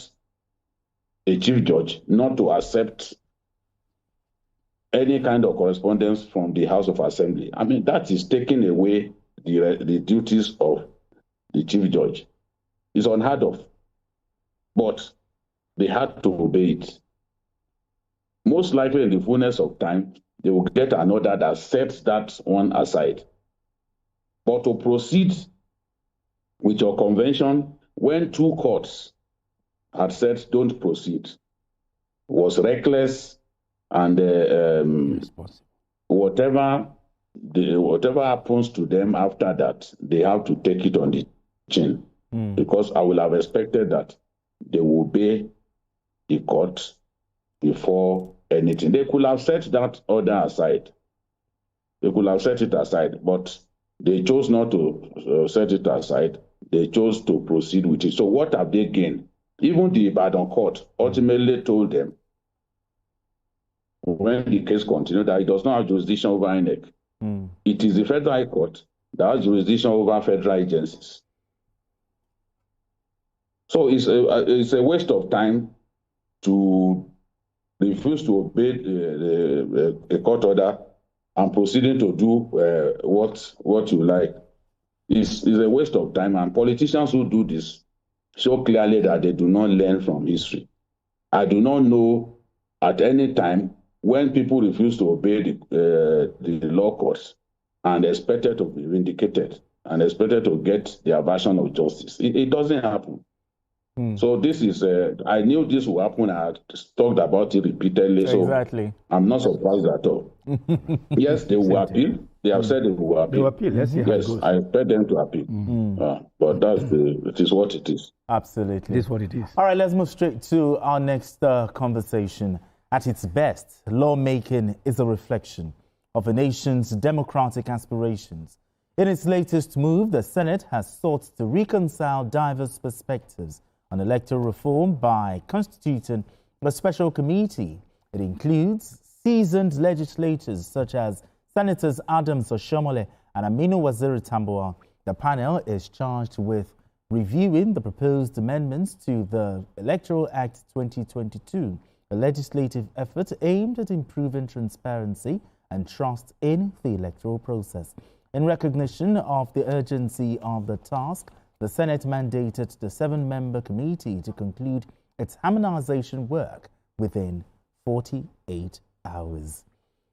a chief judge not to accept any kind of correspondence from the House of Assembly. I mean, that is taking away the duties of the chief judge. It's unheard of. But they had to obey it. Most likely, in the fullness of time, they will get an order that sets that one aside. But to proceed with your convention when two courts had said don't proceed was reckless, and whatever happens to them after that, they have to take it on the chin. Because I will have expected that they will obey the court before anything. They could have set that order aside. They could have set it aside, but they chose not to set it aside. They chose to proceed with it. So what have they gained? Even the Ibadan court ultimately told them, when the case continued, that it does not have jurisdiction over INEC. It is the Federal High Court that has jurisdiction over federal agencies. So it's a waste of time to refuse to obey a court order and proceeding to do what you like. It's a waste of time, and politicians who do this show clearly that they do not learn from history. I do not know at any time when people refuse to obey the law courts and expected to be vindicated and expected to get their version of justice. It doesn't happen. So this is, I knew this would happen. I had talked about it repeatedly. So exactly. I'm not surprised at all. Yes, they will appeal. They have said they will appeal. They will appeal. Let's see how it goes. I expect them to appeal. But it is what it is. Absolutely. It is what it is. All right, let's move straight to our next conversation. At its best, lawmaking is a reflection of a nation's democratic aspirations. In its latest move, the Senate has sought to reconcile diverse perspectives on electoral reform by constituting a special committee. It includes seasoned legislators such as Senators Adams Oshomole and Aminu Waziri Tambuwal. The panel is charged with reviewing the proposed amendments to the Electoral Act 2022, a legislative effort aimed at improving transparency and trust in the electoral process. In recognition of the urgency of the task, the Senate mandated the 7-member committee to conclude its harmonization work within 48 hours.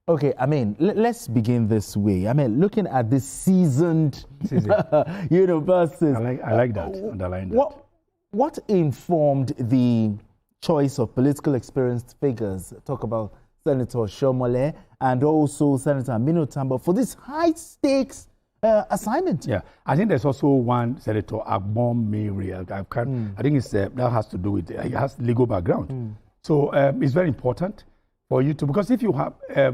Okay, I mean, let's begin this way. I mean, looking at this seasoned versus... I like that, underline that. What informed the choice of political experienced figures? Talk about Senator Shomole and also Senator Aminu Tambo for this high-stakes assignment. Yeah, I think there's also one Senator Agbon Mary. I think it's that has to do with it has legal background. So it's very important for you to, because if you have a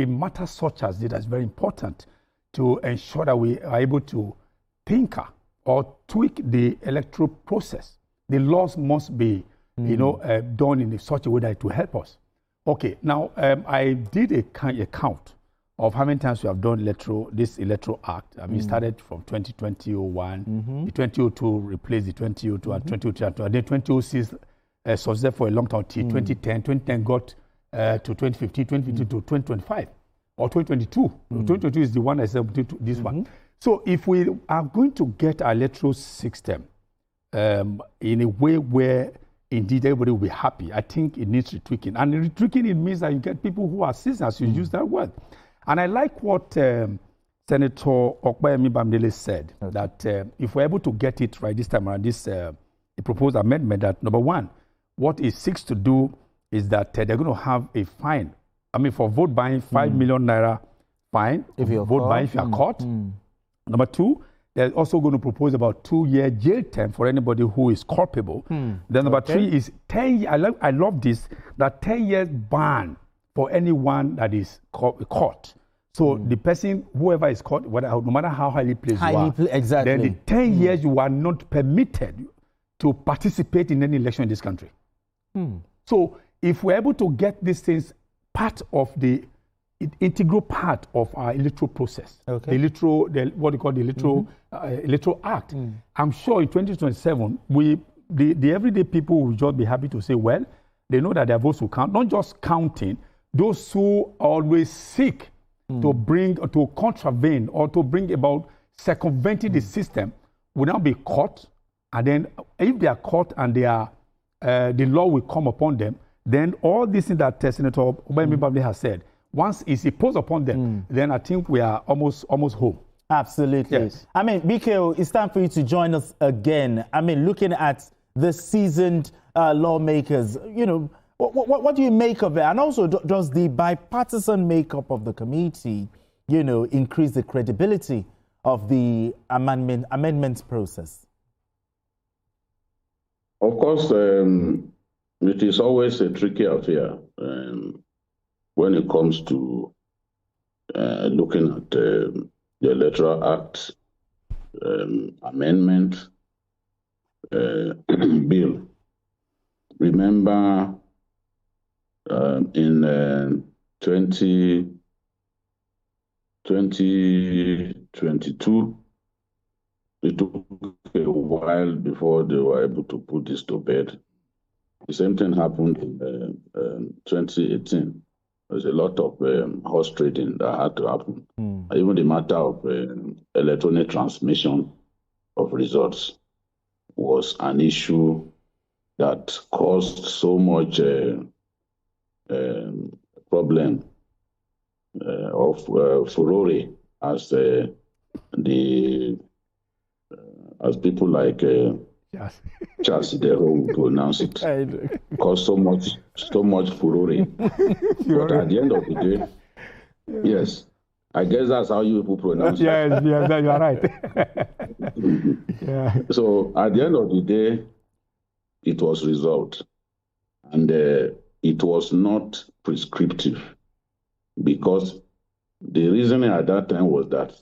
matter such as this, that's very important to ensure that we are able to tinker or tweak the electoral process. The laws must be, done in such a way that it will help us. Okay, now I did a count of how many times we have done this electoral act. I mean, it started from 2001, the 2002 replaced the 2002 and 2003, and then 2006 succeeded for a long time till 2010 got to 2015, 2015 to 2025 or 2022. 2022 is the one I said this one. So if we are going to get our electoral system in a way where indeed everybody will be happy, I think it needs retweaking. And retweaking, it means that you get people who are citizens, you use that word. And I like what Senator Okpayemi Bamidele said, that if we're able to get it right this time around, this proposed amendment, that number one, what it seeks to do is that they're going to have a fine. I mean, for vote buying, 5 million naira fine. If you're vote buying, if you're caught. Number two, they're also going to propose about 2-year jail term for anybody who is culpable. Then number three is 10 years. I love this, that 10 years ban for anyone that is caught. So the person, whoever is caught, no matter how highly placed you are, then the 10 years you are not permitted to participate in any election in this country. So if we're able to get these things part of the integral part of our electoral process, what you call the electoral act, I'm sure in 2027, the everyday people will just be happy to say, well, they know that their votes will count, not just counting, those who always seek to contravene or to bring about circumventing the system will now be caught. And then if they are caught and they are, the law will come upon them, then all these things that Senator Obama has said, once it's imposed upon them, then I think we are almost home. Absolutely. Yes. I mean, BKO, it's time for you to join us again. I mean, looking at the seasoned lawmakers, what do you make of it? And also, does the bipartisan makeup of the committee, increase the credibility of the amendment process? Of course, it is always a tricky affair when it comes to looking at the Electoral Act amendment bill. Remember, in 2022, it took a while before they were able to put this to bed. The same thing happened in 2018. There's a lot of horse trading that had to happen. Even the matter of electronic transmission of results was an issue that caused so much problem of furore as people like Charles Idero would pronounce it, caused so much furore. But at the end of the day, yes, I guess that's how you people pronounce it. Yes, you are right. So at the end of the day, it was resolved, and it was not prescriptive, because the reasoning at that time was that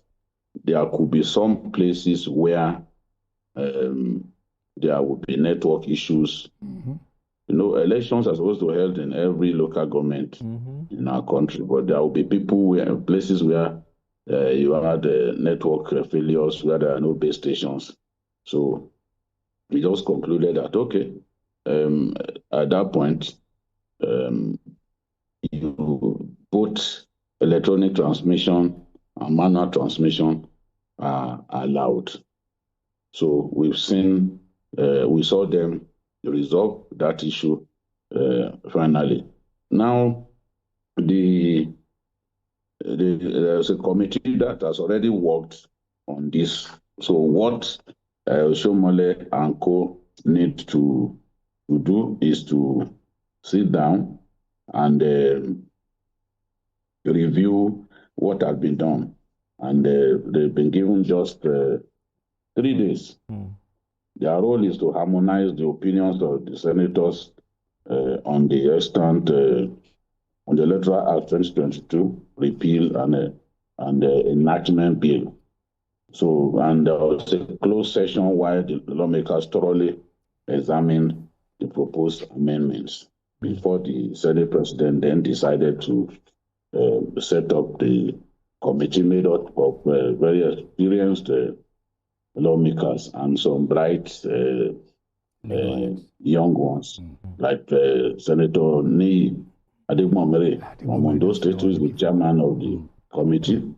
there could be some places where there would be network issues. Elections are supposed to be held in every local government in our country, but there will be places where you had network failures, where there are no base stations. So we just concluded that, okay, at that point, both electronic transmission and manual transmission are allowed. So we saw them resolve that issue finally. Now, there's a committee that has already worked on this. So what Shomole and Co need to do is to sit down and review what has been done. And they've been given just 3 days. Their role is to harmonize the opinions of the senators on the extant on the Electoral Act 2022 repeal and enactment bill. So, and there was a closed session while the lawmakers thoroughly examined the proposed amendments before the Senate President then decided to set up the committee made up of very experienced lawmakers and some bright young ones, like Senator Ni Adegmomere from Ondo State, who is the chairman of the committee,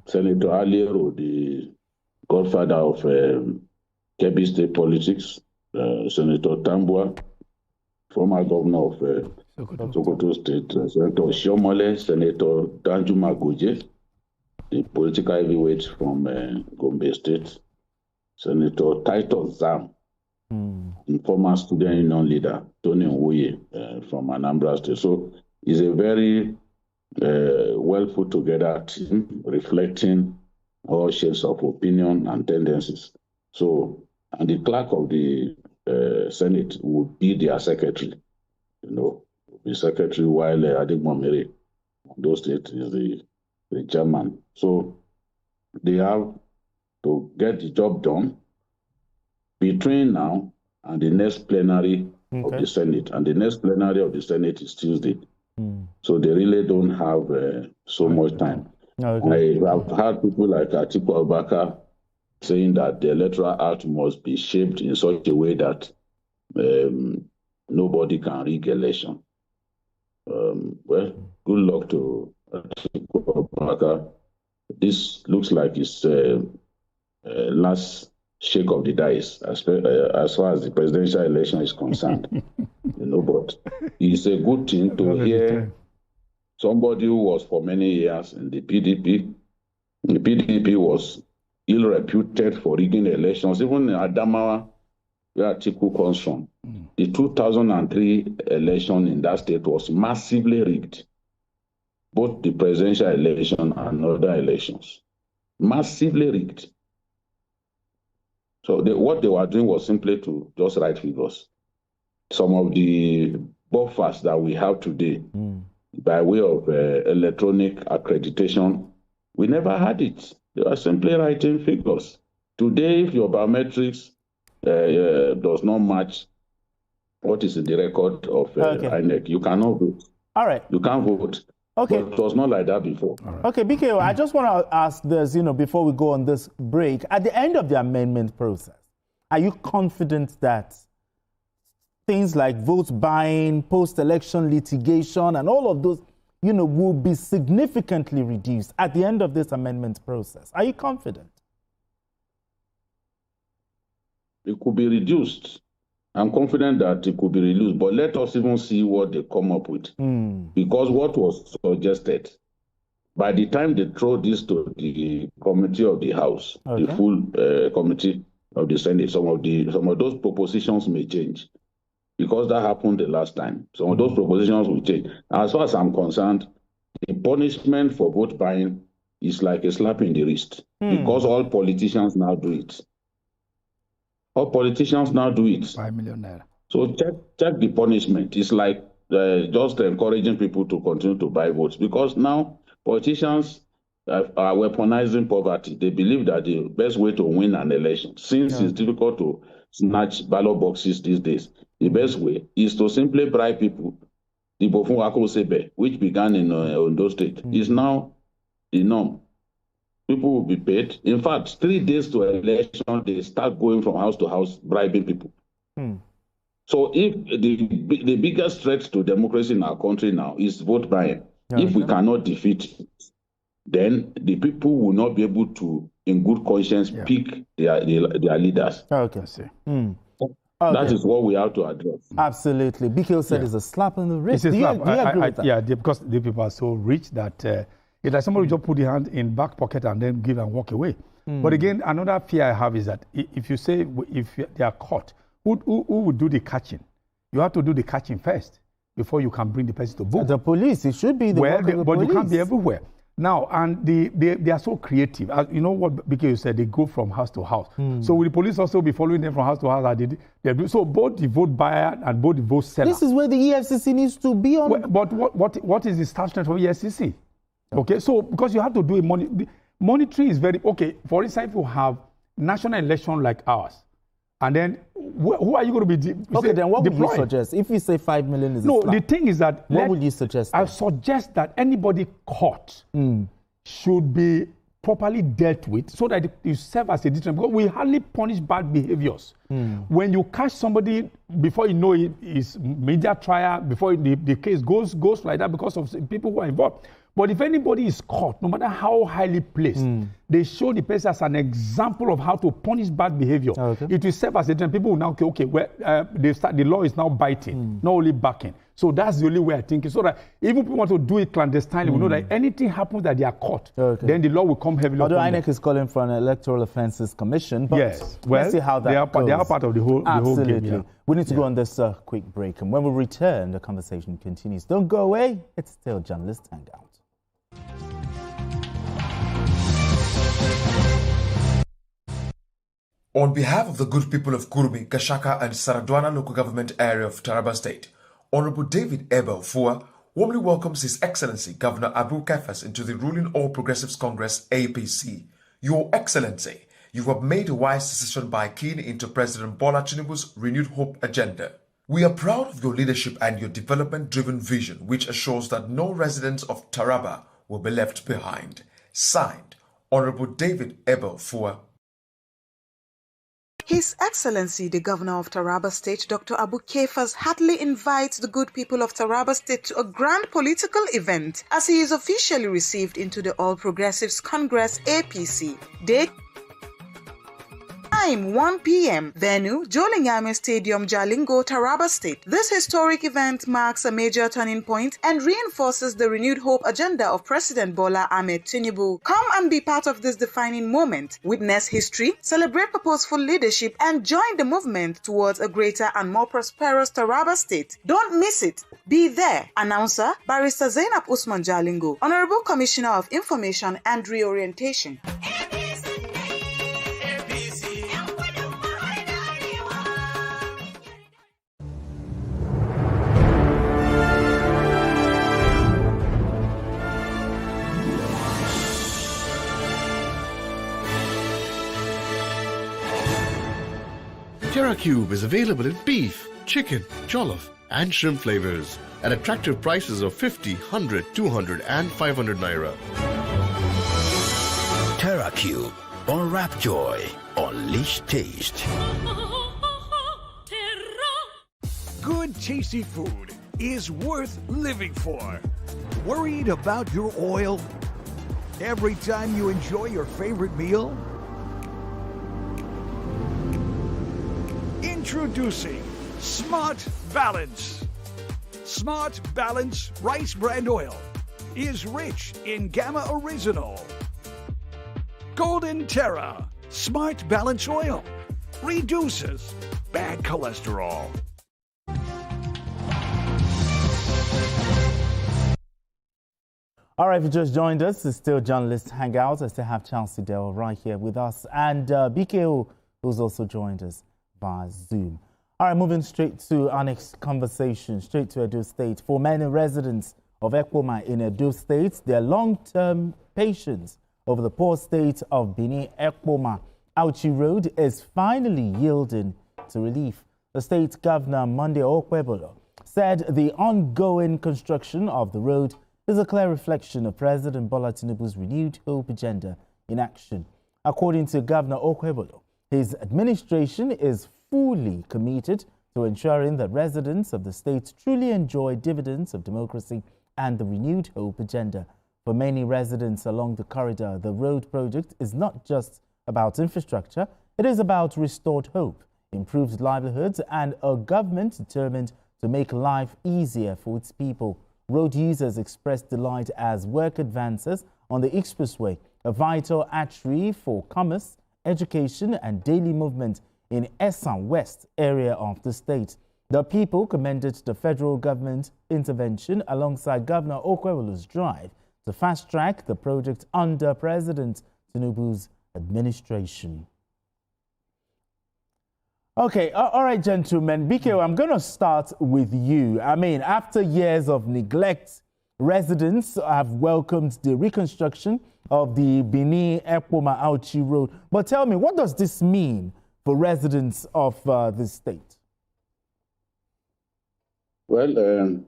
Senator Aliero, the godfather of Kebbi State politics, Senator Tambua, former governor of Sokoto State, Senator Shomole, Senator Danjuma Goje, the political heavyweight from Gombe State, Senator Titus Zam, and former student union leader Tony Nwuye from Anambra State. So it's a very well put together team reflecting all shades of opinion and tendencies. So, and the clerk of the Senate would be their secretary, the secretary, while Adegmomere, Ondo State, is the chairman. So they have to get the job done between now and the next plenary of the Senate. And the next plenary of the Senate is Tuesday. So they really don't have so much time. I have heard people like Atiku Abubakar saying that the Electoral Act must be shaped in such a way that nobody can rig election. Well, good luck to Atiku Abubakar. This looks like it's last shake of the dice as far as the presidential election is concerned. But it's a good thing to hear somebody who was for many years in the PDP. The PDP was ill-reputed for rigging elections. Even in Adamawa, where Atiku comes from, the 2003 election in that state was massively rigged. Both the presidential election and other elections. Massively rigged. So what they were doing was simply to just write figures. Some of the buffers that we have today, by way of electronic accreditation, we never had it. They were simply writing figures. Today, if your biometrics does not match what is in the record of INEC, you cannot vote. All right. You can't vote. Okay. But it was not like that before. Right. Okay, BKO, I just want to ask this, before we go on this break. At the end of the amendment process, are you confident that things like vote buying, post-election litigation, and all of those, will be significantly reduced at the end of this amendment process? Are you confident? It could be reduced. I'm confident that it could be reduced, but let us even see what they come up with. Because what was suggested, by the time they throw this to the committee of the House, the full committee of the Senate, some of those propositions may change. Because that happened the last time. Some of those propositions will change. As far as I'm concerned, the punishment for vote buying is like a slap in the wrist. Because all politicians now do it. All politicians now do it. 5 million naira. So check the punishment. It's like just encouraging people to continue to buy votes. Because now politicians are weaponizing poverty. They believe that the best way to win an election, since it's difficult to snatch ballot boxes these days, the best way is to simply bribe people. The Bofun Sebe, which began in Ondo State, is now the norm. People will be paid. In fact, 3 days to election, they start going from house to house, bribing people. So if the biggest threat to democracy in our country now is vote buying, If we cannot defeat it, then the people will not be able to, in good conscience, pick their leaders. Okay. That is what we have to address. Absolutely. BKO said it's a slap on the wrist. It's a slap. Do you agree with that? Yeah, because the people are so rich that it's like somebody just put the hand in back pocket and then give and walk away. But again, another fear I have is that if you say if they are caught, who would do the catching? You have to do the catching first before you can bring the person to book. The police. It should be the work of the but police. you can't be everywhere. Now, and they are so creative. You know what BK said, they go from house to house. So will the police also be following them from house to house? So both the vote buyer and both the vote seller. This is where the EFCC needs to be on. But what is the start strength for EFCC? Okay, so because you have to do a monitoring is very, okay, for instance, if you have national election like ours, and then who are you going to be Okay, then what would you suggest? If you say 5 million is the thing is that... What would you suggest? I suggest that anybody caught should be properly dealt with so that you serve as a deterrent. Because we hardly punish bad behaviors. When you catch somebody, before you know it is media trial, before the case goes like that because of people who are involved. But if anybody is caught, no matter how highly placed, they show the person as an example of how to punish bad behavior. It will serve as a deterrent. People will now, the law is now biting, not only backing. So that's the only way I think. So that even people want to do it clandestinely, we know that anything happens that they are caught, then the law will come heavily. Although INEC is calling for an electoral offences commission, but let's see how that goes. They are part of the whole game. Yeah. We need to go on this quick break, and when we return, the conversation continues. Don't go away. It's still Journalist Hangout. On behalf of the good people of Kurumi, Gashaka and Saradwana local government area of Taraba State, Honorable David Ebel Fua warmly welcomes His Excellency Governor Abu Kefas into the ruling All Progressives Congress APC. Your Excellency, you have made a wise decision by keying into President Bola Tinubu's renewed hope agenda. We are proud of your leadership and your development-driven vision, which assures that no residents of Taraba will be left behind. Signed, Honorable David Ebel Fua. His Excellency, the Governor of Taraba State, Dr. Abu Kefas, heartily invites the good people of Taraba State to a grand political event as he is officially received into the All Progressives Congress APC. Date Time 1 p.m. Venue Jolingame Stadium, Jalingo, Taraba State. This historic event marks a major turning point and reinforces the renewed hope agenda of President Bola Ahmed Tinubu. Come and be part of this defining moment. Witness history, celebrate purposeful leadership, and join the movement towards a greater and more prosperous Taraba State. Don't miss it. Be there. Announcer Barrister Zainab Usman Jalingo, Honorable Commissioner of Information and Reorientation. TerraCube is available in beef, chicken, jollof and shrimp flavors at attractive prices of 50, 100, 200 and 500 naira. TerraCube. Unwrap joy. Unleash taste. Good, tasty food is worth living for. Worried about your oil? Every time you enjoy your favorite meal? Introducing Smart Balance. Smart Balance Rice Bran Oil is rich in Gamma Original. Golden Terra Smart Balance Oil reduces bad cholesterol. All right, if you just joined us, it's still Journalist Hangout. I still have Chelsea Dell right here with us, and BKO, who's also joined us via Zoom. All right, moving straight to our next conversation, straight to Edo State. For many residents of Ekpoma in Edo State, their long-term patience over the poor state of Benin Ekpoma Auchi Road is finally yielding to relief. The state governor, Monday Okwebolo, said the ongoing construction of the road is a clear reflection of President Bola Tinubu's renewed hope agenda in action. According to Governor Okwebolo, his administration is fully committed to ensuring that residents of the state truly enjoy dividends of democracy and the renewed hope agenda. For many residents along the corridor, the road project is not just about infrastructure, it is about restored hope, improved livelihoods, and a government determined to make life easier for its people. Road users expressed delight as work advances on the expressway, a vital artery for commerce, education, and daily movement in Esan West area of the state. The people commended the federal government intervention alongside Governor Okwewolu's drive to fast-track the project under President Tinubu's administration. Okay, all right, gentlemen. BK, I'm going to start with you. I mean, after years of neglect, residents have welcomed the reconstruction of the Benin-Ekpoma-Auchi Road. But tell me, what does this mean for residents of this state? Well,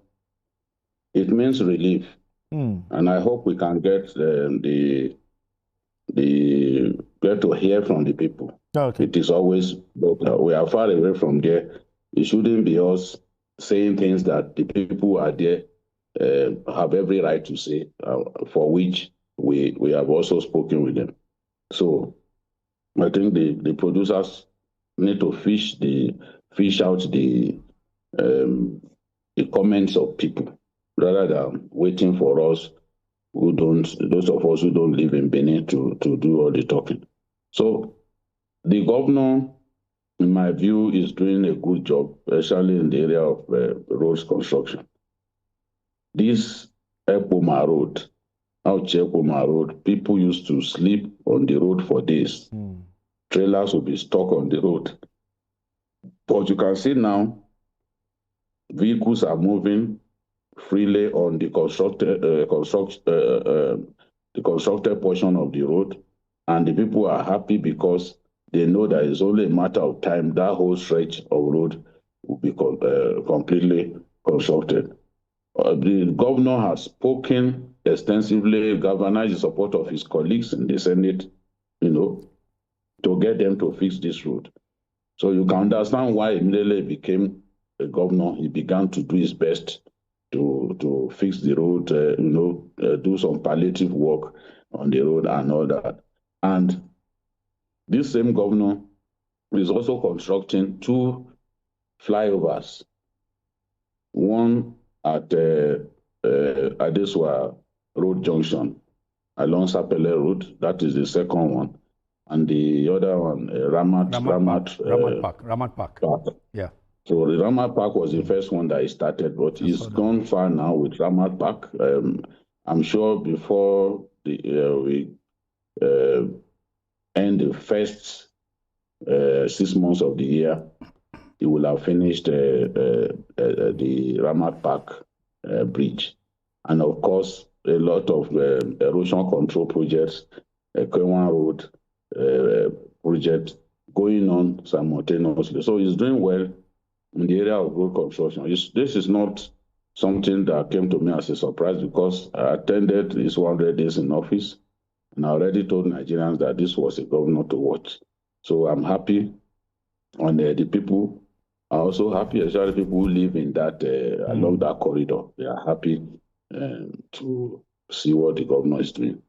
it means relief. And I hope we can get get to hear from the people. Okay. It is always, we are far away from there. It shouldn't be us saying things that the people who are there have every right to say, for which we have also spoken with them. So I think the producers need to fish out the comments of people rather than waiting for us those of us who don't live in Benin to do all the talking. So the governor, in my view, is doing a good job, especially in the area of roads construction. This Ekpoma Road, Auchi Ekpoma Road, people used to sleep on the road for days. Trailers will be stuck on the road. But you can see now, vehicles are moving freely on the constructed portion of the road, and the people are happy because they know that it's only a matter of time that whole stretch of road will be completely constructed. The governor has spoken extensively, galvanized the support of his colleagues in the Senate, to get them to fix this road. So you can understand why immediately he became a governor, he began to do his best to fix the road, do some palliative work on the road and all that. And this same governor is also constructing 2 flyovers, one at Adeswa Road Junction along Sapele Road, that is the second one, and the other one, Ramat Park. Yeah. So the Ramat Park was the first one that he started, but he's gone far now with Ramat Park. I'm sure before we end the first 6 months of the year, he will have finished the Ramat Park bridge. And of course, a lot of erosion control projects, Kwewan Road project going on simultaneously. So he's doing well in the area of road construction. This is not something that came to me as a surprise because I attended his 100 days in office and I already told Nigerians that this was a governor to watch. So I'm happy, and the people are also happy, especially people who live in that along that corridor. They are happy to see what the governor is doing.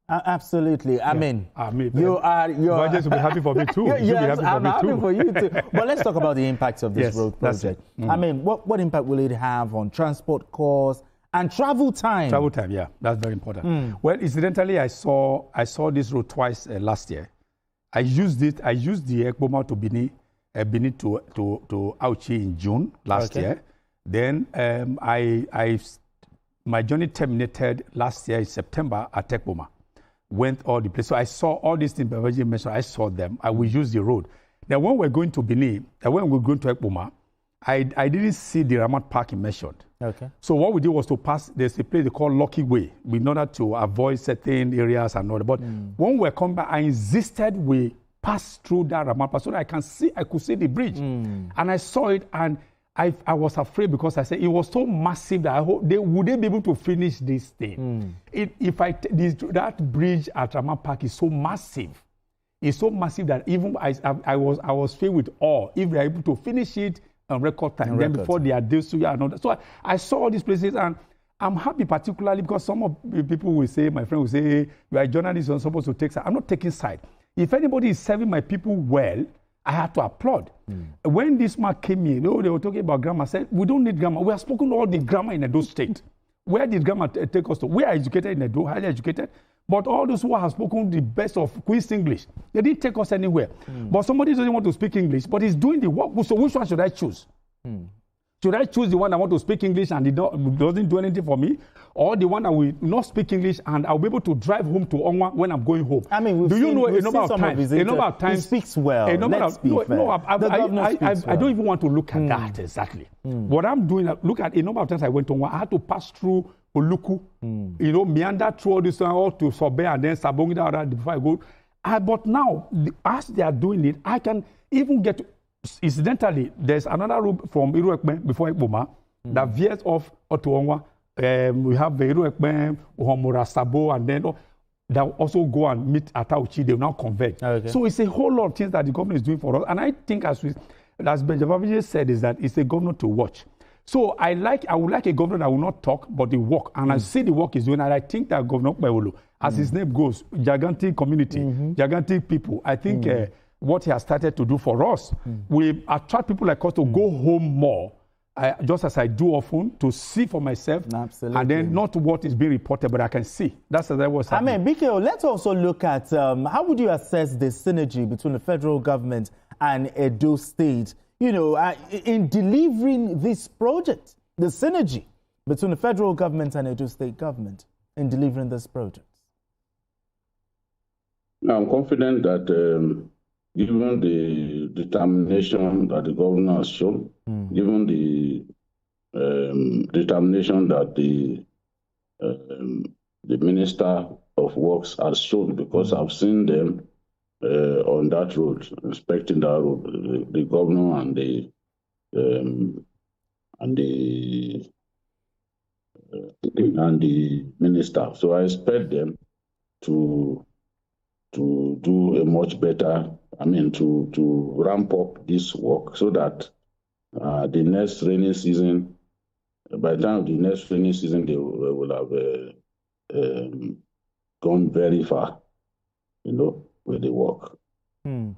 Absolutely. I mean, you're just to be happy for me too. Yes, I'm happy for you too. But let's talk about the impacts of this road project. I mean, what impact will it have on transport costs and travel time? Travel time, yeah, that's very important. Well, incidentally, I saw this road twice last year. I used the Ekpoma to Benin to Auchi in June last year. Then my journey terminated last year in September at Ekpoma. Went all the place. So I saw all these things Beverly mentioned. I saw them. I will use the road. Then when we're going to Benin, when we're going to Ekpoma, I didn't see the Ramat Park mentioned. Okay. So what we did was to pass. There's a place they call Lucky Way in order to avoid certain areas and all that. But when we're coming back, I insisted we pass through that Ramat Park so that I could see the bridge. And I saw it, and I was afraid because I said it was so massive that I hope would they be able to finish this thing. That bridge at Ramat Park is so massive. It's so massive that even I was filled with awe if they're able to finish it on record time. Then before they are due to and all that. So I saw all these places, and I'm happy particularly because some of the people will say, my friend will say, hey, you are a journalist, you're supposed to take side. I'm not taking side. If anybody is serving my people well, I have to applaud. When this man came in, they were talking about grammar. I said, we don't need grammar. We have spoken all the grammar in Edo State. Where did grammar take us to? We are educated in Edo, highly educated. But all those who have spoken the best of Queen's English, they didn't take us anywhere. But somebody doesn't want to speak English, but he's doing the work. So which one should I choose? Should I choose the one that want to speak English and doesn't do anything for me? Or the one that will not speak English and I'll be able to drive home to Onwa when I'm going home? I mean, do you know a number of times? He speaks well. I don't even want to look at that exactly. What I'm doing, look at a number of times I went to Onwa, I had to pass through Oluku, meander through all this all to Sobe and then Sabongida before I go. But now, as they are doing it, I can even get to, incidentally, there's another route from Iruekme before Ekboma that veers off to Onwa. We have the Iruekme, Uhomura, Sabo, and then that also go and meet at Auchi. They will now convert. Okay. So it's a whole lot of things that the government is doing for us. And I think, as Benjamin said, is that it's a government to watch. So I would like a governor that will not talk, but the work. And I see the work is doing. And I think that Governor Kpewolo, as his name goes, gigantic community, gigantic people. I think what he has started to do for us, we attract people like us to go home more, just as I do often, to see for myself. Absolutely. And then not what is being reported, but I can see. That's what's happening. I mean, BKO, let's also look at how would you assess the synergy between the federal government and Edo State, in delivering this project, the synergy between the federal government and Edo State government in delivering this project? I'm confident that given the determination that the governor has shown, given the determination that the Minister of Works has shown, because I've seen them on that road, inspecting that road, the governor and the minister. So I expect them to do a much better, to ramp up this work so that the next rainy season, by the time of the next rainy season, they will have gone very far, with the work.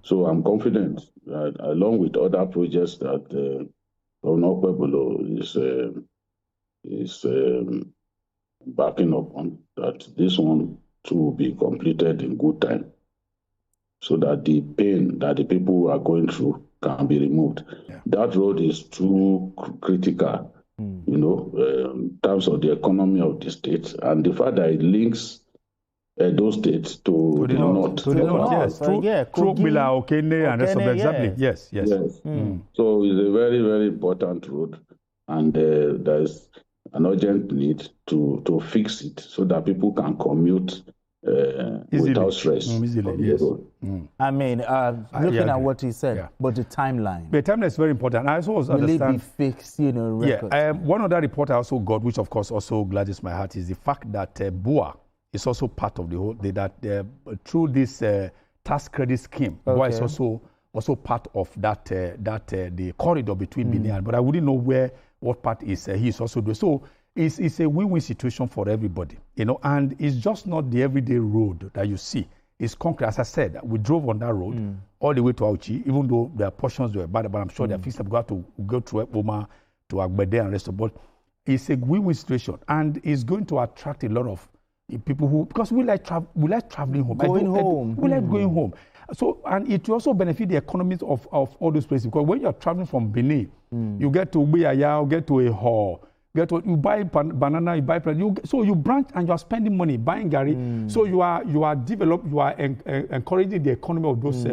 So I'm confident that along with other projects that Governor Kpewolo is backing up on, that this one too will be completed in good time, so that the pain that the people are going through can be removed. That road is too critical, in terms of the economy of the state, and the fact that it links those states to the north. To the north, yes. Through Mila, Okene, and rest of exactly. Yes. So it's a very, very important road, and there's an urgent need to fix it so that people can commute without stress. Easily, yes. I mean, looking at what he said, but the timeline. The timeline is very important. I also understand. Will it be fixed, records? One other report I also got, which of course also gladdens my heart, is the fact that BUA is also part of the whole, through this tax credit scheme. BUA is also part of that the corridor between Benin and, but I wouldn't know what part is he is also doing. So it's a win-win situation for everybody, and it's just not the everyday road that you see. It's concrete. As I said, we drove on that road all the way to Auchi, even though there are portions that were bad, but I'm sure they're fixed up. We have to go through Ekboma to Agbede and rest of it. But it's a win-win situation, and it's going to attract a lot of people who, because we like traveling home. We like going home. So, and it will also benefit the economies of all those places, because when you're traveling from Benin, you get to Ubiyaya, get to a hall, you buy banana, you buy bread, so you branch and you are spending money buying gari. So you are encouraging the economy of those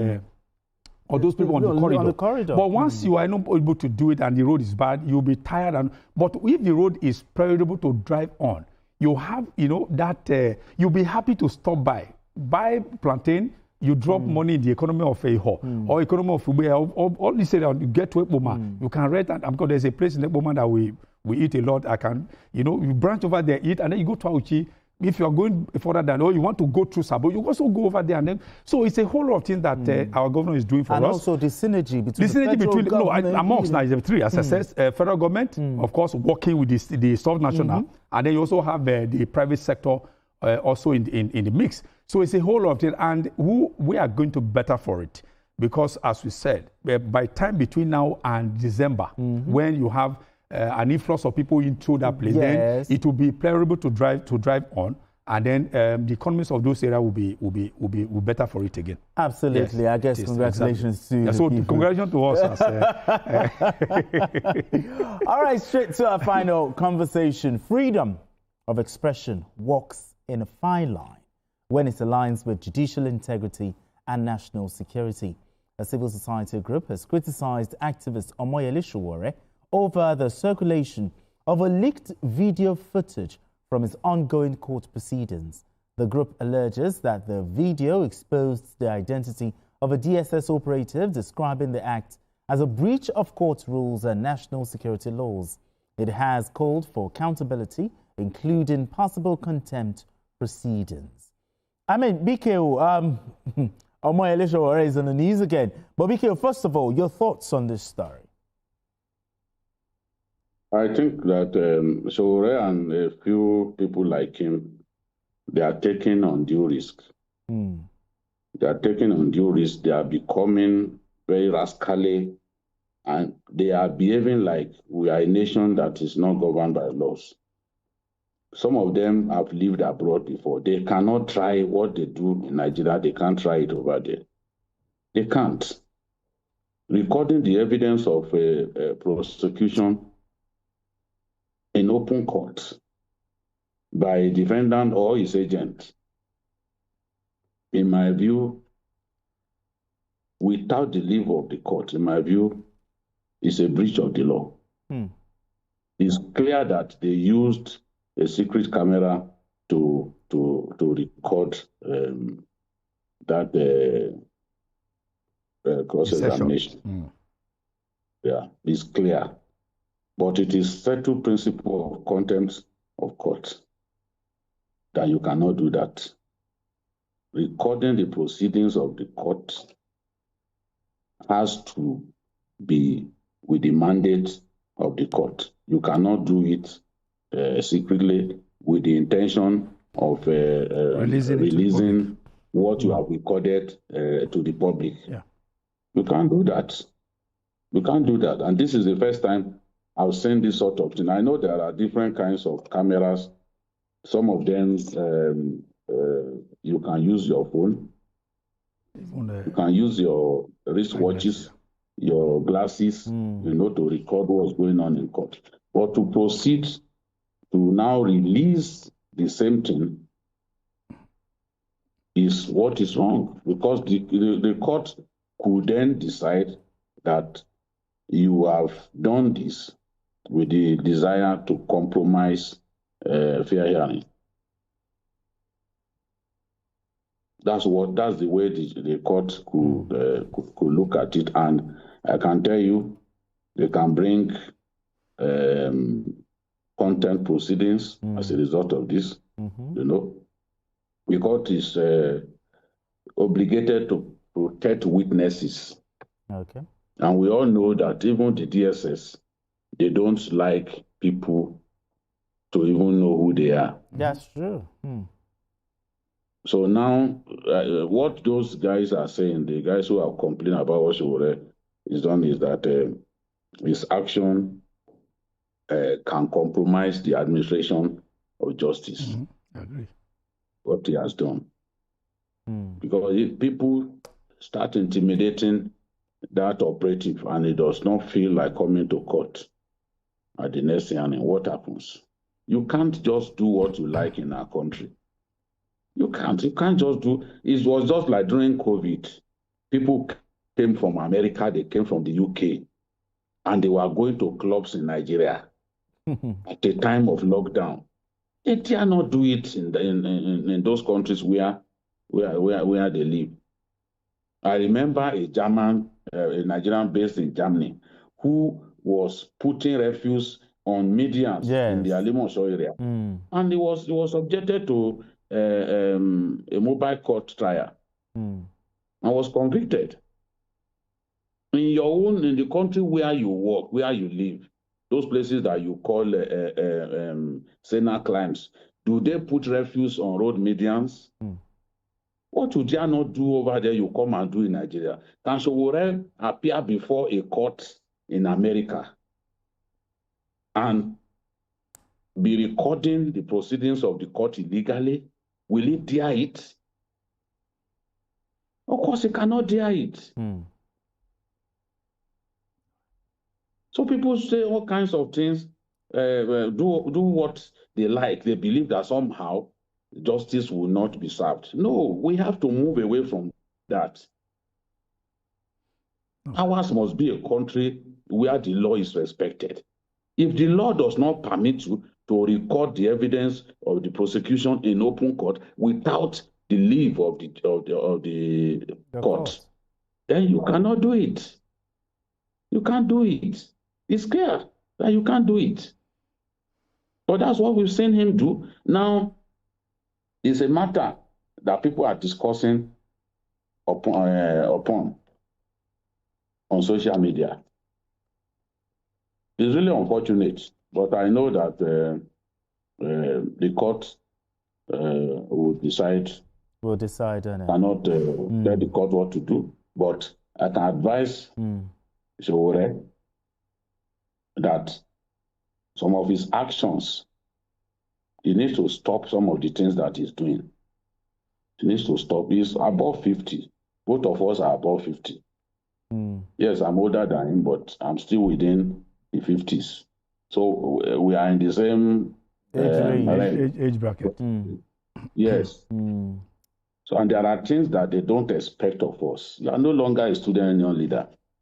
people on the corridor. But once you are not able to do it and the road is bad, you'll be tired. But if the road is preferable to drive on, you have, that you'll be happy to stop by, buy plantain. You drop money in the economy of a hall or economy of Ubea, or you say that you get to Ekboma, you can rent, and because there's a place in Ekboma that we eat a lot. You branch over there, eat, and then you go to Auchi, if you are going further than, or you want to go through Sabo, you also go over there. And then, so it's a whole lot of things that our governor is doing for us. And also the synergy between amongst Nigeria, three, as I said, federal government, of course, working with the sub-national, and then you also have the private sector also in the mix. So it's a whole lot of things, and we are going to better for it. Because, as we said, by time between now and December, when you have an influx of people into that place, then it will be pleasurable to drive on, and then the economies of those areas will be better for it again. Absolutely, yes, I guess. Congratulations to the so people. Congratulations to us. All right, straight to our final conversation. Freedom of expression walks in a fine line when it aligns with judicial integrity and national security. A civil society group has criticized activist Omoyele Sowore over the circulation of a leaked video footage from his ongoing court proceedings. The group alleges that the video exposed the identity of a DSS operative, describing the act as a breach of court rules and national security laws. It has called for accountability, including possible contempt proceedings. I mean, BKO, Omoyele Sowore is on the knees again. But BKO, first of all, your thoughts on this story? I think that Sowore and a few people like him, they are taking undue risk. They are taking undue risk. They are becoming very rascally, and they are behaving like we are a nation that is not governed by laws. Some of them have lived abroad before. They cannot try what they do in Nigeria. They can't try it over there. They can't. Recording the evidence of a prosecution in open court by a defendant or his agent, in my view, without the leave of the court, in my view, is a breach of the law. It's clear that they used a secret camera to record that cross-examination. Yeah, it's clear. But it is settled principle of contempt of court that you cannot do that. Recording the proceedings of the court has to be with the mandate of the court. You cannot do it secretly with the intention of releasing what you have recorded to the public. Yeah. You can't do that. You can't do that. And this is the first time I've seen this sort of thing. I know there are different kinds of cameras. Some of them, you can use your phone. You can use your wristwatches, your glasses, to record what's going on in court. But to proceed to now release the same thing is what is wrong, because the court could then decide that you have done this with the desire to compromise fair hearing. That's the way the court could look at it, and I can tell you, they can bring content proceedings as a result of this. The court is obligated to protect witnesses. Okay. And we all know that even the DSS, they don't like people to even know who they are. That's true. So now, what those guys are saying, the guys who have complained about what Sowore is done, is that his action can compromise the administration of justice. I agree. What he has done. Because if people start intimidating that operative and he does not feel like coming to court at the next hearing, what happens? You can't just do what you like in our country. You can't just do. It was just like during COVID. People came from America, they came from the UK, and they were going to clubs in Nigeria at the time of lockdown. They dare not do it in those countries where they live. I remember a Nigerian based in Germany, who was putting refuse on medians in the Alimosho area. And he was subjected to a mobile court trial and was convicted. In the country where you work, where you live, those places that you call Sena climbs, do they put refuse on road medians? What would you not do over there you come and do in Nigeria? Can Sowore appear before a court in America and be recording the proceedings of the court illegally? Will he dare it? Of course, he cannot dare it. So people say all kinds of things, do what they like. They believe that somehow justice will not be served. No, we have to move away from that. Ours must be a country where the law is respected. If the law does not permit you to record the evidence of the prosecution in open court without the leave of the court, then you cannot do it. You can't do it. It's clear that you can't do it. But that's what we've seen him do. Now, it's a matter that people are discussing upon on social media. It's really unfortunate, but I know that the court will decide. Will decide, cannot tell the court what to do. But I can advise Sowore that some of his actions, he needs to stop some of the things that he's doing. He needs to stop. He's above 50. Both of us are above 50. Yes, I'm older than him, but I'm still within the 50s. So we are in the same age bracket. Yes. So, and there are things that they don't expect of us. You are no longer a student union leader.